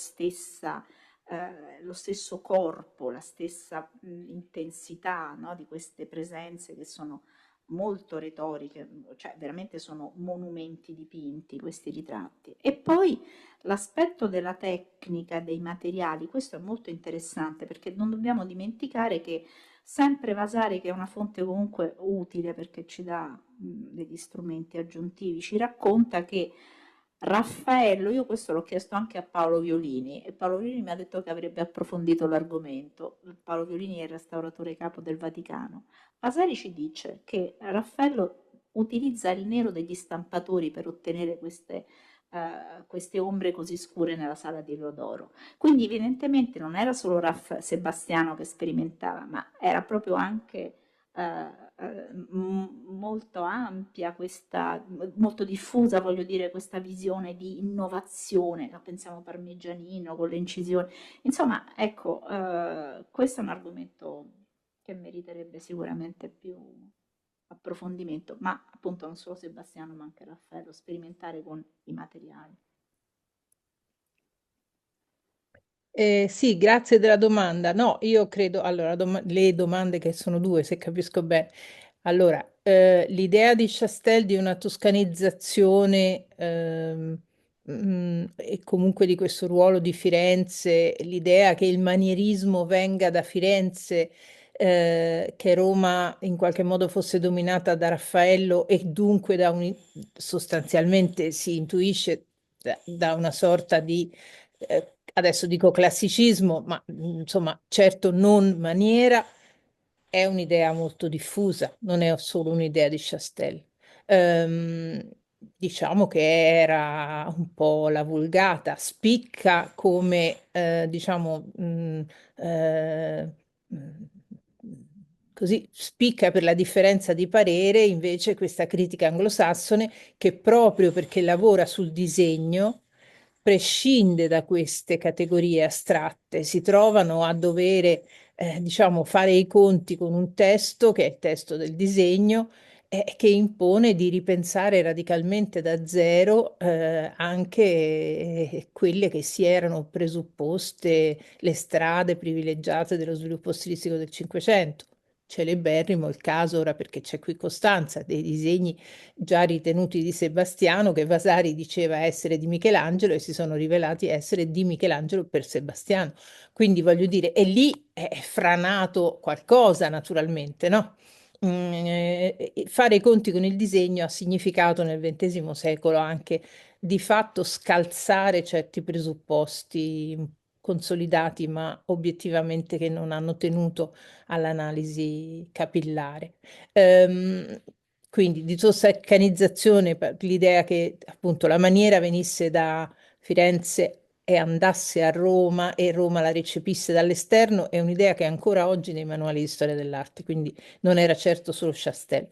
stesso corpo, la stessa intensità, no, di queste presenze che sono molto retoriche, cioè veramente sono monumenti dipinti questi ritratti. E poi l'aspetto della tecnica, dei materiali, questo è molto interessante perché non dobbiamo dimenticare che sempre Vasari, che è una fonte comunque utile perché ci dà degli strumenti aggiuntivi, ci racconta che Raffaello, io questo l'ho chiesto anche a Paolo Violini e Paolo Violini mi ha detto che avrebbe approfondito l'argomento. Paolo Violini è il restauratore capo del Vaticano. Vasari ci dice che Raffaello utilizza il nero degli stampatori per ottenere queste ombre così scure nella sala di Rodoro. Quindi evidentemente non era solo Sebastiano che sperimentava, ma era proprio anche molto ampia, molto diffusa, voglio dire, questa visione di innovazione, no? Pensiamo Parmigianino con le incisioni. Insomma, ecco, questo è un argomento che meriterebbe sicuramente più approfondimento, ma appunto non solo Sebastiano, ma anche Raffaello, sperimentare con i materiali. Sì, grazie della domanda. No, io credo, allora, le domande che sono due, se capisco bene. Allora, l'idea di Chastel di una toscanizzazione e comunque di questo ruolo di Firenze, l'idea che il manierismo venga da Firenze, che Roma in qualche modo fosse dominata da Raffaello e dunque sostanzialmente si intuisce da una sorta di adesso dico classicismo, ma insomma, certo non maniera, è un'idea molto diffusa, non è solo un'idea di Chastel. Diciamo che era un po' la vulgata, spicca come, diciamo, mh, così spicca per la differenza di parere invece questa critica anglosassone che proprio perché lavora sul disegno prescinde da queste categorie astratte, si trovano a dovere, diciamo, fare i conti con un testo che è il testo del disegno, che impone di ripensare radicalmente da zero, anche quelle che si erano presupposte le strade privilegiate dello sviluppo stilistico del Cinquecento. Celeberrimo il caso, ora perché c'è qui Costanza, dei disegni già ritenuti di Sebastiano, che Vasari diceva essere di Michelangelo e si sono rivelati essere di Michelangelo per Sebastiano. Quindi voglio dire, e lì è franato qualcosa naturalmente, no? Fare i conti con il disegno ha significato nel XX secolo anche di fatto scalzare certi presupposti consolidati, ma obiettivamente che non hanno tenuto all'analisi capillare. Ehm, quindi di toscanizzazione, l'idea che appunto la maniera venisse da Firenze e andasse a Roma e Roma la recepisse dall'esterno è un'idea che è ancora oggi nei manuali di storia dell'arte, quindi non era certo solo Chastel.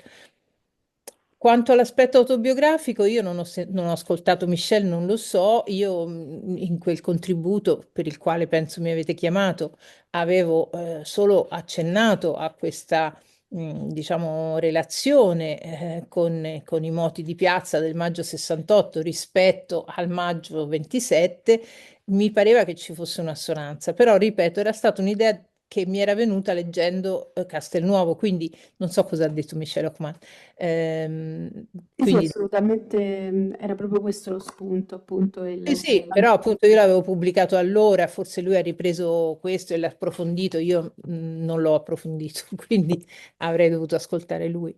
Quanto all'aspetto autobiografico, io non ho ascoltato Michel, non lo so, io in quel contributo per il quale penso mi avete chiamato avevo solo accennato a questa diciamo, relazione con i moti di piazza del maggio 68 rispetto al maggio 27, mi pareva che ci fosse un'assonanza, però ripeto, era stata un'idea che mi era venuta leggendo Castelnuovo, quindi non so cosa ha detto Michel Hoffman. Ehm, Sì, sì, quindi assolutamente, era proprio questo lo spunto, appunto, sì, sì, però appunto io l'avevo pubblicato allora, forse lui ha ripreso questo e l'ha approfondito, io non l'ho approfondito, quindi avrei dovuto ascoltare lui.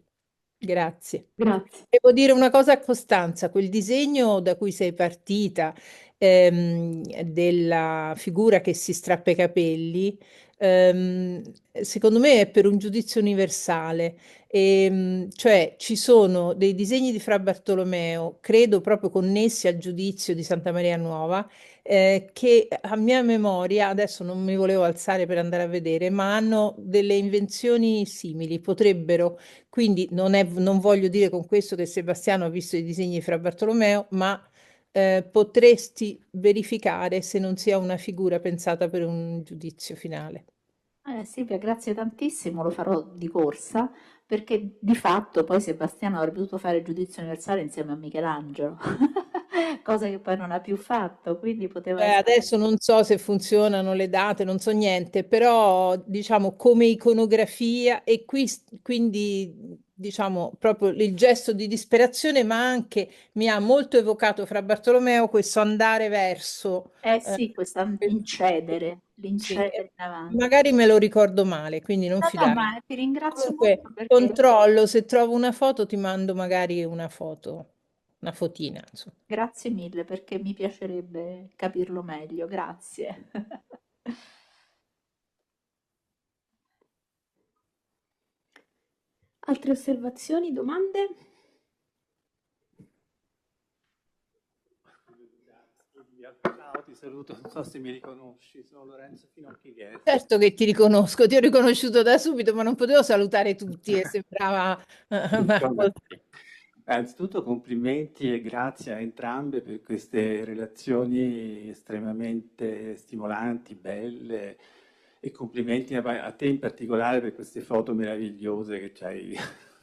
Grazie. Grazie. Devo dire una cosa a Costanza, quel disegno da cui sei partita della figura che si strappa i capelli, ehm, secondo me è per un giudizio universale. Cioè ci sono dei disegni di Fra Bartolomeo, credo proprio connessi al giudizio di Santa Maria Nuova, che a mia memoria, adesso non mi volevo alzare per andare a vedere, ma hanno delle invenzioni simili, potrebbero, quindi non voglio dire con questo che Sebastiano ha visto i disegni di Fra Bartolomeo, ma potresti verificare se non sia una figura pensata per un giudizio finale. Silvia, grazie tantissimo, lo farò di corsa, perché di fatto poi Sebastiano avrebbe dovuto fare il giudizio universale insieme a Michelangelo, cosa che poi non ha più fatto, quindi poteva essere... Adesso non so se funzionano le date, non so niente, però diciamo come iconografia e qui quindi diciamo proprio il gesto di disperazione, ma anche mi ha molto evocato Fra Bartolomeo questo andare verso Eh eh, sì, questa sì, sì, l'incedere in avanti. magari me lo ricordo male, quindi non No, no, fidarmi. ma ti ringrazio molto Comunque perché controllo, se trovo una foto ti mando magari una foto, una fotina, insomma. grazie mille perché mi piacerebbe capirlo meglio, grazie. Altre osservazioni, domande? Ciao, ti saluto, non so se mi riconosci, sono Lorenzo Finocchi Guest. Certo che ti riconosco, ti ho riconosciuto da subito, ma non potevo salutare tutti e sembrava... Insomma, anzitutto complimenti e grazie a entrambe per queste relazioni estremamente stimolanti, belle e complimenti a te in particolare per queste foto meravigliose che ci hai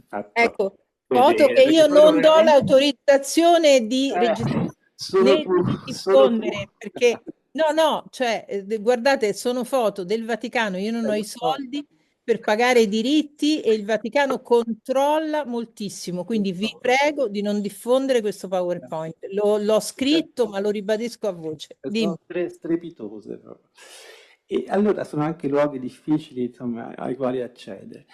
fatto Ecco, foto vedere, che perché io sono non do veramente l'autorizzazione di registrare solo né tu, di solo tu. diffondere, perché no, no, cioè, guardate, sono foto del Vaticano, io non ho i soldi per pagare i diritti e il Vaticano controlla moltissimo, quindi vi prego di non diffondere questo PowerPoint. L'ho scritto, ma lo ribadisco a voce. Dimmi. Sono strepitose proprio. E allora sono anche luoghi difficili, insomma, ai quali accedere.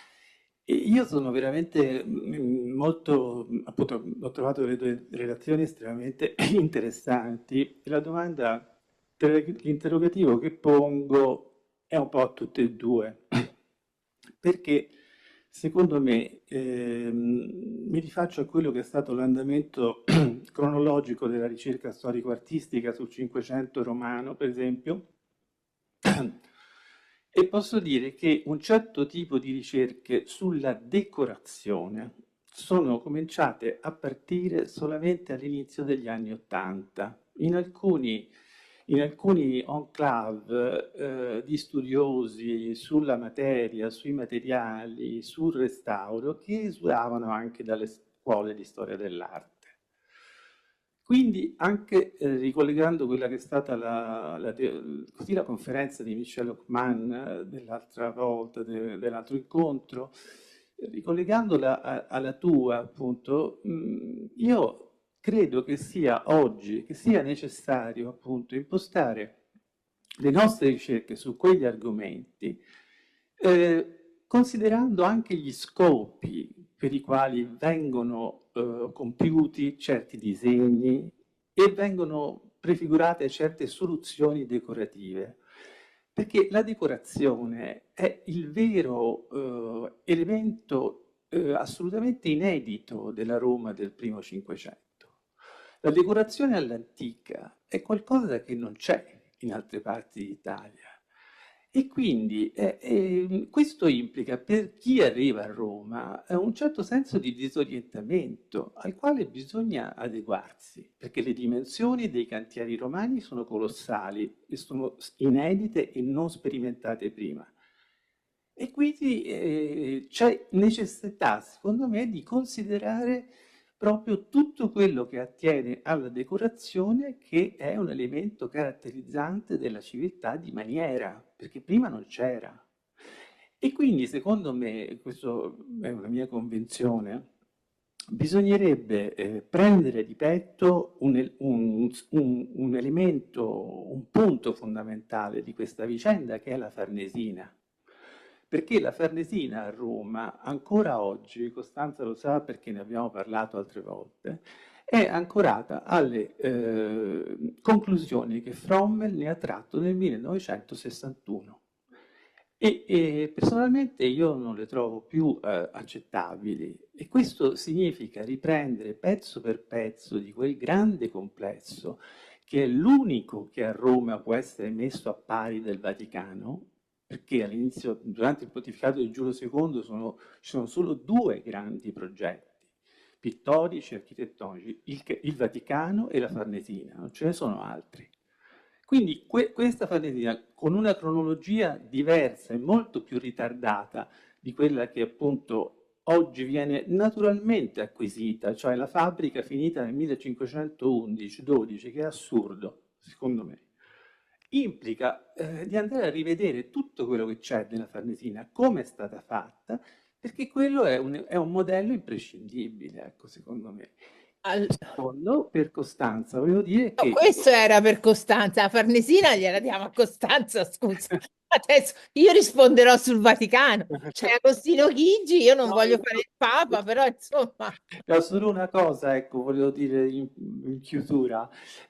E io sono veramente molto, appunto, ho trovato le tue relazioni estremamente interessanti e la domanda, l'interrogativo che pongo è un po' a tutte e due, perché secondo me mi rifaccio a quello che è stato l'andamento cronologico della ricerca storico-artistica sul Cinquecento romano, per esempio, e posso dire che un certo tipo di ricerche sulla decorazione sono cominciate a partire solamente all'inizio degli anni Ottanta. In alcuni enclave di studiosi sulla materia, sui materiali, sul restauro, che esulavano anche dalle scuole di storia dell'arte. Quindi anche ricollegando quella che è stata così la conferenza di Michel Hoffman dell'altra volta, dell'altro incontro, ricollegandola alla tua, appunto, io credo che sia oggi, che sia necessario appunto impostare le nostre ricerche su quegli argomenti, considerando anche gli scopi per i quali vengono compiuti certi disegni e vengono prefigurate certe soluzioni decorative. Perché la decorazione è il vero elemento assolutamente inedito della Roma del primo Cinquecento. La decorazione all'antica è qualcosa che non c'è in altre parti d'Italia. E quindi questo implica per chi arriva a Roma un certo senso di disorientamento al quale bisogna adeguarsi, perché le dimensioni dei cantieri romani sono colossali e sono inedite e non sperimentate prima. E quindi c'è necessità, secondo me, di considerare proprio tutto quello che attiene alla decorazione, che è un elemento caratterizzante della civiltà di maniera, perché prima non c'era. E quindi, secondo me, questa è una mia convinzione, bisognerebbe prendere di petto un elemento, un punto fondamentale di questa vicenda che è la Farnesina. Perché la Farnesina a Roma, ancora oggi, Costanza lo sa perché ne abbiamo parlato altre volte, è ancorata alle conclusioni che Frommel ne ha tratto nel 1961. E personalmente io non le trovo più accettabili, e questo significa riprendere pezzo per pezzo di quel grande complesso che è l'unico che a Roma può essere messo a pari del Vaticano, perché all'inizio, durante il pontificato di Giulio II, ci sono solo due grandi progetti pittorici, architettonici, il Vaticano e la Farnesina, non ce ne sono altri. Quindi questa Farnesina, con una cronologia diversa e molto più ritardata di quella che appunto oggi viene naturalmente acquisita, cioè la fabbrica finita nel 1511-12, che è assurdo, secondo me, implica di andare a rivedere tutto quello che c'è nella Farnesina, come è stata fatta, perché quello è un modello imprescindibile, ecco, secondo me. Al- Secondo, per Costanza, volevo dire No, che questo era per Costanza, la Farnesina gliela diamo a Costanza, scusa. Adesso io risponderò sul Vaticano. C'è Agostino Chigi, io non no, voglio fare il Papa, però insomma. no, solo una cosa, ecco, volevo dire in chiusura,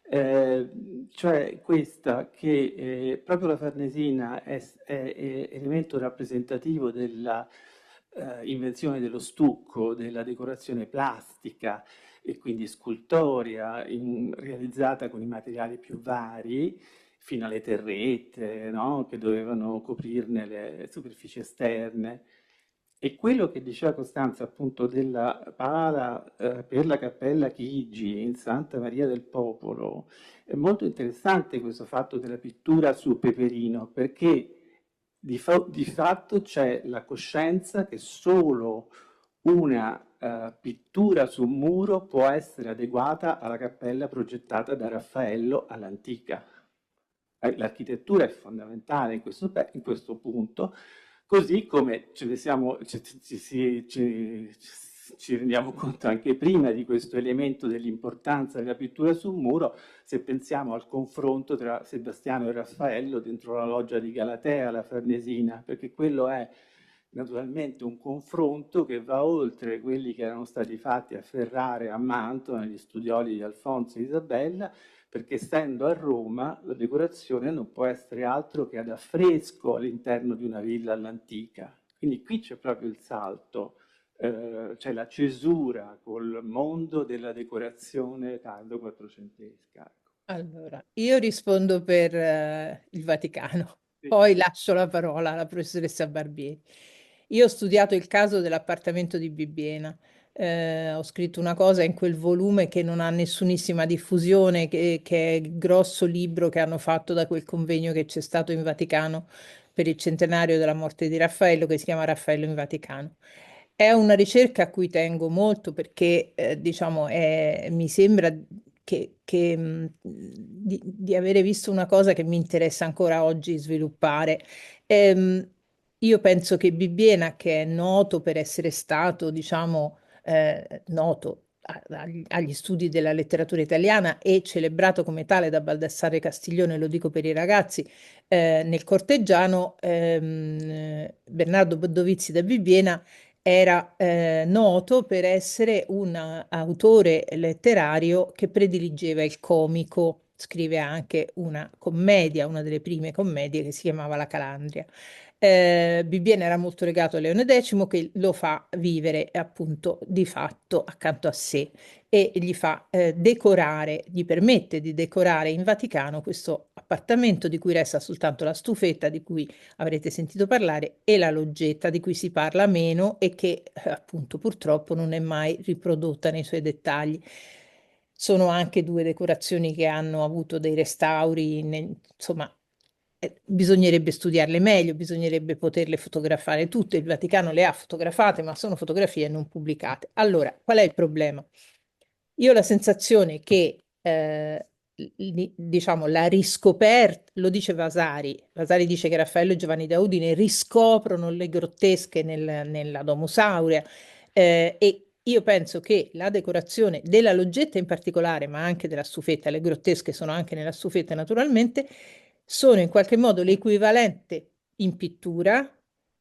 cioè questa che proprio la Farnesina è elemento rappresentativo della invenzione dello stucco, della decorazione plastica e quindi scultorea, realizzata con i materiali più vari, fino alle terrette, no? Che dovevano coprirne le superfici esterne. E quello che diceva Costanza appunto della pala per la Cappella Chigi in Santa Maria del Popolo, è molto interessante questo fatto della pittura su peperino, perché di fatto c'è la coscienza che solo una pittura su un muro può essere adeguata alla cappella progettata da Raffaello all'antica. L'architettura è fondamentale in questo punto, così come ci rendiamo conto anche prima di questo elemento dell'importanza della pittura sul muro, se pensiamo al confronto tra Sebastiano e Raffaello dentro la loggia di Galatea, la Farnesina, perché quello è naturalmente un confronto che va oltre quelli che erano stati fatti a Ferrara e a Mantova, negli studioli di Alfonso e Isabella, perché essendo a Roma la decorazione non può essere altro che ad affresco all'interno di una villa all'antica. Quindi qui c'è proprio il salto, c'è la cesura col mondo della decorazione tardo quattrocentesca. Ecco. Allora, io rispondo per il Vaticano, Sì. poi lascio la parola alla professoressa Barbieri. Io ho studiato il caso dell'appartamento di Bibbiena, ho scritto una cosa in quel volume che non ha nessunissima diffusione, che è il grosso libro che hanno fatto da quel convegno che c'è stato in Vaticano per il centenario della morte di Raffaello, che si chiama Raffaello in Vaticano. È una ricerca a cui tengo molto perché, diciamo, mi sembra di avere visto una cosa che mi interessa ancora oggi sviluppare. Ehm, io penso che Bibbiena, che è noto per essere stato, diciamo, noto agli studi della letteratura italiana e celebrato come tale da Baldassare Castiglione, lo dico per i ragazzi, nel corteggiano, Bernardo Dovizzi da Bibbiena era noto per essere un autore letterario che prediligeva il comico. Scrive anche una commedia, una delle prime commedie che si chiamava La Calandria. Bibbiena era molto legato a Leone X che lo fa vivere appunto di fatto accanto a sé e gli fa decorare, gli permette di decorare in Vaticano questo appartamento di cui resta soltanto la stufetta di cui avrete sentito parlare e la loggetta di cui si parla meno e che appunto purtroppo non è mai riprodotta nei suoi dettagli. Sono anche due decorazioni che hanno avuto dei restauri, insomma, bisognerebbe studiarle meglio, bisognerebbe poterle fotografare tutte. Il Vaticano le ha fotografate, ma sono fotografie non pubblicate. Allora, qual è il problema? Io ho la sensazione che, diciamo, la riscoperta, lo dice Vasari, Vasari dice che Raffaello e Giovanni da Udine riscoprono le grottesche nella Domus Aurea, e io penso che la decorazione della loggetta in particolare, ma anche della stufetta, le grottesche sono anche nella stufetta naturalmente, sono in qualche modo l'equivalente in pittura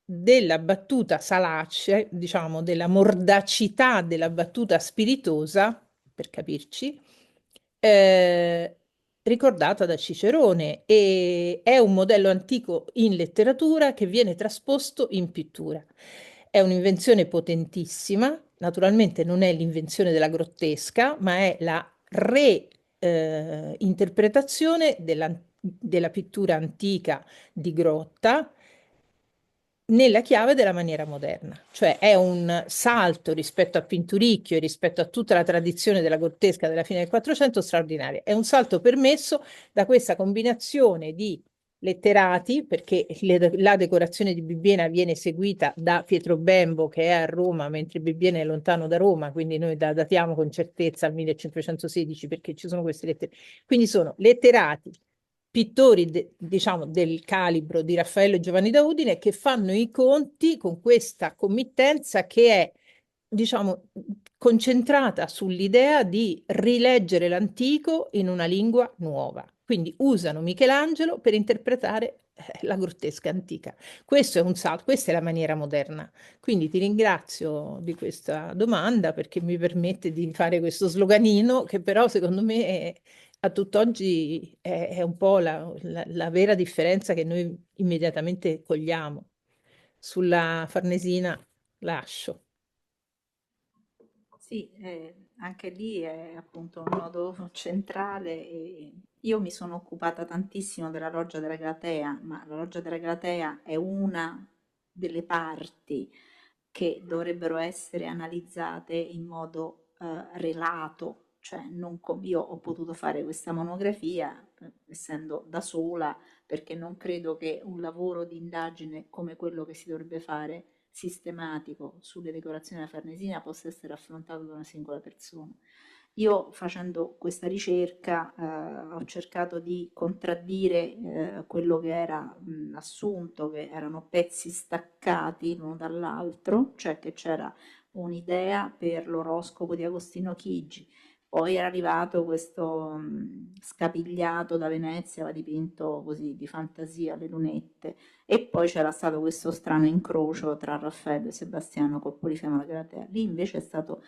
della battuta salace, diciamo, della mordacità della battuta spiritosa per capirci, ricordata da Cicerone, e è un modello antico in letteratura che viene trasposto in pittura. È un'invenzione potentissima, naturalmente non è l'invenzione della grottesca, ma è la reinterpretazione della pittura antica di grotta nella chiave della maniera moderna, cioè è un salto rispetto a Pinturicchio e rispetto a tutta la tradizione della grottesca della fine del Quattrocento straordinaria. È un salto permesso da questa combinazione di letterati, perché la decorazione di Bibbiena viene eseguita da Pietro Bembo, che è a Roma, mentre Bibbiena è lontano da Roma, quindi noi datiamo con certezza al 1516 perché ci sono queste lettere. Quindi sono letterati, pittori diciamo del calibro di Raffaello e Giovanni da Udine, che fanno i conti con questa committenza che è, diciamo, concentrata sull'idea di rileggere l'antico in una lingua nuova. Quindi usano Michelangelo per interpretare la grottesca antica. Questo è un salto, questa è la maniera moderna. Quindi ti ringrazio di questa domanda perché mi permette di fare questo sloganino che però secondo me a tutt'oggi è un po' la vera differenza che noi immediatamente cogliamo. Sulla Farnesina lascio. Sì, anche lì è appunto un nodo centrale. E io mi sono occupata tantissimo della Loggia della Galatea, ma la Loggia della Galatea è una delle parti che dovrebbero essere analizzate in modo relato, cioè non io ho potuto fare questa monografia essendo da sola, perché non credo che un lavoro di indagine come quello che si dovrebbe fare sistematico sulle decorazioni della Farnesina possa essere affrontato da una singola persona. Io facendo questa ricerca ho cercato di contraddire quello che era assunto, che erano pezzi staccati l'uno dall'altro, cioè che c'era un'idea per l'oroscopo di Agostino Chigi, poi era arrivato questo scapigliato da Venezia, aveva dipinto così di fantasia le lunette, e poi c'era stato questo strano incrocio tra Raffaello e Sebastiano col Polifemo alla Galatea. Lì invece è stato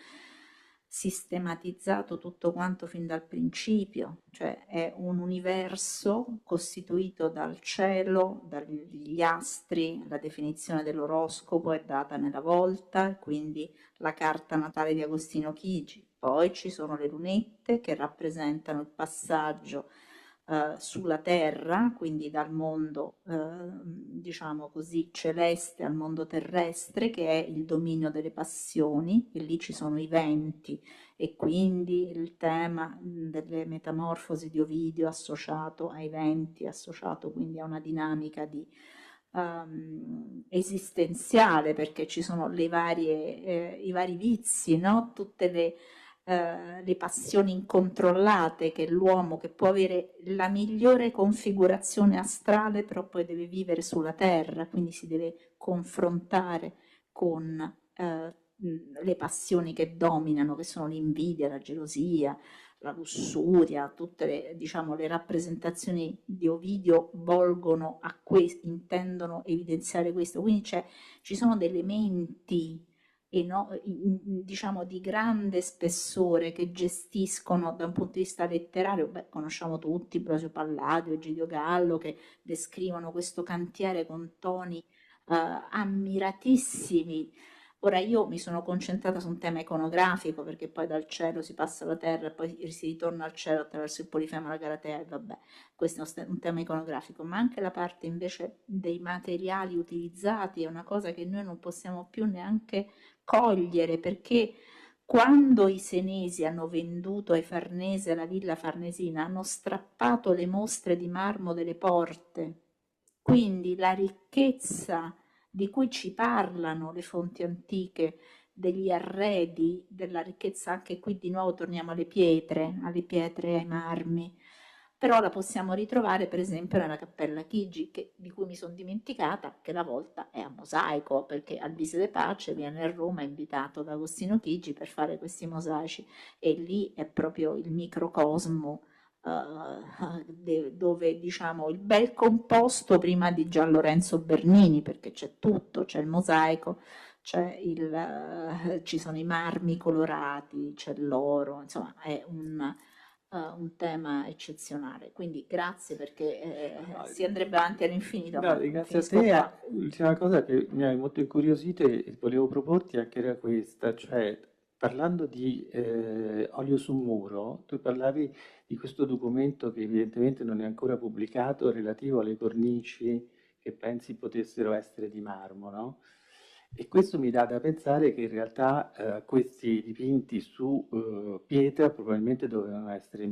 sistematizzato tutto quanto fin dal principio, cioè è un universo costituito dal cielo, dagli astri, la definizione dell'oroscopo è data nella volta, quindi la carta natale di Agostino Chigi. Poi ci sono le lunette che rappresentano il passaggio sulla terra, quindi dal mondo diciamo così celeste al mondo terrestre, che è il dominio delle passioni, e lì ci sono i venti e quindi il tema delle metamorfosi di Ovidio associato ai venti, associato quindi a una dinamica di esistenziale, perché ci sono i vari vizi, no? Tutte le passioni incontrollate che l'uomo, che può avere la migliore configurazione astrale, però poi deve vivere sulla terra, quindi si deve confrontare con le passioni che dominano, che sono l'invidia, la gelosia, la lussuria, tutte le, diciamo, le rappresentazioni di Ovidio volgono a questo, intendono evidenziare questo, quindi ci sono dei elementi diciamo di grande spessore che gestiscono da un punto di vista letterario. Beh, conosciamo tutti Brosio Palladio, Egidio Gallo, che descrivono questo cantiere con toni ammiratissimi. Ora io mi sono concentrata su un tema iconografico, perché poi dal cielo si passa alla terra e poi si ritorna al cielo attraverso il Polifemo, la Galatea, e vabbè, questo è un tema iconografico, ma anche la parte invece dei materiali utilizzati è una cosa che noi non possiamo più neanche cogliere, perché quando i senesi hanno venduto ai Farnese la villa Farnesina, hanno strappato le mostre di marmo delle porte, quindi la ricchezza di cui ci parlano le fonti antiche, degli arredi, della ricchezza, anche qui di nuovo torniamo alle pietre, ai marmi, però la possiamo ritrovare per esempio nella Cappella Chigi, di cui mi sono dimenticata, che la volta è a mosaico, perché Albise de Pace viene a Roma invitato da Agostino Chigi per fare questi mosaici, e lì è proprio il microcosmo dove diciamo il bel composto prima di Gian Lorenzo Bernini, perché c'è tutto, c'è il mosaico, ci sono i marmi colorati, c'è l'oro, insomma è un tema eccezionale. Quindi grazie, perché si andrebbe avanti all'infinito. No, Ma grazie a finisco te. qua. L'ultima cosa che mi ha molto incuriosito e volevo proporti anche era questa, cioè parlando di olio su muro, tu parlavi di questo documento che evidentemente non è ancora pubblicato relativo alle cornici che pensi potessero essere di marmo, no? E questo mi dà da pensare che in realtà questi dipinti su pietra probabilmente dovevano essere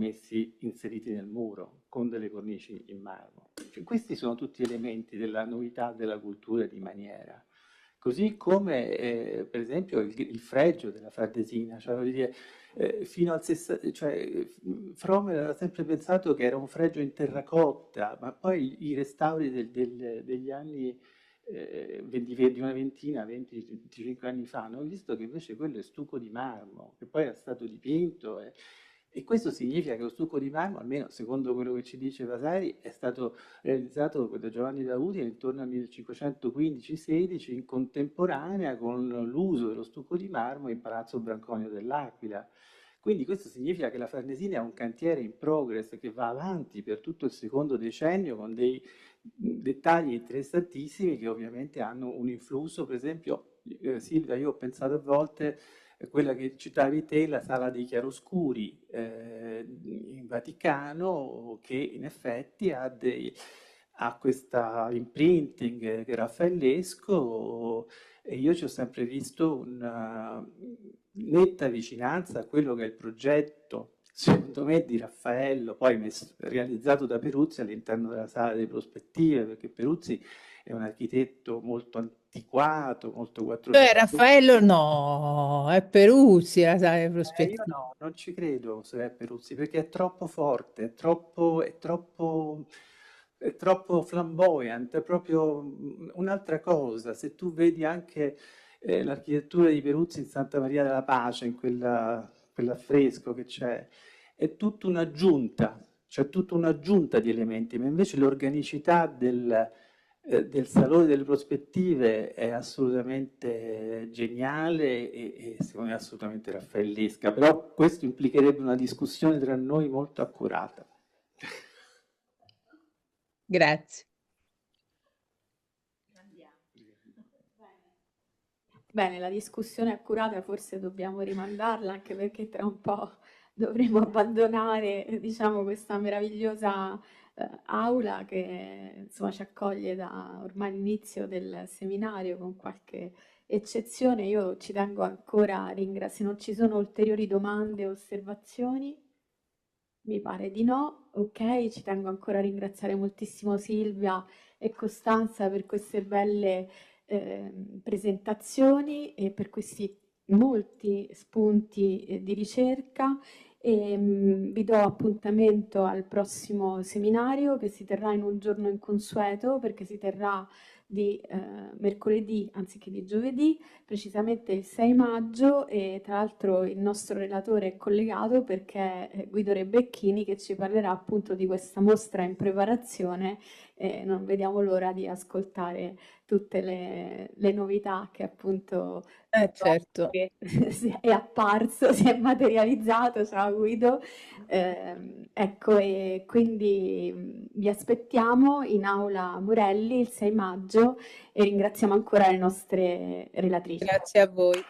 inseriti nel muro con delle cornici in marmo. Cioè, questi sono tutti elementi della novità della cultura di maniera. Così come per esempio il fregio della Fardesina, cioè, voglio dire, fino al Frommel aveva sempre pensato che era un fregio in terracotta, ma poi i restauri degli anni di una ventina, 20-25 anni fa, hanno visto che invece quello è stucco di marmo, che poi è stato dipinto. E questo significa che lo stucco di marmo, almeno secondo quello che ci dice Vasari, è stato realizzato da Giovanni da Udine intorno al 1515-16, in contemporanea con l'uso dello stucco di marmo in Palazzo Branconio dell'Aquila. Quindi questo significa che la Farnesina è un cantiere in progress che va avanti per tutto il secondo decennio con dei dettagli interessantissimi che ovviamente hanno un influsso. Per esempio, Silvia, io ho pensato a volte quella che citavi te, la sala dei chiaroscuri in Vaticano, che in effetti ha questa imprinting raffaellesco, e io ci ho sempre visto una netta vicinanza a quello che è il progetto, secondo me, di Raffaello, poi realizzato da Peruzzi all'interno della sala delle prospettive, perché Peruzzi è un architetto molto antiquato, molto Cioè, 400. Raffaello no, è Peruzzi la sala delle Io prospettive. no, non ci credo se è Peruzzi, perché è troppo forte, è troppo flamboyant, è proprio un'altra cosa. Se tu vedi anche l'architettura di Peruzzi in Santa Maria della Pace, in quell'affresco che c'è, è tutta un'aggiunta, c'è tutta un'aggiunta di elementi, ma invece l'organicità del Salone delle Prospettive è assolutamente geniale e secondo me assolutamente raffaellesca, però questo implicherebbe una discussione tra noi molto accurata. Grazie. Bene, la discussione accurata forse dobbiamo rimandarla, anche perché tra un po' dovremo abbandonare, diciamo, questa meravigliosa aula che insomma ci accoglie da ormai l'inizio del seminario, con qualche eccezione. Io ci tengo ancora a ringraziare, se non ci sono ulteriori domande o osservazioni. Mi pare di no, ok, ci tengo ancora a ringraziare moltissimo Silvia e Costanza per queste belle presentazioni e per questi molti spunti di ricerca. E, vi do appuntamento al prossimo seminario, che si terrà in un giorno inconsueto, perché si terrà di mercoledì anziché di giovedì, precisamente il 6 maggio, e tra l'altro il nostro relatore è collegato, perché è Guido Rebecchini, che ci parlerà appunto di questa mostra in preparazione. Non vediamo l'ora di ascoltare tutte le novità che appunto Certo. è apparso, si è materializzato. Ciao Guido. Ecco, e quindi vi aspettiamo in aula Morelli il 6 maggio e ringraziamo ancora le nostre relatrici. Grazie a voi.